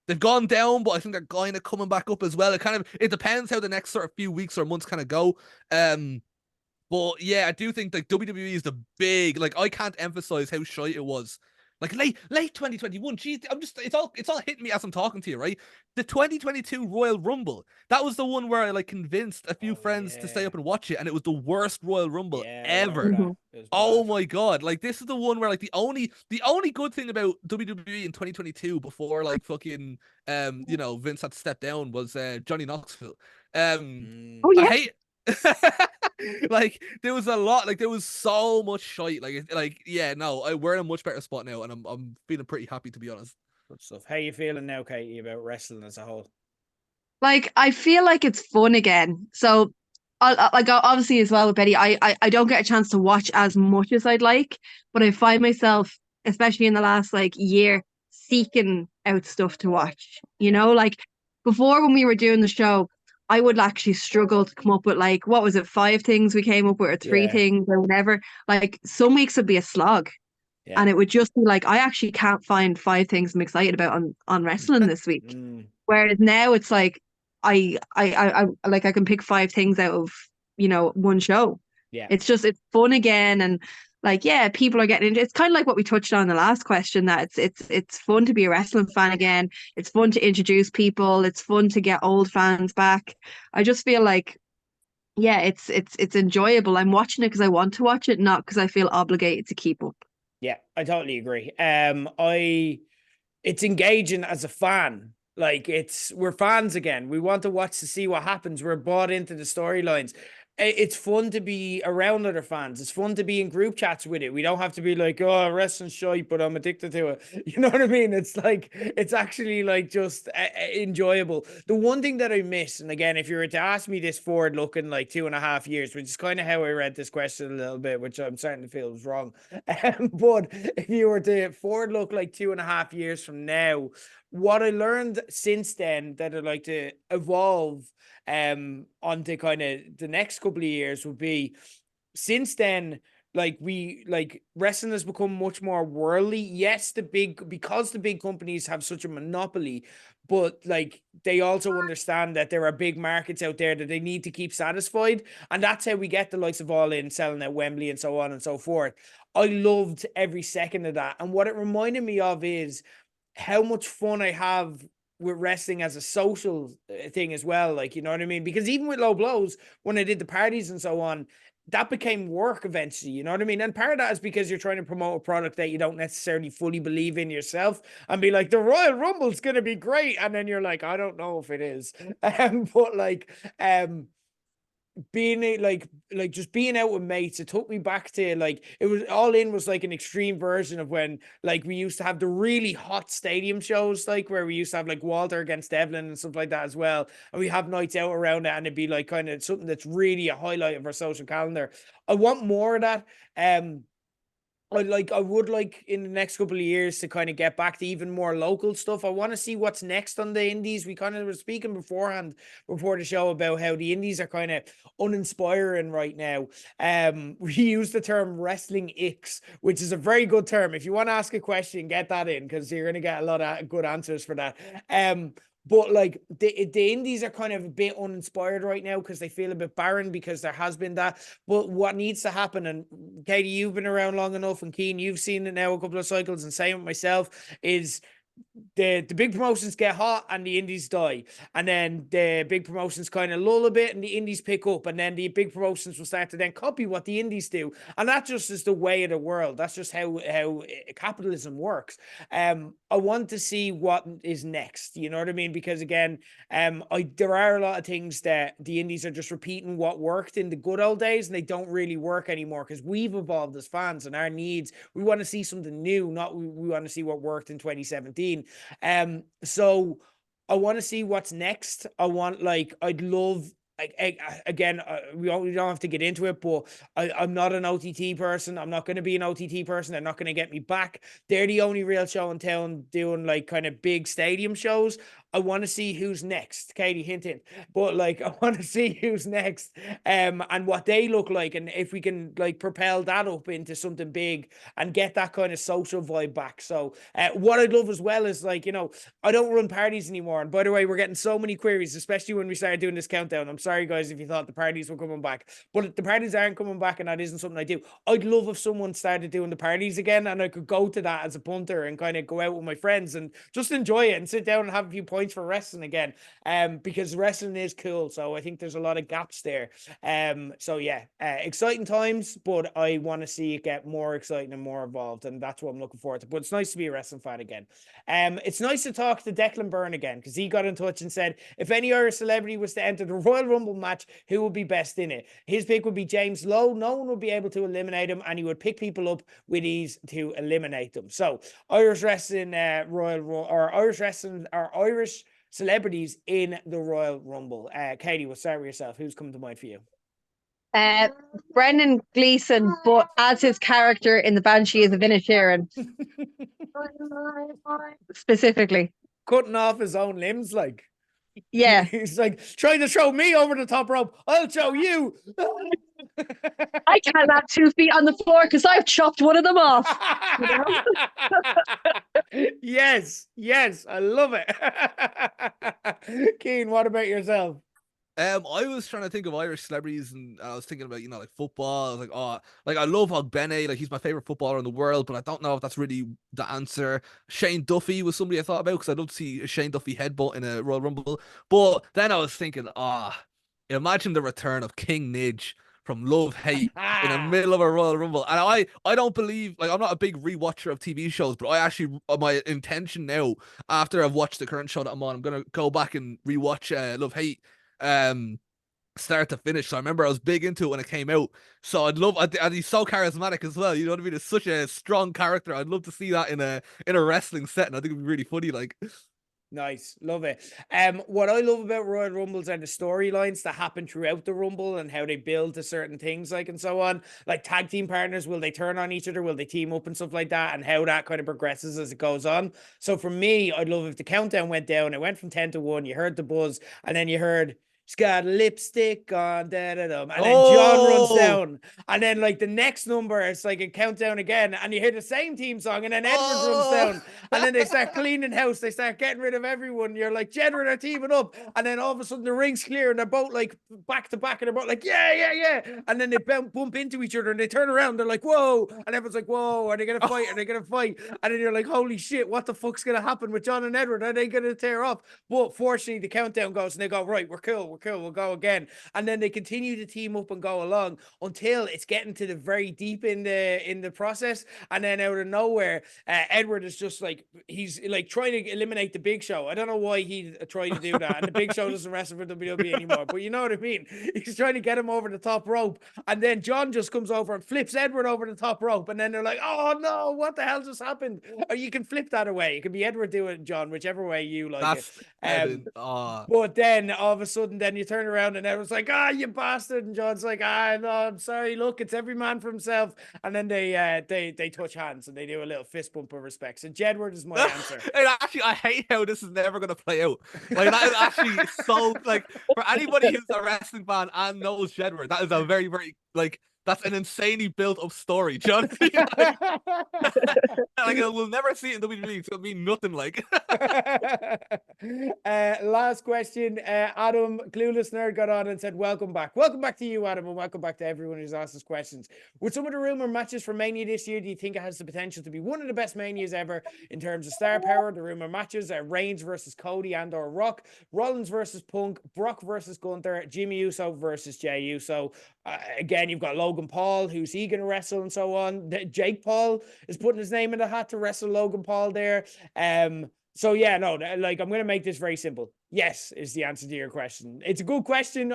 they've gone down, but I think they're kind of coming back up as well. It depends how the next sort of few weeks or months kind of go. But yeah, I do think like WWE is the big, like, I can't emphasize how shite it was Like late 2021. Geez, it's all hitting me as I'm talking to you, right? The 2022 Royal Rumble. That was the one where I like convinced a few Oh, friends to stay yeah. up and watch it, and it was the worst Royal Rumble Yeah, I remember ever. that. Mhm. It was Oh bad. my god! Like this is the one where like the only good thing about WWE in 2022 before like fucking Vince had to step down was Johnny Knoxville. Oh I yeah. hate like there was a lot, like there was so much shite. Yeah, no, we're in a much better spot now, and I'm feeling pretty happy, to be honest. Good stuff. How you feeling now, Katie, about wrestling as a whole? Like I feel like it's fun again. So like obviously as well with Betty, I don't get a chance to watch as much as I'd like, but I find myself, especially in the last like year, seeking out stuff to watch. You know, like before when we were doing the show, I would actually struggle to come up with like what was it, 5 things we came up with or 3 things or whatever. Like some weeks would be a slog. Yeah. And it would just be like, I actually can't find 5 things I'm excited about on wrestling this week. Mm. Whereas now it's like I like I can pick 5 things out of, one show. Yeah. It's fun again, and like yeah, people are getting into it's kind of like what we touched on in the last question, that it's fun to be a wrestling fan again. It's fun to introduce people, it's fun to get old fans back. I just feel like yeah, it's enjoyable. I'm watching it because I want to watch it, not because I feel obligated to keep up. Yeah, I totally agree. It's engaging as a fan. Like we're fans again. We want to watch to see what happens. We're bought into the storylines. It's fun to be around other fans. It's fun to be in group chats with it. We don't have to be like, oh, wrestling's shite, but I'm addicted to it. You know what I mean? It's like, it's actually like just enjoyable. The one thing that I miss, and again, if you were to ask me this forward looking like 2.5 years, which is kind of how I read this question a little bit, which I'm starting to feel was wrong. But if you were to forward look like 2.5 years from now, what I learned since then that I'd like to evolve onto kind of the next couple of years would be, since then, like wrestling has become much more worldly. Yes, because the big companies have such a monopoly, but like they also understand that there are big markets out there that they need to keep satisfied, and that's how we get the likes of All In selling at Wembley and so on and so forth. I loved every second of that, and what it reminded me of is how much fun I have with wrestling as a social thing as well. Like, you know what I mean? Because even with Low Blows, when I did the parties and so on, that became work eventually, you know what I mean? And part of that is because you're trying to promote a product that you don't necessarily fully believe in yourself, and be like, the Royal Rumble's going to be great. And then you're like, I don't know if it is. But like, being like just being out with mates, it took me back to like, it was All In was like an extreme version of when like we used to have the really hot stadium shows, like where we used to have like Walter against Devlin and stuff like that as well, and we have nights out around it, and it'd be like kind of something that's really a highlight of our social calendar. I want more of that. I would like in the next couple of years to kind of get back to even more local stuff. I want to see what's next on the indies. We kind of were speaking beforehand before the show about how the indies are kind of uninspiring right now. We use the term wrestling icks, which is a very good term. If you want to ask a question, get that in, because you're going to get a lot of good answers for that. But like the indies are kind of a bit uninspired right now because they feel a bit barren, because there has been that. But what needs to happen, and Katie, you've been around long enough, and Keen, you've seen it now a couple of cycles, and same with myself, is the big promotions get hot and the indies die, and then the big promotions kind of lull a bit and the indies pick up, and then the big promotions will start to then copy what the indies do, and that just is the way of the world. That's just how capitalism works. I want to see what is next, you know what I mean? Because again, there are a lot of things that the indies are just repeating what worked in the good old days, and they don't really work anymore because we've evolved as fans and our needs. We want to see something new, not we want to see what worked in 2017. So I want to see what's next. I'd love, again, we don't have to get into it, but I'm not an OTT person. I'm not going to be an OTT person. They're not going to get me back. They're the only real show in town doing like kind of big stadium shows. I want to see who's next. Katie, hint, hint. But like, I want to see who's next, and what they look like, and if we can like propel that up into something big and get that kind of social vibe back. So, what I'd love as well is like, I don't run parties anymore. And by the way, we're getting so many queries, especially when we started doing this countdown. I'm sorry, guys, if you thought the parties were coming back, but the parties aren't coming back, and that isn't something I do. I'd love if someone started doing the parties again, and I could go to that as a punter and kind of go out with my friends and just enjoy it and sit down and have a few points for wrestling again, because wrestling is cool. So I think there's a lot of gaps there. So yeah, exciting times, but I want to see it get more exciting and more involved, and that's what I'm looking forward to. But it's nice to be a wrestling fan again. It's nice to talk to Declan Byrne again, because he got in touch and said if any Irish celebrity was to enter the Royal Rumble match, who would be best in it? His pick would be James Lowe. No one would be able to eliminate him, and he would pick people up with ease to eliminate them. So Irish wrestling, Irish celebrities in the Royal Rumble. Katie, we'll start with yourself. Who's coming to mind for you? Brendan Gleeson, but as his character in the Banshee is a Inisherin. Specifically. Cutting off his own limbs, like. Yeah. He's like, trying to throw me over the top rope. I'll show you. I can't have 2 feet on the floor because I've chopped one of them off. Yes, I love it. Keane, what about yourself? I was trying to think of Irish celebrities, and I was thinking about, like football. I was like, oh, like I love Ogbene, like he's my favorite footballer in the world, but I don't know if that's really the answer. Shane Duffy was somebody I thought about because I'd love to see a Shane Duffy headbutt in a Royal Rumble. But then I was thinking, imagine the return of King Nidge from Love Hate in the middle of a Royal Rumble. And I don't believe, like, I'm not a big rewatcher of TV shows, but I actually, my intention now, after I've watched the current show that I'm on, I'm gonna go back and rewatch Love Hate start to finish. So I remember I was big into it when it came out. So and he's so charismatic as well. You know what I mean? It's such a strong character. I'd love to see that in a wrestling setting. I think it'd be really funny. Like, nice, love it. What I love about Royal Rumbles are the storylines that happen throughout the Rumble and how they build to certain things, like, and so on. Like tag team partners, will they turn on each other? Will they team up and stuff like that? And how that kind of progresses as it goes on. So for me, I'd love if the countdown went down. It went from 10 to 1. You heard the buzz, and then you heard, she's got lipstick on, da-da-dum. And then John runs down. And then, like, the next number, it's like a countdown again. And you hear the same team song. And then Edward runs down. And then they start cleaning house. They start getting rid of everyone. You're like, Jedward are teaming up. And then all of a sudden, the ring's clear. And they're both, like, back to back. And they're both like, yeah. And then they bump into each other. And they turn around. They're like, whoa. And everyone's like, whoa. Are they going to fight? Are they going to fight? And then you're like, holy shit, what the fuck's going to happen with John and Edward? Are they going to tear off? But fortunately, the countdown goes. And they go, right, we're cool, we'll go again. And then they continue to team up and go along until it's getting to the very deep in the process. And then out of nowhere, Edward is just like, he's like trying to eliminate the Big Show. I don't know why he tried to do that. And the Big Show doesn't wrestle for WWE anymore, but you know what I mean? He's trying to get him over the top rope. And then John just comes over and flips Edward over the top rope. And then they're like, oh no, what the hell just happened? Or you can flip that away. It could be Edward doing it, John, whichever way you like it. But then all of a sudden, then you turn around and everyone's like, you bastard. And John's like, no, I'm sorry. Look, it's every man for himself. And then they touch hands and they do a little fist bump of respect. So Jedward is my answer. And actually, I hate how this is never going to play out. Like, that is actually so, like, for anybody who's a wrestling fan and knows Jedward, that is a very, very, like, that's an insanely built-up story, John. Like, we'll never see it in WWE. It's gonna mean nothing. Like, last question. Adam, Clueless Nerd, got on and said, "Welcome back. Welcome back to you, Adam, and welcome back to everyone who's asked us questions. With some of the rumor matches for Mania this year, do you think it has the potential to be one of the best Manias ever in terms of star power? The rumor matches are Reigns versus Cody and/or Rock, Rollins versus Punk, Brock versus Gunther, Jimmy Uso versus Jey Uso. Again, you've got Logan Paul, who's he going to wrestle and so on. Jake Paul is putting his name in the hat to wrestle Logan Paul there. So yeah, no, like, I'm going to make this very simple. Yes, is the answer to your question. It's a good question.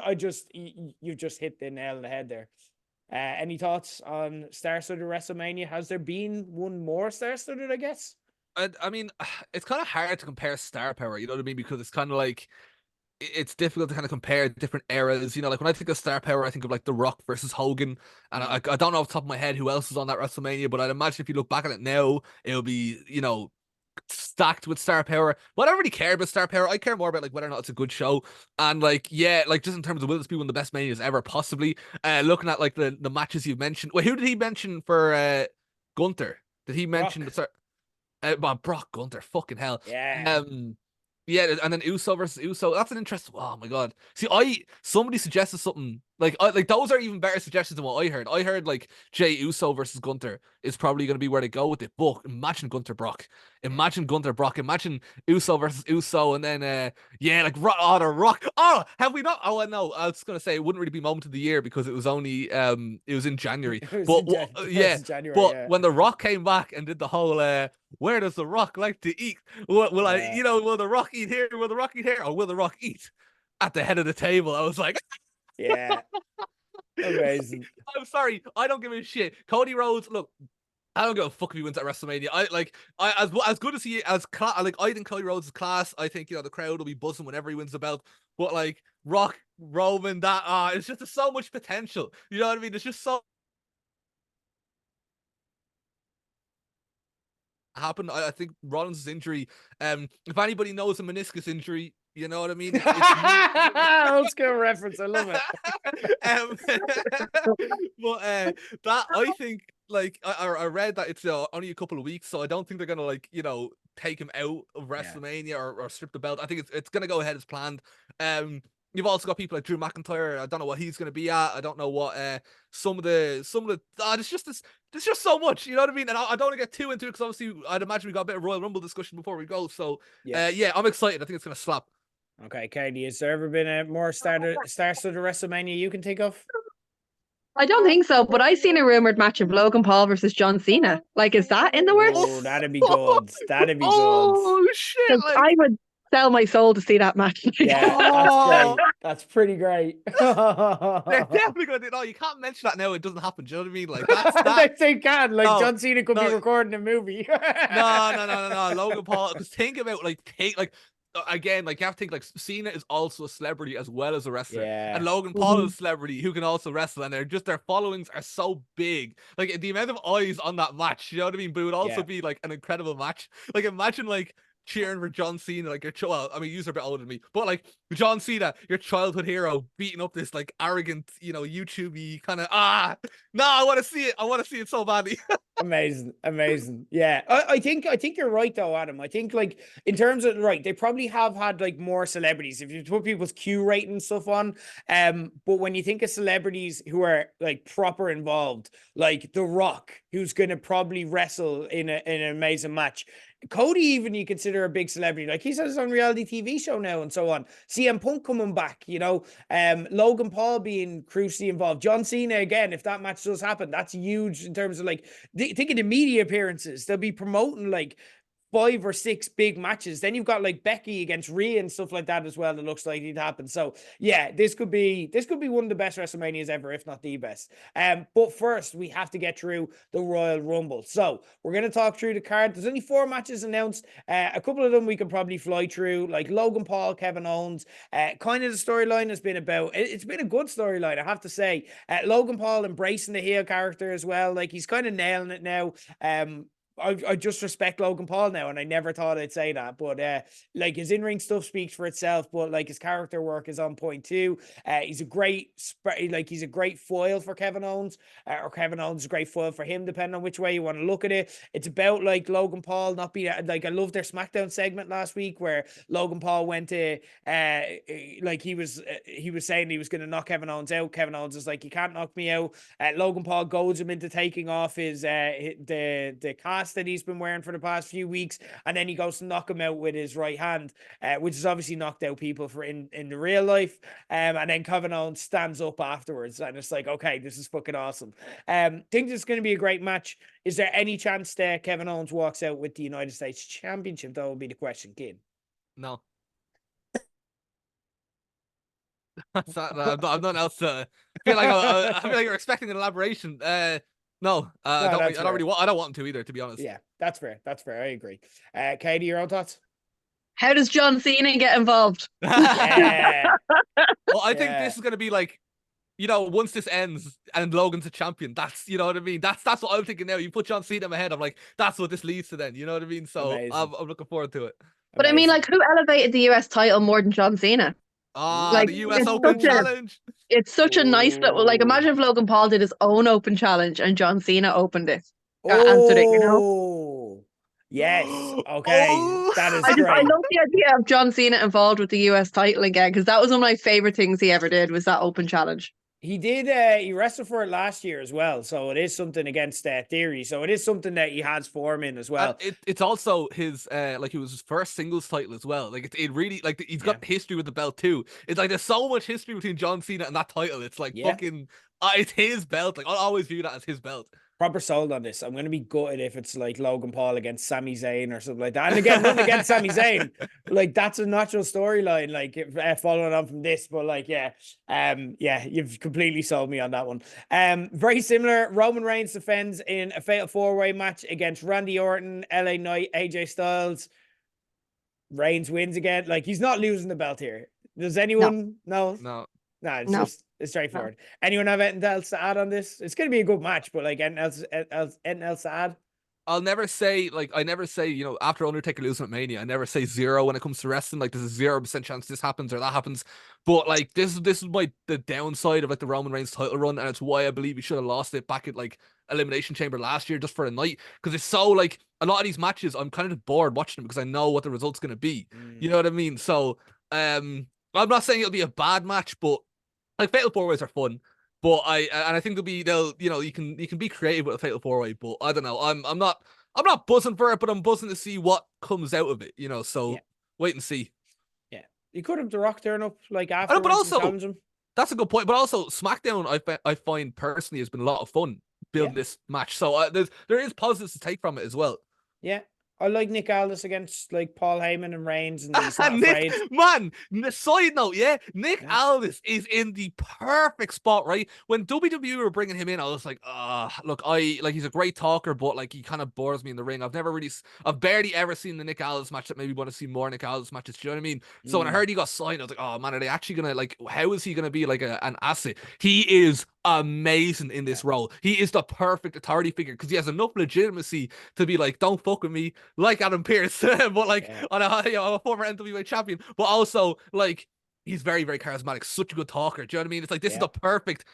You just hit the nail on the head there. Any thoughts on Star-Studded WrestleMania? Has there been one more Star-Studded, I guess? I mean, it's kind of hard to compare star power, you know what I mean? Because it's kind of like, it's difficult to kind of compare different eras. You know, like when I think of star power, I think of like The Rock versus Hogan. And I don't know off the top of my head who else is on that WrestleMania, but I'd imagine if you look back at it now, it'll be, you know, stacked with star power. But I don't really care about star power. I care more about like whether or not it's a good show. And like, yeah, like just in terms of will this be one of the best manias ever, possibly. Looking at like the matches you've mentioned. Wait, who did he mention for Gunther? Did he mention Brock. the well, Brock Gunther, fucking hell. Yeah. Yeah, and then Uso versus Uso. That's an interesting. Oh my god. See, somebody suggested something like those are even better suggestions than what I heard. I heard like Jey Uso versus Gunther is probably going to be where they go with it. But imagine Gunther Brock. Imagine Gunther Brock. Imagine Uso versus Uso, and then yeah, like the Rock. Oh, have we not? Oh no, I was gonna say it wouldn't really be moment of the year because it was only it was in January. It was But yeah, January, but yeah. when the Rock came back and did the whole where does the Rock like to eat? Will I, will the Rock eat here? Will the Rock eat here? Or will the Rock eat at the head of the table? I was like, yeah, amazing. I'm sorry, I don't give a shit. Cody Rhodes, look, I don't give a fuck if he wins at WrestleMania. As good as he as like I think Cody Rhodes is class. I think the crowd will be buzzing whenever he wins the belt. But like Rock, Roman, it's just there's so much potential. You know what I mean? There's just so happened. I think Rollins' injury. If anybody knows a meniscus injury, you know what I mean. Old school reference. I love it. But that I think like I read that it's only a couple of weeks, so I don't think they're gonna like take him out of WrestleMania or strip the belt. I think it's gonna go ahead as planned. You've also got people like Drew McIntyre. I don't know what he's going to be at. I don't know what some of the there's just so much, you know what I mean? And I don't want to get too into it because obviously I'd imagine we got a bit of Royal Rumble discussion before we go. So yeah, I'm excited. I think it's going to slap. Okay, Katie, has there ever been a more star-studded WrestleMania you can think of? I don't think so, but I seen a rumored match of Logan Paul versus John Cena. Like, is that in the works? Oh, that'd be good. That'd be good. Oh shit! Like... I would sell my soul to see that match. Yeah, that's great. That's pretty great. They're definitely gonna do. No, you can't mention that now. It doesn't happen. Do you know what I mean? Like that's they can. Like no, John Cena could be recording a movie. No. Logan Paul. Because think about again, like you have to think like Cena is also a celebrity as well as a wrestler, and Logan Paul is a celebrity who can also wrestle, and their followings are so big. Like the amount of eyes on that match, you know what I mean? But it would also be like an incredible match. Like imagine like cheering for John Cena, like well, I mean, you're a bit older than me, but like John Cena, your childhood hero, beating up this like arrogant, YouTube-y kind of no, I want to see it. I want to see it so badly. Amazing. Yeah, I think you're right though, Adam. I think like in terms of they probably have had like more celebrities if you put people's Q rate and stuff on. But when you think of celebrities who are like proper involved, like The Rock, who's going to probably wrestle in an amazing match. Cody, even you consider a big celebrity, like he's had his own reality TV show now and so on. CM Punk coming back, Logan Paul being crucially involved. John Cena again, if that match does happen, that's huge in terms of like think of the media appearances. They'll be promoting like 5 or 6 big matches. Then you've got like Becky against Rhea and stuff like that as well. That looks like it'd happen. So yeah, this could be one of the best WrestleManias ever, if not the best. But first we have to get through the Royal Rumble. So we're gonna talk through the card. There's only 4 matches announced. A couple of them we can probably fly through, like Logan Paul, Kevin Owens. Kind of the storyline has been about. It's been a good storyline, I have to say. Logan Paul embracing the heel character as well. Like he's kind of nailing it now. I just respect Logan Paul now, and I never thought I'd say that, but like his in-ring stuff speaks for itself, but like his character work is on point too. He's a great foil for Kevin Owens, or Kevin Owens is a great foil for him, depending on which way you want to look at it. It's about like Logan Paul not being like, I love their SmackDown segment last week where Logan Paul went to like he was saying he was going to knock Kevin Owens out. Kevin Owens is like, you can't knock me out. Logan Paul goads him into taking off his the cast that he's been wearing for the past few weeks, and then he goes to knock him out with his right hand, which is obviously knocked out people for in the real life. And then Kevin Owens stands up afterwards, and it's like, okay, this is fucking awesome. Think this is going to be a great match. Is there any chance that Kevin Owens walks out with the United States Championship? That would be the question, kid. No. I've nothing else to. I feel like you're expecting an elaboration. No, I don't want him to either, to be honest. Yeah, that's fair. I agree. Katie, your own thoughts? How does John Cena get involved? Yeah. Well, I think this is going to be like once this ends and Logan's a champion, that's, you know what I mean? That's what I'm thinking now. You put John Cena in my head, I'm like, that's what this leads to then. You know what I mean? So Amazing. I'm looking forward to it. But I mean, Amazing. like, who elevated the US title more than John Cena? Ah, Like, the US it's Open such a- Challenge. It's such a nice little, like, Ooh. imagine if Logan Paul did his own open challenge and John Cena opened it, answered it, Oh, yes. Okay, Oh. that is I great. love the idea of John Cena involved with the US title again, because that was one of my favorite things he ever did, was that open challenge. He did. He wrestled for it last year as well, so it is something against Theory. So it is something that he has form in as well. And it's also his like it was his first singles title as well. Like it really, like he's got history with the belt too. It's like there's so much history between John Cena and that title. It's like fucking it's his belt. Like I'll always view that as his belt. Proper sold on this. I'm going to be gutted if it's like Logan Paul against Sami Zayn or something like that. And again, nothing against Sami Zayn. Like that's a natural storyline, like following on from this. But like, you've completely sold me on that one. Very similar. Roman Reigns defends in a fatal 4-way match against Randy Orton, LA Knight, AJ Styles. Reigns wins again. Like he's not losing the belt here. Does anyone know? No. No, it's straightforward. Anyone have anything else to add on this? It's going to be a good match, but like anything else to add? I never say, after Undertaker losing at Mania, I never say zero when it comes to wrestling. Like, there's a 0% chance this happens or that happens. But like, this is the downside of like the Roman Reigns title run, and it's why I believe he should have lost it back at like Elimination Chamber last year just for a night. Because it's so like a lot of these matches, I'm kind of bored watching them because I know what the result's going to be. You know what I mean? So, I'm not saying it'll be a bad match, but like fatal 4-ways are fun. But I think you can be creative with a fatal 4-way, but I don't know. I'm not buzzing for it, but I'm buzzing to see what comes out of it, so wait and see. Yeah. You could have The Rock turn up like after, but also challenge him. That's a good point. But also SmackDown, I find personally has been a lot of fun building this match. So there is positives to take from it as well. Yeah. I like Nick Aldis against like Paul Heyman and Reigns, and he's not afraid. Man, side note, Nick Aldis is in the perfect spot, right? When WWE were bringing him in, I was like, look, he's a great talker, but like he kind of bores me in the ring. I've barely ever seen the Nick Aldis match that made me want to see more Nick Aldis matches. Do you know what I mean? So when I heard he got signed, I was like, oh man, are they actually gonna how is he gonna be like an asset? He is amazing in this role. He is the perfect authority figure because he has enough legitimacy to be like, don't fuck with me, like Adam Pearce, but like on a former NWA champion, but also like he's very, very charismatic, such a good talker. Do you know what I mean? It's like this is the perfect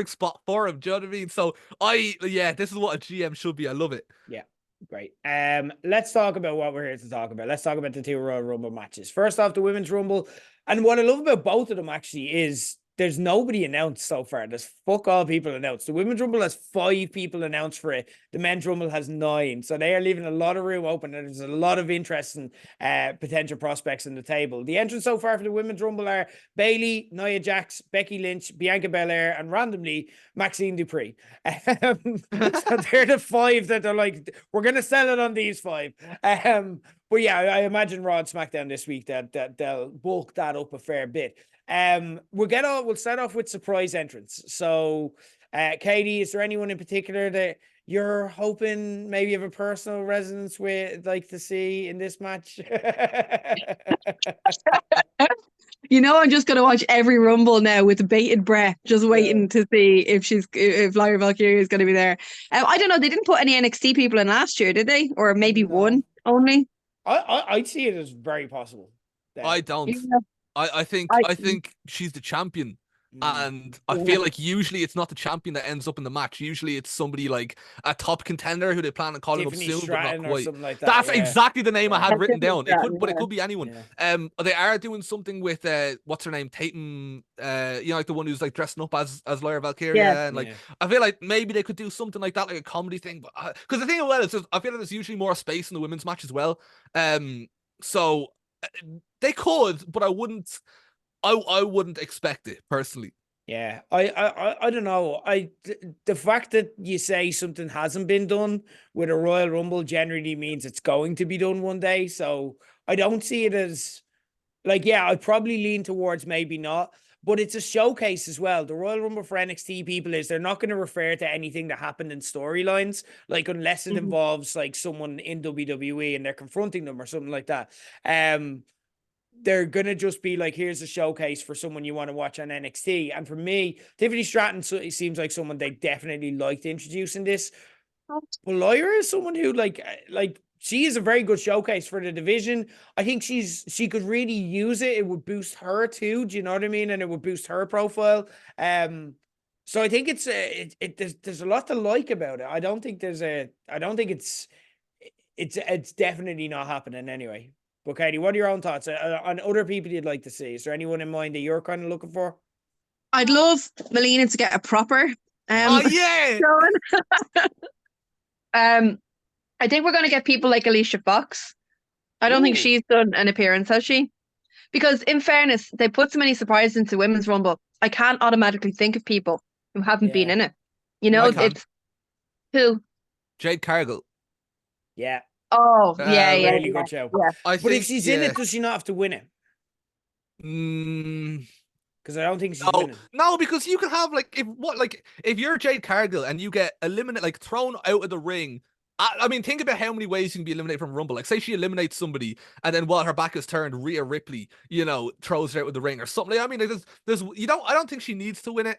spot for him. Do you know what I mean? So this is what a GM should be. I love it. Yeah. Great. Let's talk about what we're here to talk about. Let's talk about the 2 Royal Rumble matches. First off, the Women's Rumble. And what I love about both of them actually is there's nobody announced so far. There's fuck all people announced. The Women's Rumble has 5 people announced for it. The Men's Rumble has 9. So they are leaving a lot of room open, and there's a lot of interesting potential prospects in the table. The entrants so far for the Women's Rumble are Bayley, Nia Jax, Becky Lynch, Bianca Belair, and randomly Maxine Dupree. So they're the 5 that are like, we're going to sell it on these 5. But yeah, I imagine Raw and SmackDown this week that they'll bulk that up a fair bit. We'll start off with surprise entrants. So, Katie, is there anyone in particular that you're hoping maybe have a personal resonance with, like to see in this match? I'm just going to watch every Rumble now with bated breath, just waiting to see if Lyra Valkyria is going to be there. I don't know. They didn't put any NXT people in last year, did they? Or maybe one only? I'd see it as very possible. I don't. Yeah. I think she's the champion. And I feel like usually it's not the champion that ends up in the match. Usually it's somebody like a top contender who they plan on calling Tiffany up soon, Stratton but not quite. or something like that. That's exactly the name I had written down. Stratton, It could be anyone. Yeah. They are doing something with what's her name, Tatum. Like the one who's like dressing up as Lyra Valkyria, and like I feel like maybe they could do something like that, like a comedy thing. But because the thing about it is, I feel like there's usually more space in the women's match as well. So they could, but I wouldn't expect it personally. Yeah, I don't know. The fact that you say something hasn't been done with a Royal Rumble generally means it's going to be done one day. So I don't see it as like, I'd probably lean towards maybe not, but it's a showcase as well. The Royal Rumble for NXT people is they're not going to refer to anything that happened in storylines, like unless it involves like someone in WWE and they're confronting them or something like that. they're gonna just be like, here's a showcase for someone you want to watch on NXT. And for me, Tiffany Stratton seems like someone they definitely like to introduce in this. But Lyra is someone who like she is a very good showcase for the division. I think she could really use it. It would boost her too. Do you know what I mean? And it would boost her profile. So I think it's there's a lot to like about it. I don't think it's definitely not happening anyway. But Katie, what are your own thoughts on other people you'd like to see? Is there anyone in mind that you're kind of looking for? I'd love Melina to get a proper Oh yeah. showing. I think we're going to get people like Alicia Fox. I don't think Ooh. she's done an appearance, has she? Because in fairness, they put so many surprises into Women's Rumble. I can't automatically think of people who haven't been Yeah. in it. You know, I can. it's who? Jade Cargill. Yeah, Oh, yeah. really good show. Yeah. I But think, if she's in it, does she not have to win it? Mm, Because I don't think she's no, winning. no, because you can have if you're Jade Cargill and you get eliminated, like thrown out of the ring. I mean, think about how many ways you can be eliminated from Rumble. Like, say she eliminates somebody, and then while her back is turned, Rhea Ripley, throws her out of the ring or something. I mean, like, I don't think she needs to win it.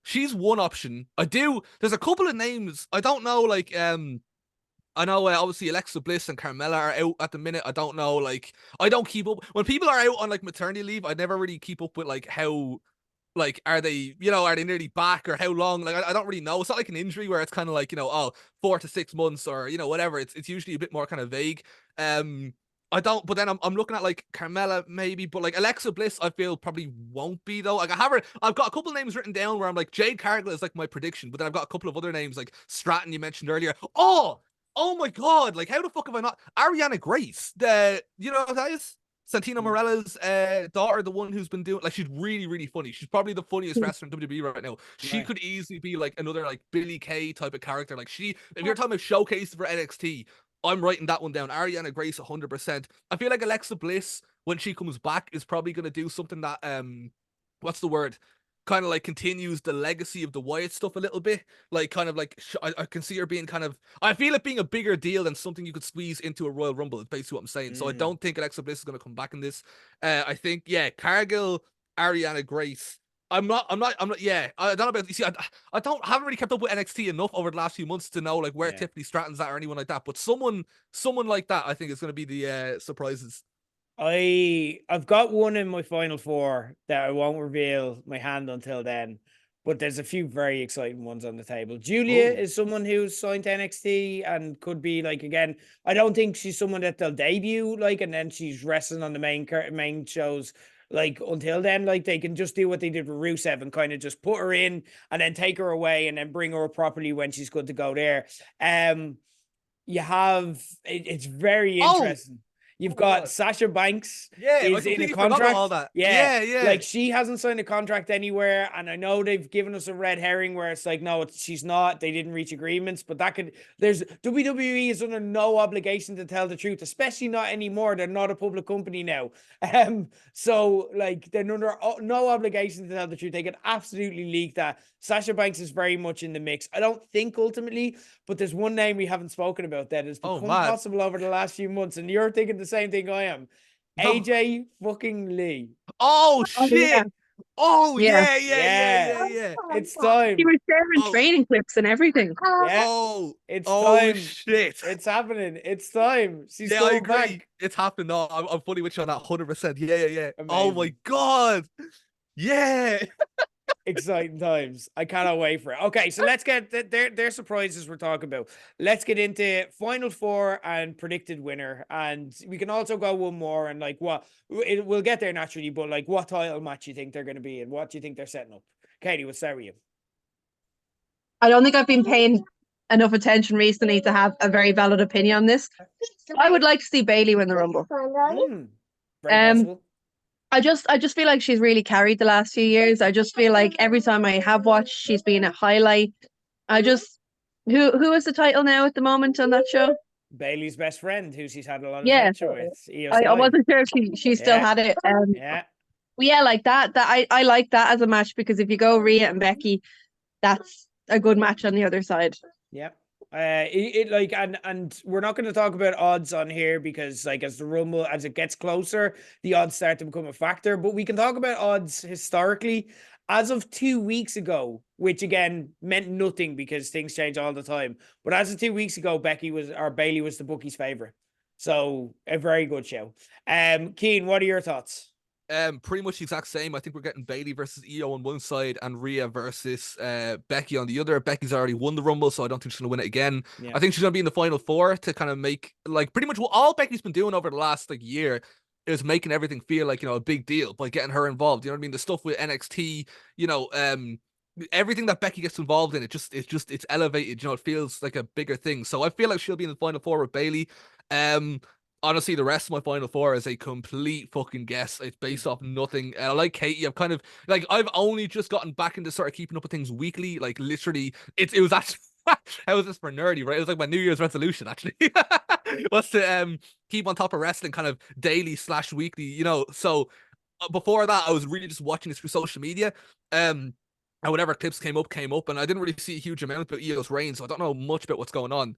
She's one option. There's a couple of names. I don't know, I know obviously Alexa Bliss and Carmella are out at the minute. I don't know, I don't keep up when people are out on maternity leave. I never really keep up with how are they nearly back or how long? I don't really know. It's not like an injury where it's kind of 4 to 6 months or whatever. It's usually a bit more kind of vague. I don't, but then I'm looking at Carmella maybe, but Alexa Bliss I feel probably won't be though. I've got a couple of names written down where I'm Jade Cargill is my prediction, but then I've got a couple of other names like Stratton you mentioned earlier. Oh my god, how the fuck have I not Ariana Grace, you know who that is? Santino Morella's daughter, the one who's been doing she's really, really funny. She's probably the funniest wrestler in WWE right now. She Right. could easily be another Billie Kay type of character. If you're talking about showcase for NXT, I'm writing that one down. Ariana Grace 100%. I feel like Alexa Bliss, when she comes back, is probably gonna do something that what's the word? Kind of continues the legacy of the Wyatt stuff a little bit. I can see her being I feel it being a bigger deal than something you could squeeze into a Royal Rumble, is basically what I'm saying. So I don't think Alexa Bliss is going to come back in this. I think, yeah, Cargill, Ariana Grace. I'm not, yeah. I don't know about, you see, haven't really kept up with NXT enough over the last few months to know where Tiffany Stratton's at or anyone like that. But someone like that, I think is going to be the surprises. I've got one in my final four that I won't reveal my hand until then, but there's a few very exciting ones on the table. Julia is someone who's signed to NXT and could be again, I don't think she's someone that they'll debut and then she's wrestling on the main shows until then. They can just do what they did with Rusev and kind of just put her in and then take her away and then bring her up properly when she's good to go there. You have it's very interesting. You've got Sasha Banks is in a contract. All that. Yeah. She hasn't signed a contract anywhere. And I know they've given us a red herring where it's no, she's not. They didn't reach agreements, but WWE is under no obligation to tell the truth, especially not anymore. They're not a public company now. So they're under no obligation to tell the truth. They can absolutely leak that. Sasha Banks is very much in the mix. I don't think ultimately, but there's one name we haven't spoken about that has become possible over the last few months. And you're thinking the same thing I am. AJ fucking Lee. Oh shit. Yeah. Oh yeah. It's time. She was sharing training clips and everything. Yeah. It's time. Shit. It's happening. It's time. She's I going agree. back. It's happening. No, I'm fully with you on that 100%. Yeah. Amazing. Oh my god. Yeah. Exciting times. I cannot wait for it. Okay, so let's get their surprises we're talking about. Let's get into final four and predicted winner, and we can also go one more and we'll get there naturally. But what title match you think they're going to be in? What do you think they're setting up? Katie, we'll start with you. I don't think I've been paying enough attention recently to have a very valid opinion on this. I would like to see Bailey win the Rumble. Very possible. I just feel like she's really carried the last few years. I just feel like every time I have watched, she's been a highlight. Who is the title now at the moment on that show? Bailey's best friend, who she's had a lot of adventure with. I wasn't sure if she still had it. Like that. I like that as a match because if you go Rhea and Becky, that's a good match on the other side. Yep. Like, and we're not going to talk about odds on here because, like, as the Rumble, as it gets closer, the odds start to become a factor. But we can talk about odds historically. As of 2 weeks ago, which again meant nothing because things change all the time. But as of 2 weeks ago, Bailey was the bookie's favorite. So a very good show. Keane, what are your thoughts? Pretty much the exact same. I think we're getting Bailey versus Io on one side and Rhea versus Becky on the other. Becky's already won the Rumble, so I don't think she's gonna win it again. Yeah. I think she's gonna be in the final four to kind of make like pretty much what all Becky's been doing over the last like year is making everything feel like, you know, a big deal by getting her involved. You know what I mean? The stuff with NXT, you know, everything that Becky gets involved in, it's elevated. You know, it feels like a bigger thing. So I feel like she'll be in the final four with Bailey. Honestly, the rest of my final four is a complete fucking guess. It's based off nothing. And I like Katie. I've only just gotten back into sort of keeping up with things weekly. Like literally, it was actually how is this for nerdy, right? It was like my New Year's resolution actually was to keep on top of wrestling kind of daily / weekly, you know. So before that, I was really just watching it through social media. And whatever clips came up, and I didn't really see a huge amount about Io's reign, so I don't know much about what's going on.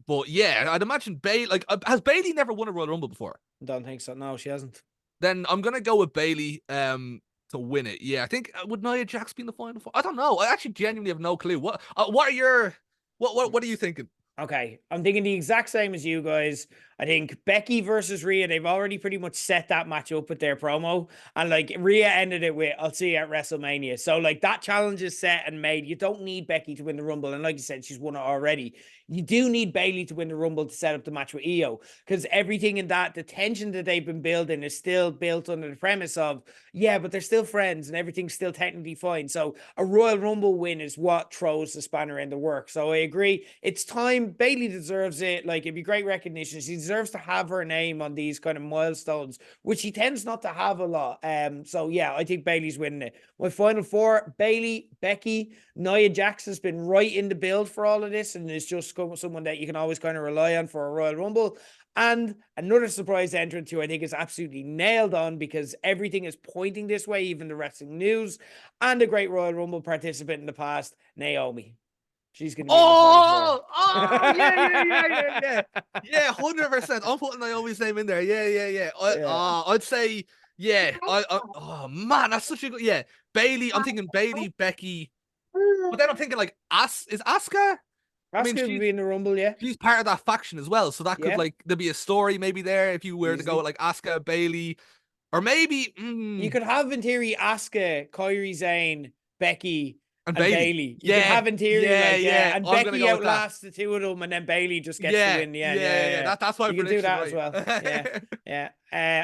But yeah, I'd imagine Bailey. Like, has Bailey never won a Royal Rumble before? Don't think so. No, she hasn't. Then I'm gonna go with Bailey to win it. Yeah, I think would Nia Jax be in the final four? I don't know. I actually genuinely have no clue. What are your what are you thinking? Okay, I'm thinking the exact same as you guys. I think Becky versus Rhea, they've already pretty much set that match up with their promo. And like Rhea ended it with, I'll see you at WrestleMania. So like that challenge is set and made. You don't need Becky to win the Rumble. And like you said, she's won it already. You do need Bailey to win the Rumble to set up the match with Io. Because everything in that, the tension that they've been building is still built under the premise of, yeah, but they're still friends and everything's still technically fine. So a Royal Rumble win is what throws the spanner in the works. So I agree. It's time. Bailey deserves it. Like, it'd be great recognition. She deserves to have her name on these kind of milestones, which she tends not to have a lot. So yeah, I think Bailey's winning it. My final four: Bailey, Becky, Nia Jax has been right in the build for all of this, and is just someone that you can always kind of rely on for a Royal Rumble. And another surprise entrant who I think is absolutely nailed on because everything is pointing this way, even the wrestling news, and a great Royal Rumble participant in the past, Naomi. She's gonna be yeah, 100%. I'm putting Naomi's name in there. Yeah. I'd say oh man, that's such a good Bailey. I'm thinking Bailey, Becky, but then I'm thinking like is Asuka. I mean, she'd be in the Rumble, yeah. She's part of that faction as well, so that could like there'd be a story maybe there if you were to go like Asuka, Bailey, or maybe you could have in theory Asuka, Kairi Sane, Becky. And Bailey. You can have in theory, and Becky outlasts the two of them, and then Bailey just gets the win. Yeah. That's why you can do that as well.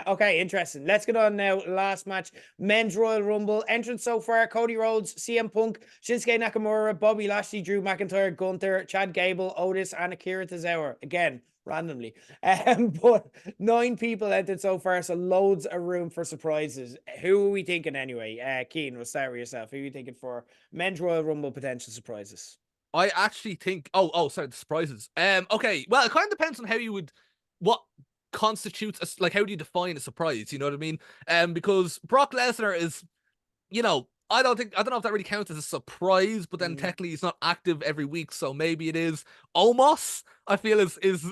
Okay, interesting. Let's get on now. Last match, Men's Royal Rumble. Entrance so far: Cody Rhodes, CM Punk, Shinsuke Nakamura, Bobby Lashley, Drew McIntyre, Gunther, Chad Gable, Otis, and Akira Tozawa. Again, randomly. But 9 people entered so far, so loads of room for surprises. Who are we thinking anyway? Keane, we'll start with yourself. Who are you thinking for Men's Royal Rumble potential surprises? I actually think sorry, the surprises. Okay, well, it kind of depends on how you would what constitutes like how do you define a surprise, you know what I mean? Because Brock Lesnar is, you know, I don't know if that really counts as a surprise, but then technically he's not active every week, so maybe it is. Omos, I feel is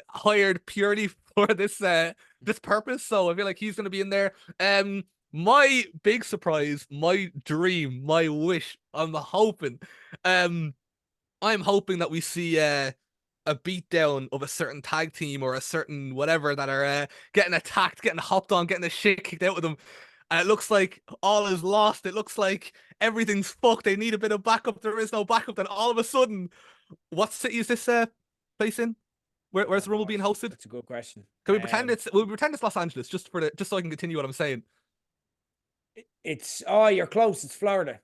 hired purely for this purpose, so I feel like he's going to be in there. My big surprise, my dream, my wish, I'm hoping that we see a beatdown of a certain tag team or a certain whatever that are getting attacked, getting hopped on, getting the shit kicked out of them. And it looks like all is lost. It looks like everything's fucked. They need a bit of backup. There is no backup. Then all of a sudden, what city is this place in? Where's the Rumble being hosted? That's a good question. Can we pretend we'll pretend it's Los Angeles just so I can continue what I'm saying? You're close. It's Florida.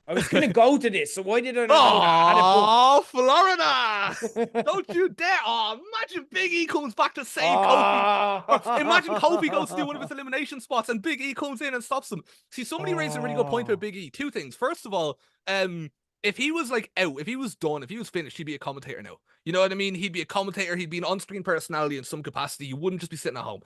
I was going to go to this, so why did I not go that? Florida! Don't you dare! Imagine Big E comes back to save Kofi. Imagine Kofi goes to do one of his elimination spots and Big E comes in and stops him. See, somebody raised a really good point about Big E. 2 things. First of all, if he was like out, if he was done, if he was finished, he'd be a commentator now. You know what I mean? He'd be a commentator. He'd be an on-screen personality in some capacity. You wouldn't just be sitting at home.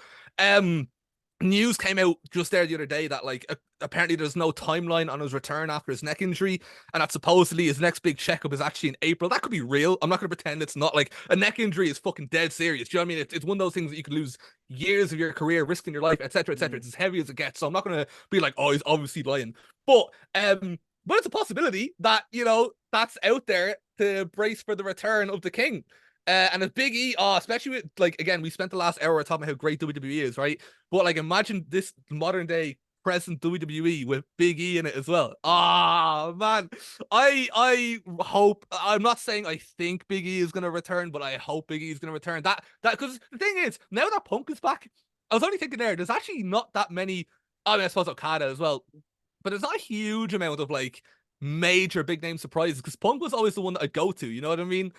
news came out just there the other day that like apparently there's no timeline on his return after his neck injury, and that supposedly his next big checkup is actually in April. That could be real. I'm not going to pretend it's not. Like, a neck injury is fucking dead serious. Do you know what I mean? It's one of those things that you could lose years of your career, risking your life, etc., etc. It's as heavy as it gets. So I'm not going to be like, oh, he's obviously lying. But it's a possibility that, you know, that's out there to brace for the return of the king. And if Big E, especially with, like, again, we spent the last hour talking about how great WWE is, right? But like, imagine this modern day present WWE with Big E in it as well. Man, I hope. I'm not saying I think Big E is gonna return, but I hope Big E is gonna return. That because the thing is, now that Punk is back, I was only thinking there's actually not that many. I mean, I suppose Okada as well, but there's not a huge amount of like major big name surprises because Punk was always the one that I'd go to. You know what I mean?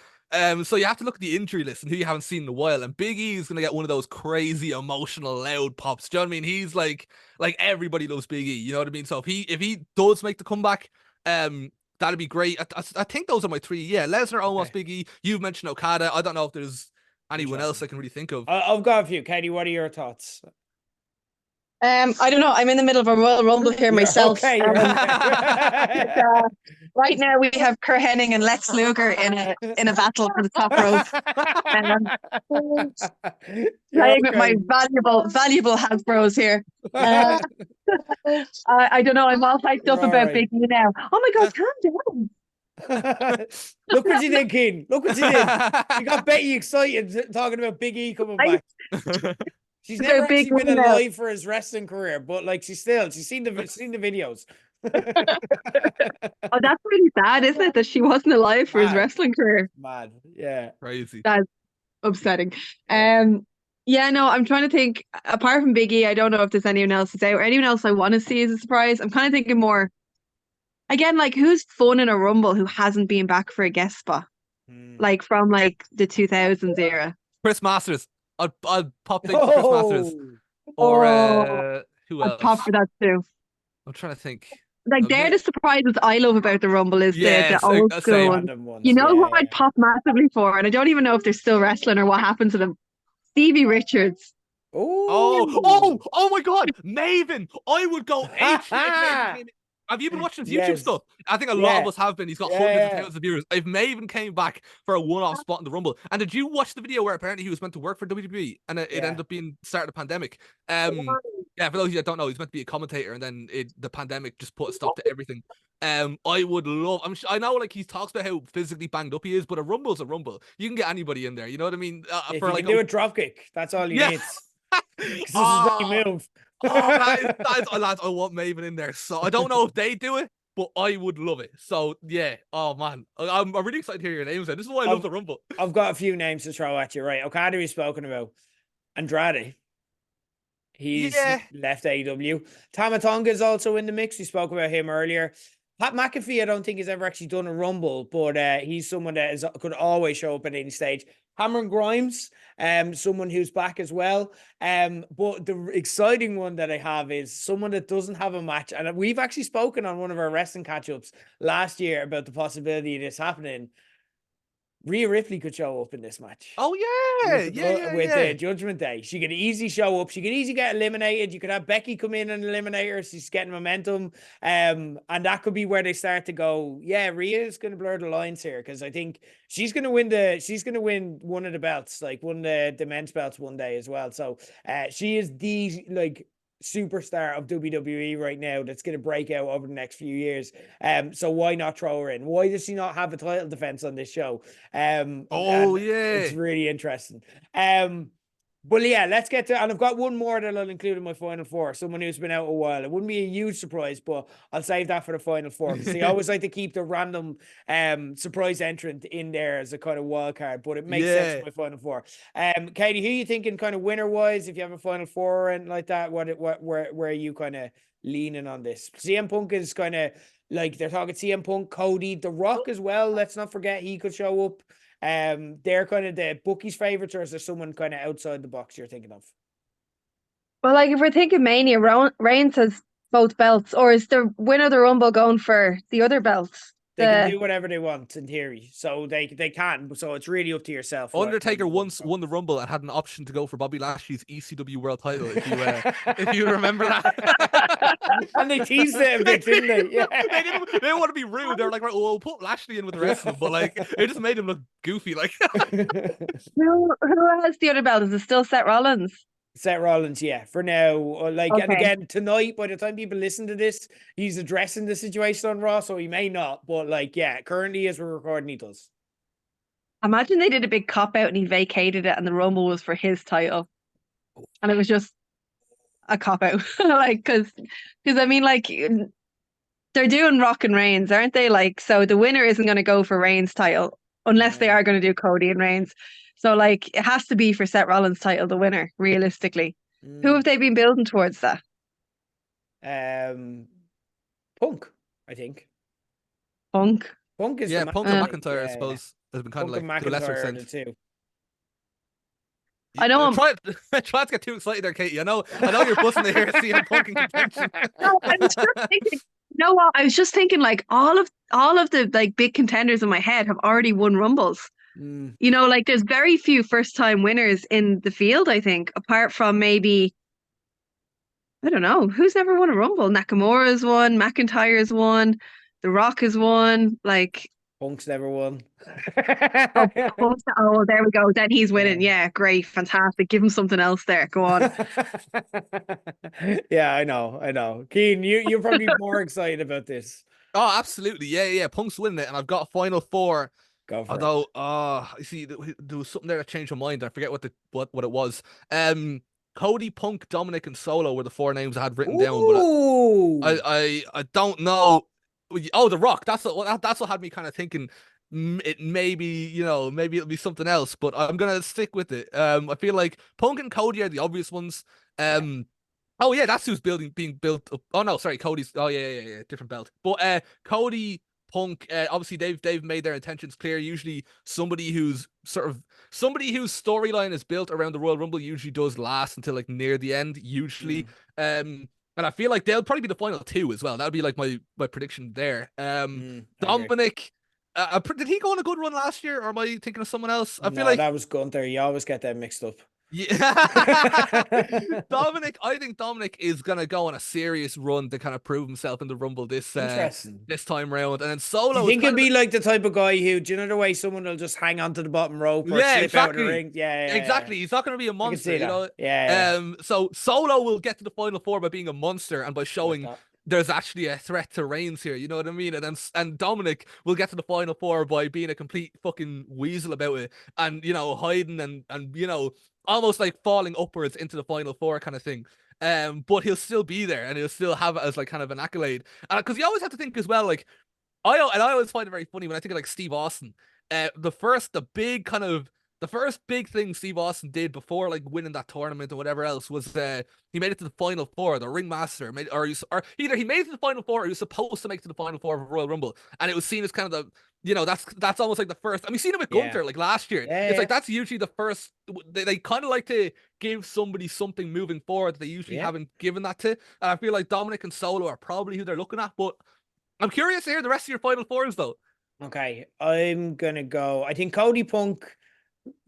So you have to look at the injury list and who you haven't seen in a while. And Big E is gonna get one of those crazy, emotional, loud pops. Do you know what I mean? He's like everybody loves Big E. You know what I mean? So if he does make the comeback, that'd be great. I think those are my three. Yeah, Lesnar, almost Big E. You've mentioned Okada. I don't know if there's anyone else I can really think of. I've got a few. Katie, what are your thoughts? I don't know. I'm in the middle of a Royal Rumble here myself. Okay, you're okay. Right now we have Kurt Hennig and Lex Luger in a battle for the top rope. Playing with my valuable Hasbros here. I don't know. I'm all hyped up about Big E now. Oh my God, calm down. Look what you did, Keen. Look what you did. You got Betty excited talking about Big E coming back. She's never actually been alive for his wrestling career, but like she's seen the videos. Oh, that's really sad, isn't it? That she wasn't alive for his wrestling career. Mad, yeah, crazy. That's upsetting. Yeah, no, I'm trying to think. Apart from Big E, I don't know if there's anyone else that's out or anyone else I want to see as a surprise. I'm kind of thinking more. Again, like who's fun in a Rumble who hasn't been back for a guest spot, like from like the 2000s era. Chris Masters. I'll pop big for Chris Masters. Or who else? I'd pop for that too. I'm trying to think. Like they're the surprises I love about the Rumble is the old school ones. You know who I'd pop massively for, and I don't even know if they're still wrestling or what happened to them. Stevie Richards. Oh my God, Maven! I would go Maven. Have you been watching his YouTube stuff? I think a lot of us have been. He's got hundreds of thousands of viewers. If Maven came back for a one-off spot in the Rumble, and did you watch the video where apparently he was meant to work for WWE and it ended up being start of the pandemic? Yeah, for those of you that don't know, he's meant to be a commentator, and then the pandemic just put a stop to everything. I would love. I know, like he talks about how physically banged up he is, but a Rumble's a Rumble. You can get anybody in there. You know what I mean? If you can do a dropkick, that's all you need. This is the move. Lads, I want Maven in there. So I don't know if they do it, but I would love it. So yeah, oh man, I'm really excited to hear your names. This is why I love the Rumble. I've got a few names to throw at you. Right, Okada we've spoken about. Andrade, he's left AEW. Tama Tonga is also in the mix. We spoke about him earlier. Pat McAfee, I don't think has ever actually done a Rumble, but he's someone that could always show up at any stage. Cameron Grimes, someone who's back as well. But the exciting one that I have is someone that doesn't have a match. And we've actually spoken on one of our wrestling catch-ups last year about the possibility of this happening. Rhea Ripley could show up in this match. Oh, yeah. With Judgment Day. She could easily show up. She could easily get eliminated. You could have Becky come in and eliminate her. She's getting momentum. And that could be where they start to go, yeah, Rhea's going to blur the lines here because I think she's going to win one of the belts, like one of the men's belts one day as well. So she is the, like, superstar of WWE right now that's going to break out over the next few years. So why not throw her in? Why does she not have a title defense on this show? It's really interesting. But yeah, let's get to, and I've got one more that I'll include in my final four. Someone who's been out a while. It wouldn't be a huge surprise, but I'll save that for the final four because they always like to keep the random surprise entrant in there as a kind of wild card. But it makes sense for my final four. Katie, who are you thinking kind of winner wise? If you have a final four or anything like that, where are you kind of leaning on this? CM Punk is kind of like they're talking CM Punk, Cody, The Rock as well. Let's not forget he could show up. They're kind of the bookies' favorites, or is there someone kind of outside the box you're thinking of? Well, like if we're thinking Mania, Reigns has both belts, or is the winner of the Rumble going for the other belts? They can do whatever they want in theory. So they can. So it's really up to yourself. Undertaker once won the Rumble and had an option to go for Bobby Lashley's ECW World Title. If you remember that, and they teased it a bit, didn't they? Yeah. They didn't want to be rude. They were like, right, well, we'll put Lashley in with the rest of them, but like, it just made him look goofy. Like, Who has the other belt? Is it still Seth Rollins? Seth Rollins, yeah, for now. Like, and Okay. again, tonight, by the time people listen to this, he's addressing the situation on Raw, so he may not. But like, yeah, currently as we're recording, he does. Imagine they did a big cop out and he vacated it, and the Rumble was for his title, and it was just a cop out, like because I mean, like they're doing Rock and Reigns, aren't they? Like, so the winner isn't going to go for Reigns' title unless they are going to do Cody and Reigns. So like, it has to be for Seth Rollins' title, the winner, realistically. Who have they been building towards that? Punk, I think. Punk. Punk is yeah, the Punk and McIntyre, I suppose, has been kind Punk of and like to a lesser McIntyre are extent. the two. I know Try to get too excited there, Katie. I know you're buzzing to hear CM Punk in contention. No, I was just thinking. You know what? I was just thinking, like all of the like big contenders in my head have already won Rumbles. You know, like there's very few first time winners in the field, I think, apart from maybe, I don't know, who's never won a Rumble? Nakamura's won, McIntyre's won, The Rock has won, like Punk's never won. oh, there we go. Then he's winning. Yeah, great, fantastic. Give him something else there. Go on. Yeah, I know. Keen, you're probably more excited about this. Oh, absolutely. Yeah. Punk's winning it, and I've got a final four. Go for it. Although, you see, there was something there that changed my mind. I forget what it was. Cody, Punk, Dominic, and Solo were the four names I had written down, but I don't know. Oh, The Rock. That's what had me kind of thinking. It maybe maybe it'll be something else, but I'm gonna stick with it. I feel like Punk and Cody are the obvious ones. Oh yeah, that's who's being built up. Oh no, sorry, Cody's. Oh yeah, different belt. But Cody, Punk, obviously they've made their intentions clear. Usually somebody whose storyline is built around the Royal Rumble usually does last until like near the end, usually. And I feel like they'll probably be the final two as well. That would be like my prediction there. Dominic, did he go on a good run last year, or am I thinking of someone else? I feel like that was Gunther. You always get them mixed up. Yeah, I think Dominic is gonna go on a serious run to kind of prove himself in the Rumble this time round, and then Solo. Do you think he'll be like the type of guy who, do you know the way someone will just hang onto the bottom rope or slip out of the ring? Yeah, exactly. He's not gonna be a monster, you know. Yeah. So Solo will get to the final four by being a monster and by showing there's actually a threat to Reigns here, you know what I mean? And Dominic will get to the final four by being a complete fucking weasel about it, and hiding and almost like falling upwards into the final four kind of thing. But he'll still be there, and he'll still have it as like kind of an accolade. And because you always have to think as well, like I always find it very funny when I think of like Steve Austin. The first big thing Steve Austin did before like winning that tournament or whatever else was he made it to the final four. The ringmaster either he made it to the final four or he was supposed to make it to the final four of Royal Rumble, and it was seen as kind of that's almost like the first. I mean, we've seen it with Gunther like last year. It's like that's usually the first. They kind of like to give somebody something moving forward that they usually haven't given that to. And I feel like Dominic and Solo are probably who they're looking at. But I'm curious to hear the rest of your final fours though. Okay, I'm gonna go. I think Cody, Punk,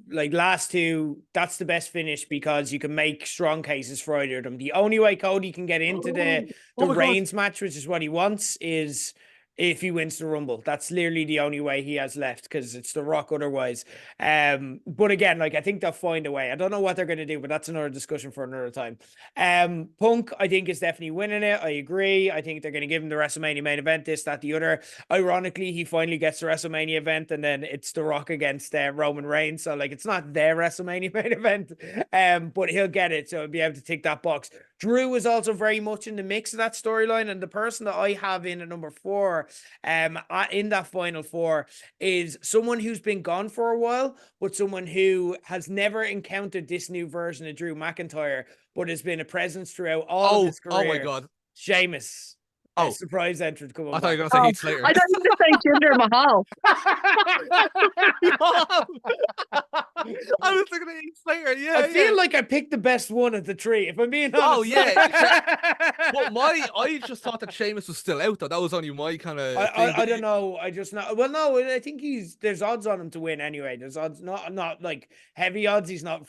like last two, that's the best finish because you can make strong cases for either of them. The only way Cody can get into the Reigns match, which is what he wants, is if he wins the Rumble. That's literally the only way he has left because it's The Rock otherwise. But again, like I think they'll find a way. I don't know what they're going to do, but that's another discussion for another time. Punk, I think, is definitely winning it. I agree. I think they're going to give him the WrestleMania main event, this, that, the other. Ironically, he finally gets the WrestleMania event, and then it's The Rock against Roman Reigns. So like it's not their WrestleMania main event, but he'll get it. So he'll be able to tick that box. Drew is also very much in the mix of that storyline, and the person that I have in at number 4 in that final four is someone who's been gone for a while, but someone who has never encountered this new version of Drew McIntyre, but has been a presence throughout all of his career. Oh my God. Sheamus. Surprise entrance. Come on. I thought you were going to say Heath Slater. I thought you were going to say Jinder Mahal. I was thinking of Heath Slater. Yeah, I feel yeah. like I picked the best one of the three, if I'm being honest. Oh, yeah. But I just thought that Sheamus was still out, though. That was only my kind of thing. I don't know. I just know. Well, no, I think there's odds on him to win anyway. There's odds, not like heavy odds. He's not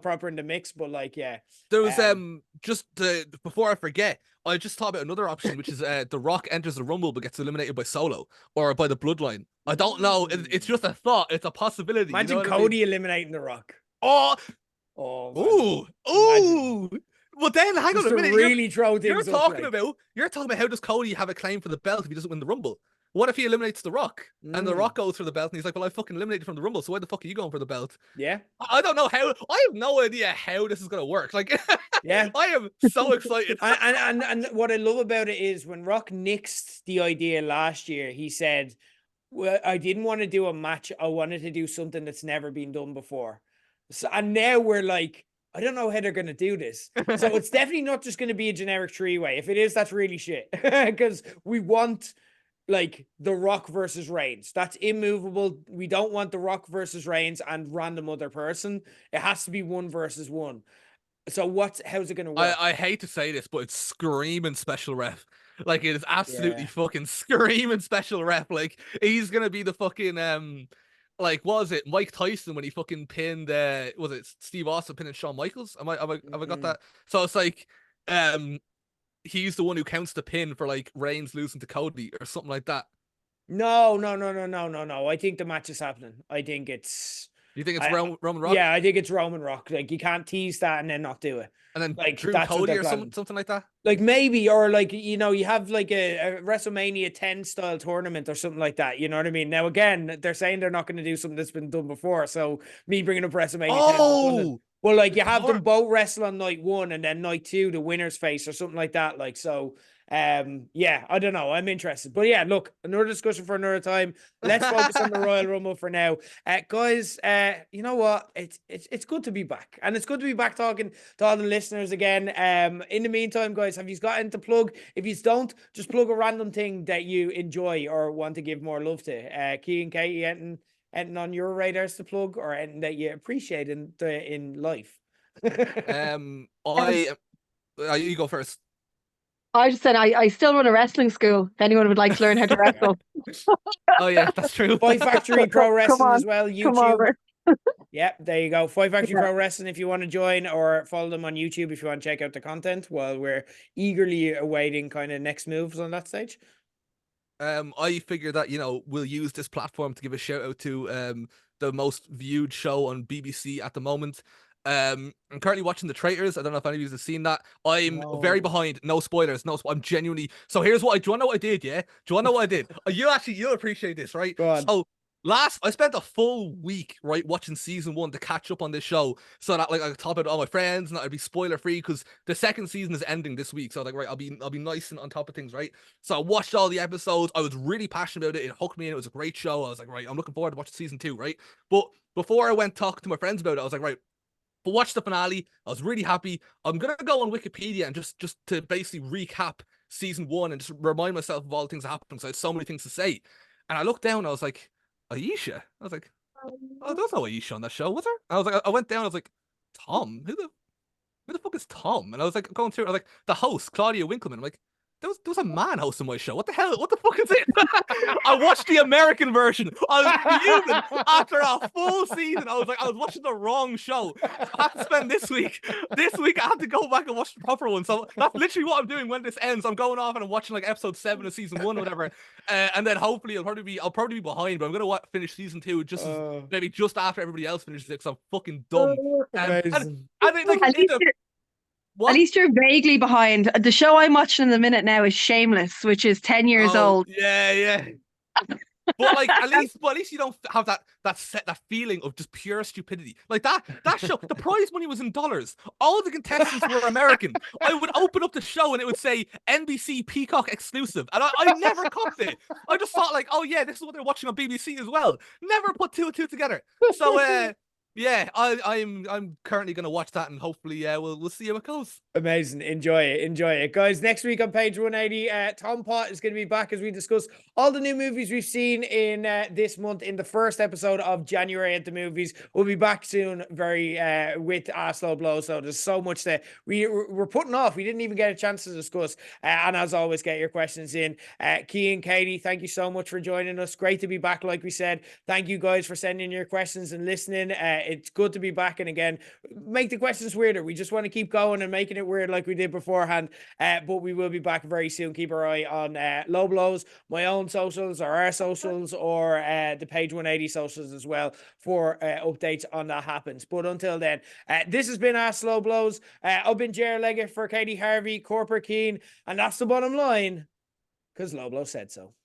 proper in the mix, but like yeah. There was just before I forget, I just thought about another option, which is The Rock enters the Rumble but gets eliminated by Solo or by the Bloodline. I don't know. It's just a thought. It's a possibility. Imagine you know what Cody eliminating The Rock. I mean? Oh, ooh. Well, then hang on a minute. Really throw things You're up, talking like. about how does Cody have a claim for the belt if he doesn't win the Rumble? What if he eliminates The Rock and The Rock goes for the belt and he's like, well, I fucking eliminated from the Rumble, so why the fuck are you going for the belt? Yeah. I don't know how. I have no idea how this is gonna work. Like, yeah, I am so excited. and what I love about it is when Rock nixed the idea last year, he said, well, I didn't want to do a match. I wanted to do something that's never been done before. So, and now we're like, I don't know how they're going to do this. So it's definitely not just going to be a generic three-way. If it is, that's really shit. Because we want like The Rock versus Reigns. That's immovable. We don't want The Rock versus Reigns and random other person. It has to be 1 versus 1. So how's it going to work? I hate to say this, but it's screaming special ref. Like, it is absolutely fucking screaming special ref. Like, he's going to be the fucking, like, what was it? Mike Tyson when he fucking pinned, was it Steve Austin pinning Shawn Michaels? Have I got that? So it's like, he's the one who counts the pin for like Reigns losing to Cody or something like that. No. I think the match is happening. I think it's. You think it's Roman Rock? Yeah, I think it's Roman Rock. Like, you can't tease that and then not do it. And then like Drew Cody or something like that. Like maybe, or like, you know, you have like a WrestleMania 10 style tournament or something like that. You know what I mean? Now again, they're saying they're not going to do something that's been done before. So me bringing up WrestleMania 10. Well, like you have them both wrestle on night 1 and then night 2, the winner's face or something like that. Like, so yeah, I don't know. I'm interested. But yeah, look, another discussion for another time. Let's focus on the Royal Rumble for now. Guys, you know what? It's good to be back. And it's good to be back talking to all the listeners again. In the meantime, guys, have you got anything to plug? If you don't, just plug a random thing that you enjoy or want to give more love to. Key and Katie, anything on your radars to plug or anything that you appreciate in life? You go first. I just said I still run a wrestling school. If anyone would like to learn how to wrestle. Oh yeah, that's true. Fight Factory Pro Wrestling as well. YouTube. Come over. Yeah, there you go. Fight Factory Pro Wrestling if you want to join, or follow them on YouTube if you want to check out the content while we're eagerly awaiting kind of next moves on that stage. I figured that, you know, we'll use this platform to give a shout out to the most viewed show on BBC at the moment. I'm currently watching The Traitors. I don't know if any of you have seen that. I'm very behind. No spoilers. I'm genuinely. So here's what do you want to know what I did? Yeah. Do you want to know what I did? You'll appreciate this, right? Go on. So I spent a full week, right, watching season 1 to catch up on this show, so that like I could talk about all my friends and that I'd be spoiler free because the second season is ending this week. So I was like, right, I'll be nice and on top of things, right? So I watched all the episodes. I was really passionate about it. It hooked me in. It was a great show. I was like, right, I'm looking forward to watching season 2, right? But before I went talk to my friends about it, I was like, right, but watch the finale. I was really happy. I'm gonna go on Wikipedia and just to basically recap season 1 and just remind myself of all the things that happened. So I had so many things to say. And I looked down, I was like, Aisha? I was like, oh, there's no Aisha on that show, was there? I was like, I went down, I was like, Tom? Who the fuck is Tom? And I was like, going through, I was like, the host, Claudia Winkleman. I'm like, there was a man hosting my show. What the hell? What the fuck is it? I watched the American version. I was fuming after a full season. I was watching the wrong show. I had to spend this week I had to go back and watch the proper one. So that's literally what I'm doing when this ends. I'm going off and I'm watching like episode 7 of season 1 or whatever. And then hopefully I'll probably be behind, but I'm gonna finish season 2 maybe just after everybody else finishes it, because I'm fucking dumb. At least you're vaguely behind. The show I'm watching in the minute now is Shameless, which is 10 years old. Yeah. But like at least you don't have that feeling of just pure stupidity. Like that show, the prize money was in dollars. All the contestants were American. I would open up the show and it would say NBC Peacock exclusive, and I never copped it. I just thought like, oh yeah, this is what they're watching on BBC as well. Never put 2 and 2 together. So Yeah, I'm currently gonna watch that, and hopefully, yeah, we'll see how it goes. Amazing. Enjoy it. Enjoy it. Guys, next week on Page 180, Tom Pott is going to be back as we discuss all the new movies we've seen in this month in the first episode of January at the Movies. We'll be back soon very with Slow Blow. So there's so much that we're putting off. We didn't even get a chance to discuss. And as always, get your questions in. Key and Katie, thank you so much for joining us. Great to be back, like we said. Thank you guys for sending your questions and listening. It's good to be back. And again, make the questions weirder. We just want to keep going and making it weird like we did beforehand. But we will be back very soon. Keep our eye on Low Blows, my own socials, or our socials, or the Page 180 socials as well for updates on that happens. But until then, this has been our Slow Blows. I've been Jared Leggett for Katie Harvey, Corporate Keen, and that's the bottom line, because Low Blow said so.